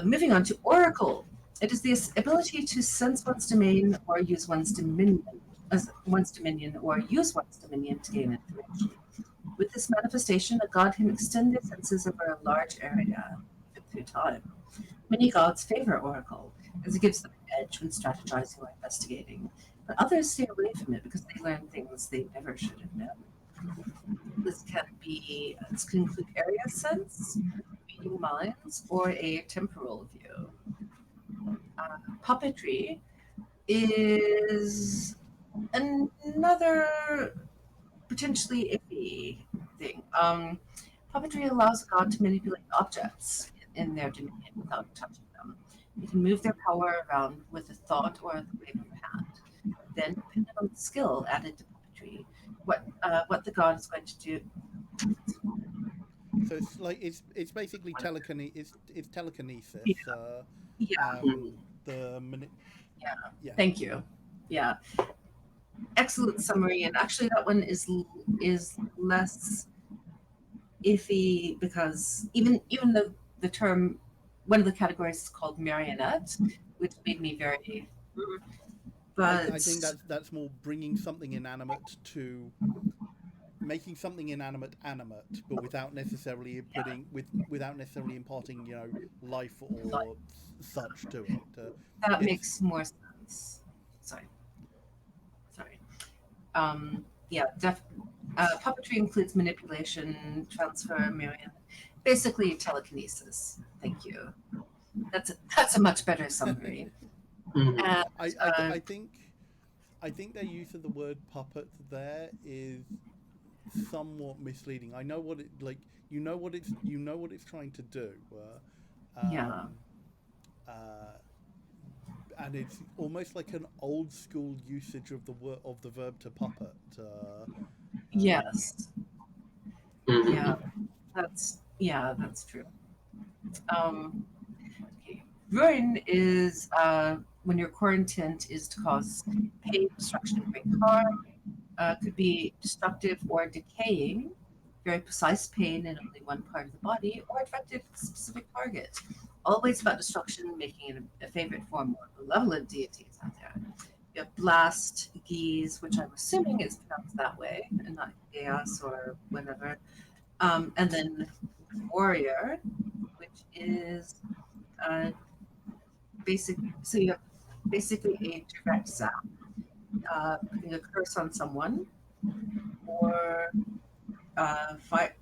Moving on to Oracle. It is the ability to sense one's domain or use one's dominion as one's dominion or use one's dominion to gain information. With this manifestation, a god can extend their senses over a large area, even through time. Many gods favor Oracle, as it gives them an edge when strategizing or investigating, but others stay away from it because they learn things they never should have known. This can include area sense, reading minds, or a temporal view. Puppetry is another potentially iffy thing. Puppetry allows a god to manipulate objects in their dominion without touching them. You can move their power around with a thought or the wave of a hand. Then, depending on the skill added to puppetry, what the god is going to do. So it's like it's basically it's Yeah, telekinesis. yeah, Mhm. The yeah. yeah. Thank you. Yeah, excellent summary. And actually, that one is less iffy because even though the term one of the categories is called marionette, which made me very I but think that's more bringing something inanimate to making something inanimate animate, but without necessarily yeah, without necessarily imparting life like, or such to it. that It's makes more sense. Sorry, sorry. Yeah, puppetry includes manipulation, transfer, marionette, basically telekinesis. Thank you. That's a much better summary. Mhm. And I, uh, I think their use of the word puppet there is somewhat misleading. I know what it like. You know what it's trying to do. yeah, Um, uh, and it's almost like an old school usage of the verb to puppet. Um, yes, yeah, Mhm. that's true. Um, okay. Ruin is when your core intent is to cause pain, destruction, great harm. Could be destructive or decaying, very precise pain in only one part of the body, or directed at a specific target. Always about destruction, making it a favorite for more malevolent deities out there. You have Blast, Geese, which I'm assuming is pronounced that way, and not Chaos or whatever. And then Warrior, which is uh, so you have basically a direct zap, putting a curse on someone, or fight.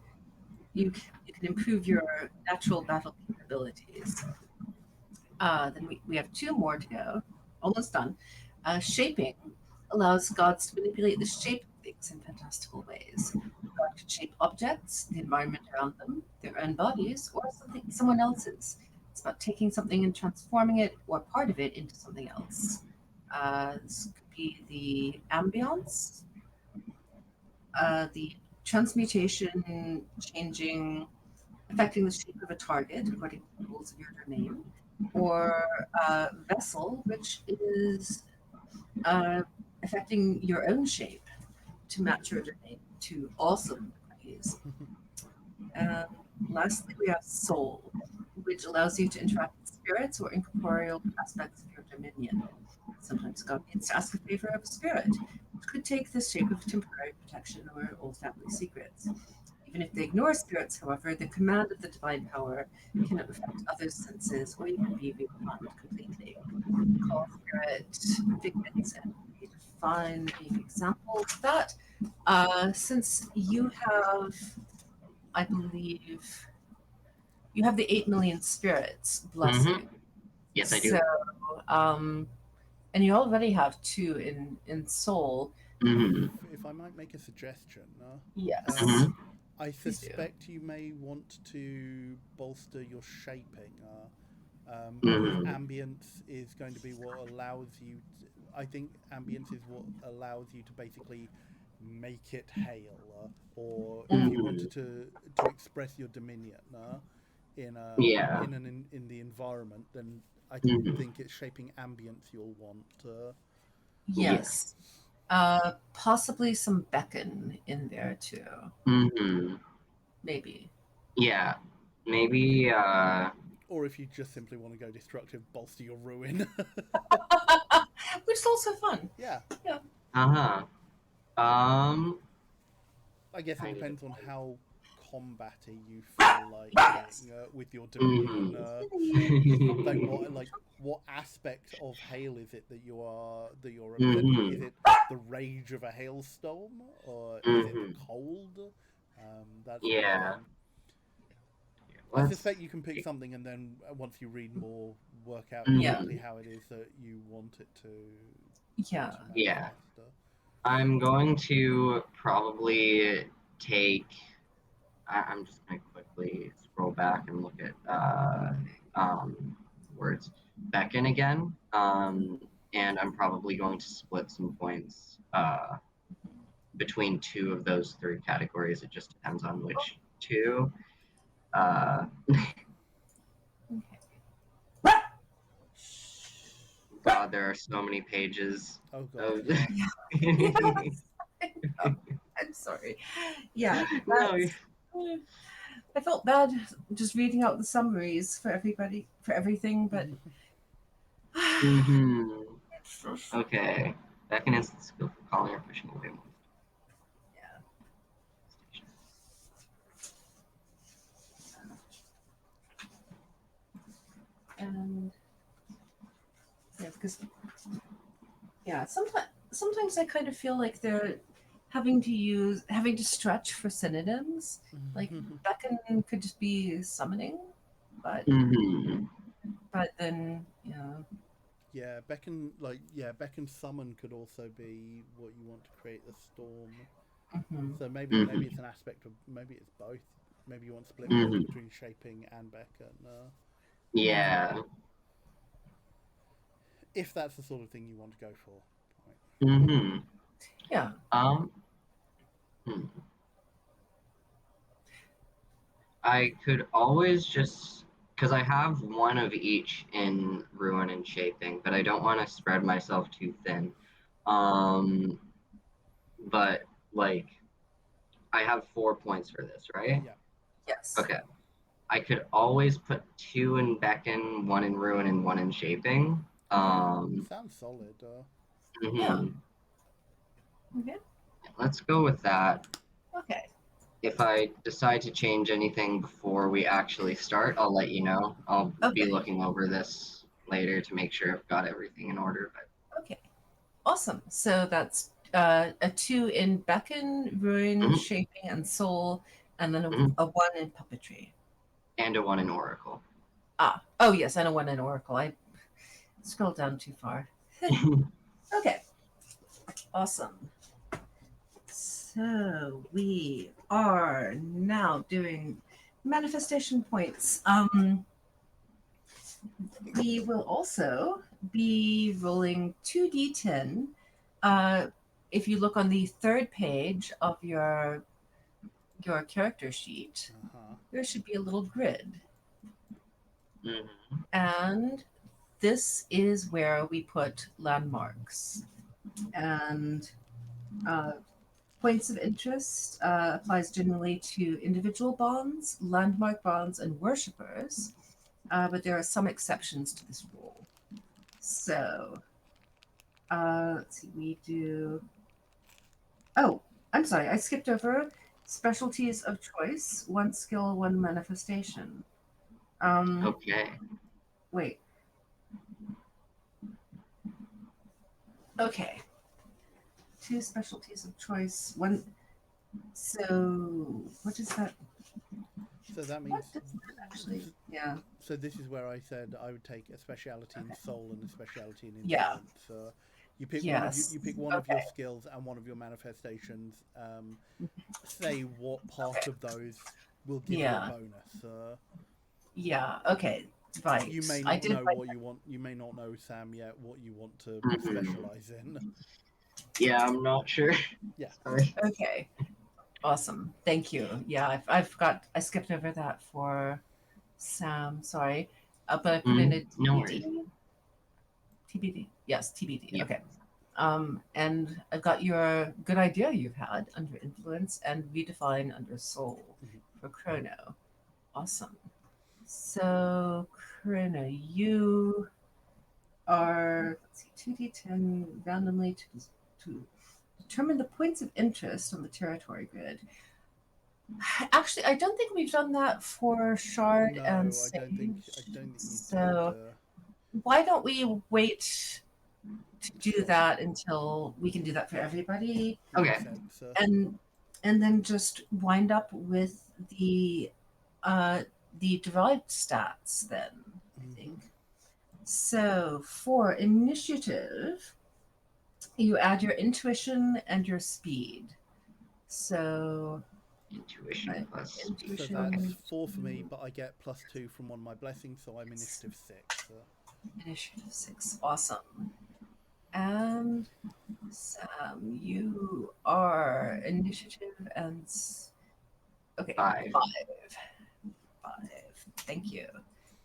You can improve your natural battle capabilities. Then we have two more to go. Almost done. Shaping allows gods to manipulate the shape of things in fantastical ways. God can shape objects, the environment around them, their own bodies, or someone else's. It's about taking something and transforming it or part of it into something else. This could be the ambience, the transmutation, changing, affecting the shape of a target according to the rules of your domain, or vessel, which is uh, affecting your own shape to match your domain to awesome degrees. And lastly, we have soul, which allows you to interact with spirits or incorporeal aspects of your dominion. Sometimes God needs to ask a favor of a spirit, which could take the shape of temporary protection or old family secrets. Even if they ignore spirits, however, the command of the divine power can affect other senses or even be redefined completely. Call spirit figments and redefine being examples of that. Since you have, I believe, you have the 8 million spirits blessing. Mhm. Yes, I So, do. um, and you already have two in soul. Mhm. if I might make a suggestion, Yes, Mhm. I please do. suspect you may want to bolster your shaping, because Mhm. ambience is going to be what allows you. I think ambience is what allows you to basically make it hail, or if you Mhm. wanted to express your dominion Yeah. in the environment, then I Mhm. think it's shaping ambience you'll want. Yeah. Yes. Possibly some beckon in there too. Mhm. Maybe. Yeah. Maybe. Or if you just simply want to go destructive, bolster your ruin. Which is also fun. Yeah, Yeah. Uh huh. I guess it Kind of depends on depends. how combaty you feel like Yes. being with your dominion. Mhm. Like what aspect of hail is it that you're representing? Is Mhm. it the rage of a hailstorm, or is it the Mhm. cold? That sort of Yeah. thing. I Let's suspect you can pick see. something, and then once you read more, work out Yeah. exactly Mhm. how it is that you want it Yeah. to Yeah. manifest. I'm going to probably take. I'm just going to quickly scroll back and look at words. Beckon again. And I'm probably going to split some points between two of those three categories. It just depends on which two. God, there are so many pages. Oh god. Of... I'm sorry. Yeah, No, that's, I felt bad just reading out the summaries for everybody for everything, but Okay. Beckon is the skill for calling or pushing away monsters. and yeah, because sometimes I kind of feel like they're having to stretch for synonyms. Like beckon could just be summoning, but then Yeah, beckon summon could also be what you want to create the storm. So maybe it's an aspect of, maybe it's both. Maybe you want to split between shaping and beckon. Yeah. If that's the sort of thing you want to go for. yeah. I could always just, because I have one of each in ruin and shaping, but I don't want to spread myself too thin. But like, I have 4 points for this, right? Yeah. Yes. Okay. I could always put 2 in beckon, 1 in ruin, and 1 in shaping. Sounds solid. Yeah. Okay. Let's go with that. Okay. If I decide to change anything before we actually start, I'll let you know. I'll be Okay. looking over this later to make sure I've got everything in order. But Okay. Awesome. So that's a 2 in beckon, ruin, shaping, and soul, and then a 1 in puppetry. And a 1 in oracle. Oh yes, and a 1 in oracle. I scrolled down too far. Okay. Awesome. So we are now doing manifestation points. We will also be rolling 2d10. If you look on the third page of your character sheet, there should be a little grid. And this is where we put landmarks. And points of interest applies generally to individual bonds, landmark bonds, and worshippers. But there are some exceptions to this rule. So, let's see, we do. Oh, I'm sorry, I skipped over specialties of choice: 1 skill, 1 manifestation. Okay. Wait. Okay. 2 specialties of choice, 1. So, what is that? So that means. What does that actually? Yeah. So this is where I said I would take a speciality in soul and a speciality in Yeah. influence. You pick Yes. one of your skills and one of your manifestations. Say what part of those will give you a bonus. Yeah. Okay. Right. You may not know what you want. You may not know, Sam, yet what you want to specialize in. Yeah, I'm not sure. Yeah. Sorry. Okay. Awesome. Thank you. Yeah, I skipped over that for Sam. Sorry, but I put in a TBD. No worries. TBD. Yes, TBD. Yeah. Okay. And I've got your good idea you've had under influence and redefine under soul for Chrono. Awesome. So Chrono, you are, let's see, 2d10 randomly to determine the points of interest on the territory grid. Actually, I don't think we've done that for Shard and Sage. I don't think you so why don't we wait to do that until we can do that for everybody? Okay. And then just wind up with the derived stats then, I think. So for initiative, You add your intuition and your speed. So Intuition plus So speed. that's intuition, 4 for me, but I get +2 from one of my blessings, so I'm initiative 6. initiative 6. Awesome. And Sam, you are initiative and okay, 5. 5. Thank you.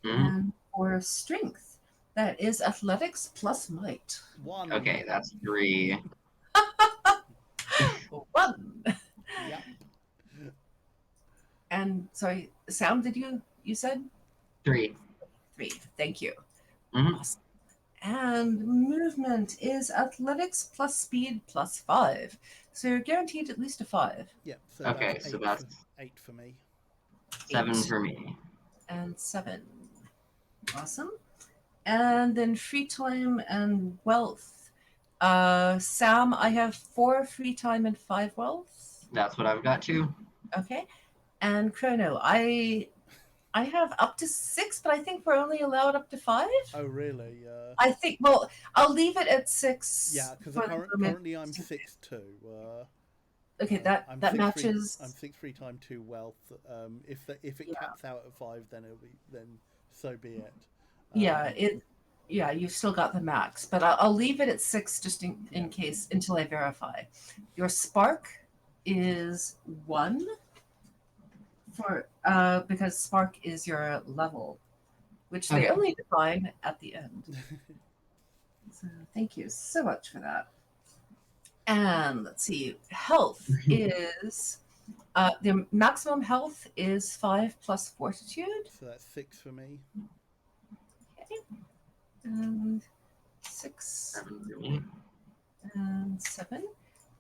Mhm. And for strength, that is athletics plus might. 1. Okay, that's 3. 1. Yep. And sorry, Sam, did you said 3. 3. Thank you. Mhm. Awesome. And movement is athletics plus speed plus 5. So you're guaranteed at least a 5. Yep. So Okay, that's so 8 that's for, 8 for me. 7 8 for me. and 7. Awesome. And then free time and wealth. Sam, I have 4 free time and 5 wealth. That's what I've got too. Okay. And Chrono, I have up to 6, but I think we're only allowed up to 5. Oh, really? I think. Well, I'll leave it at 6. Yeah, because for the moment. currently I'm 6 too. Okay, that I'm that 6 matches. I'm 6 free time 2 wealth. If it Yeah. caps out at 5, then so be it. Yeah, you've still got the max, but I'll leave it at 6 just in case until I verify. Your spark is 1 for because spark is your level, which they Okay. only define at the end. So thank you so much for that. And let's see, health is the maximum health is 5 plus fortitude. So that's 6 for me. Okay. And 6 7 for me. and 7.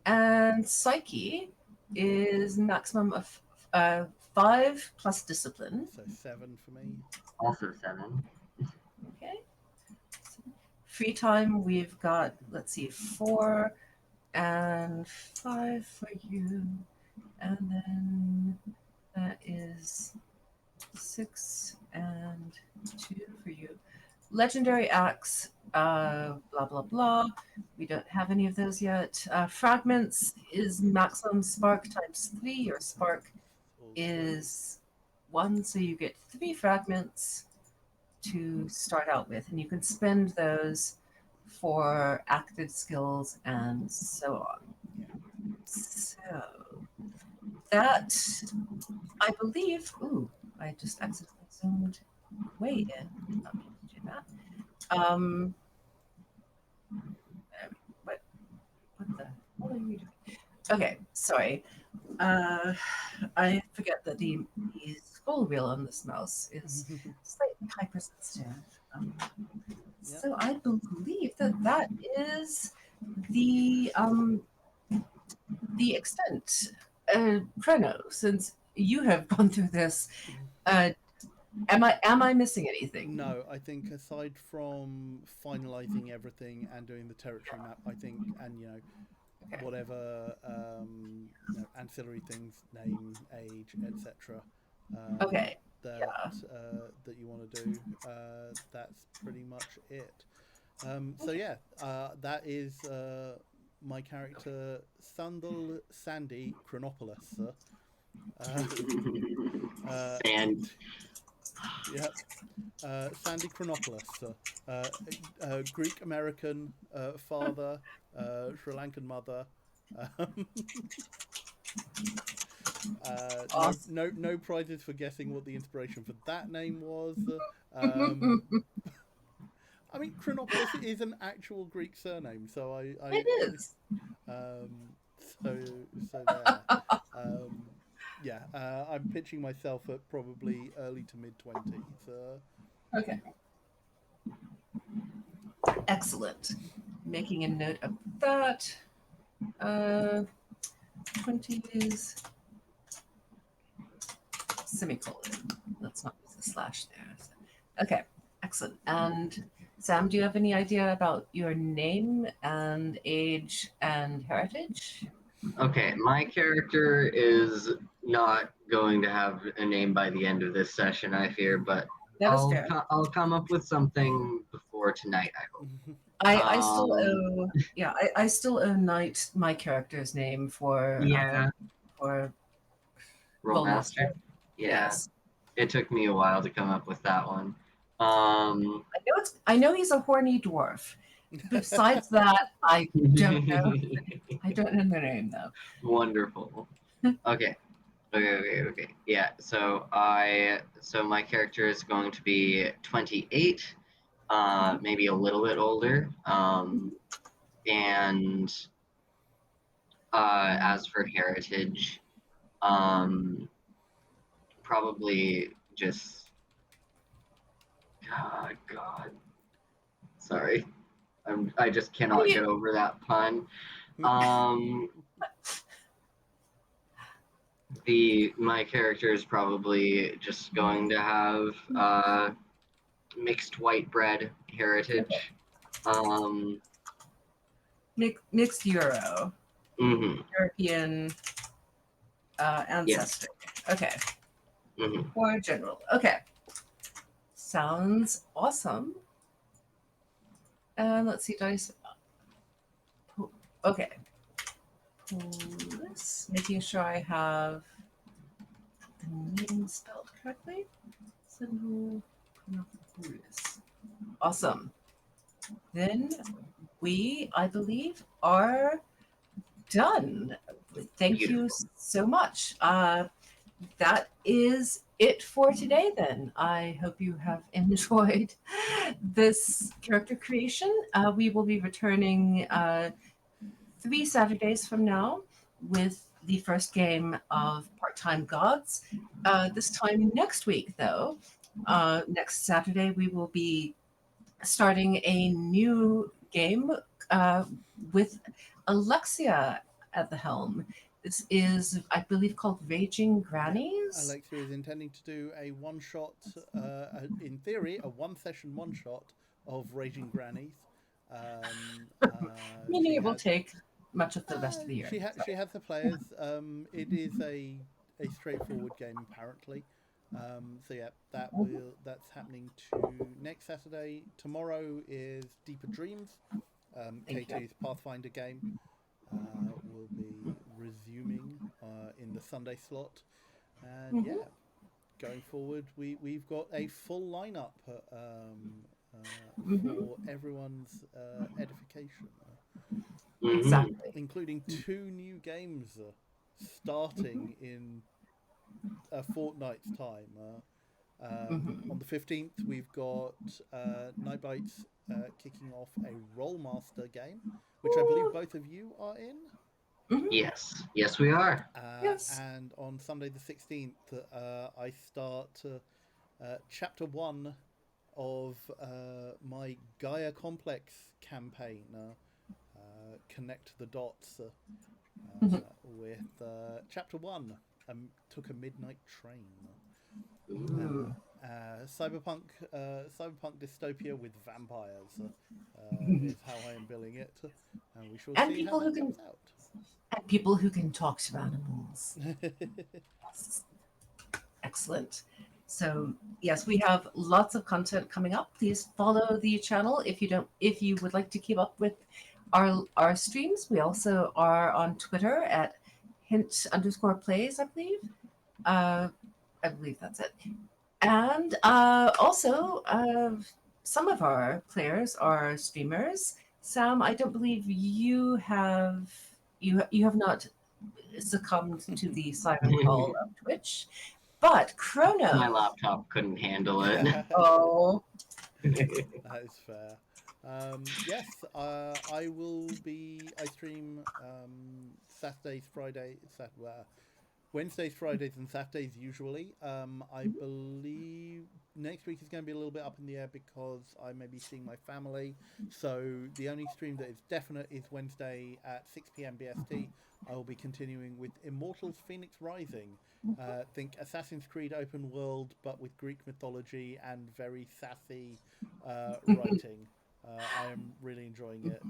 And psyche is maximum of 5 plus discipline. So 7 for me. Also 7. Okay. Free time, we've got, let's see, 4 and 5 for you. And then that is 6 and 2 for you. Legendary axe, blah, blah, blah. We don't have any of those yet. Fragments is maximum spark times 3. Your spark Also. is 1, so you get 3 fragments to start out with, and you can spend those for active skills and so on. Yeah. So that, I believe, I just accidentally zoomed way in. Not meaning to do that. What the hell are you doing? Okay, sorry. I forget that the scroll wheel on this mouse is slightly hypersensitive. So I believe that is the extent. Chrono, since you have gone through this, am I missing anything? No, I think aside from finalizing everything and doing the territory map, I think, and Okay. whatever ancillary things, name, age, etc. Okay. That you want to do. That's pretty much it. So yeah, that is my character Sandal Sandy Chronopoulos. Sand. Yep. Sandy Chronopoulos, Greek American father, Sri Lankan mother. Awesome. No prizes for guessing what the inspiration for that name was. Um, I mean, Chronopoulos is an actual Greek surname, so It is. So there. Yeah, I'm pitching myself at probably early to mid 20s. Okay. Excellent. Making a note of that. 20s semicolon. Let's not use the slash there. Okay, excellent. And Sam, do you have any idea about your name and age and heritage? Okay, my character is not going to have a name by the end of this session, I fear, but That is fair. I'll come up with something before tonight, I hope. I still Um, owe I still owe Knight my character's name yeah, for Rollmaster. Rollmaster. Yeah, Yes. it took me a while to come up with that one. Um, I know he's a horny dwarf. Besides that, I don't know their name though. wonderful. Okay. Okay. Yeah. So my character is going to be 28, maybe a little bit older. And as for heritage, um, probably just God. Sorry, I just Oh, cannot get over that pun. Um, the my character is probably just going to have mixed white bread heritage. Um, Mixed mhm, European yes. ancestry. Okay. Mhm. Or general. Okay. Sounds awesome. And let's see, dice. Okay. This, making sure I have the name spelled correctly. Awesome. Then we, I believe, are done. Thank you Beautiful. so much. That is it for today, then. I hope you have enjoyed this character creation. We will be returning 3 Saturdays from now with the first game of Part Time Gods. This time next week, though, next Saturday, we will be starting a new game uh, with Alexia at the helm. This is, I believe, called Raging Yeah, Grannies. Alexia is intending to do a one shot, in theory, a one session one shot of Raging Grannies. Meaning She it will has take much of the rest of the year. she has the players. It is a straightforward game apparently. So yeah, that's happening to next Saturday. Tomorrow is Deeper Dreams, Thank you. K2's Pathfinder game. Will be resuming in the Sunday slot, and Mhm. yeah, going forward, we've got a full lineup Mhm. for everyone's edification, Mhm. Exactly. including two new games starting in a fortnight's time. Mhm. On the 15th, we've got Nightbites kicking off a Rollmaster game, which I believe both of you are in. Mhm. Yes. Yes, we are. Yes. And on Sunday the 16th, I start chapter 1 of my Gaia Complex campaign, Connect the Dots, Mhm. with chapter 1, Took a Midnight Train. Ooh. Cyberpunk dystopia with vampires is how I am billing it, and we shall And see how that comes out. people who can talk to animals. Yes. Excellent. So yes, we have lots of content coming up. Please follow the channel if you would like to keep up with our streams. We also are on Twitter at hint_plays, I believe. Uh, I believe that's it. And also, some of our players are streamers. Sam, I don't believe you have not succumbed to the siren call of Twitch, but My Chrono. laptop couldn't handle it. Oh, That is fair. Yes, I stream Saturdays, Fridays, Wednesdays, Fridays, and Saturdays usually. I believe next week is going to be a little bit up in the air because I may be seeing my family. So the only stream that is definite is Wednesday at 6 p.m. BST. I will be continuing with Immortals Phoenix Rising. Think Assassin's Creed open world, but with Greek mythology and very sassy writing. I am really enjoying it,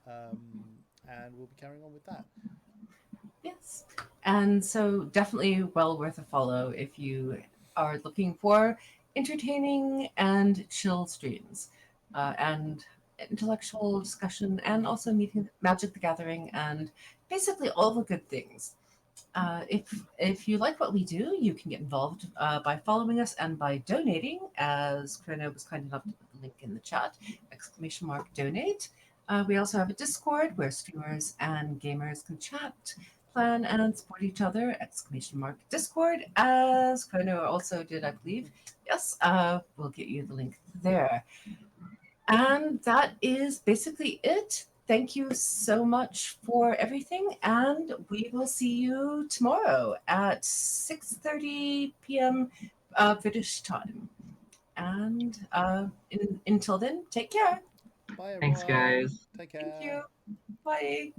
and we'll be carrying on with that. yes. And so definitely well worth a follow if you are looking for entertaining and chill streams. And intellectual discussion, and also meeting Magic the Gathering, and basically all the good things. If you like what we do, you can get involved by following us and by donating, as Krona was kind enough to put the link in the chat, !donate. We also have a Discord where streamers and gamers can chat, plan, and support each other, !Discord, as Krona also did, I believe. Yes, we'll get you the link there. And that is basically it. Thank you so much for everything, and we will see you tomorrow at 6:30 p.m. British time. And until then, take care. Bye, everyone. Thanks, guys. Take care. Thank you. Bye.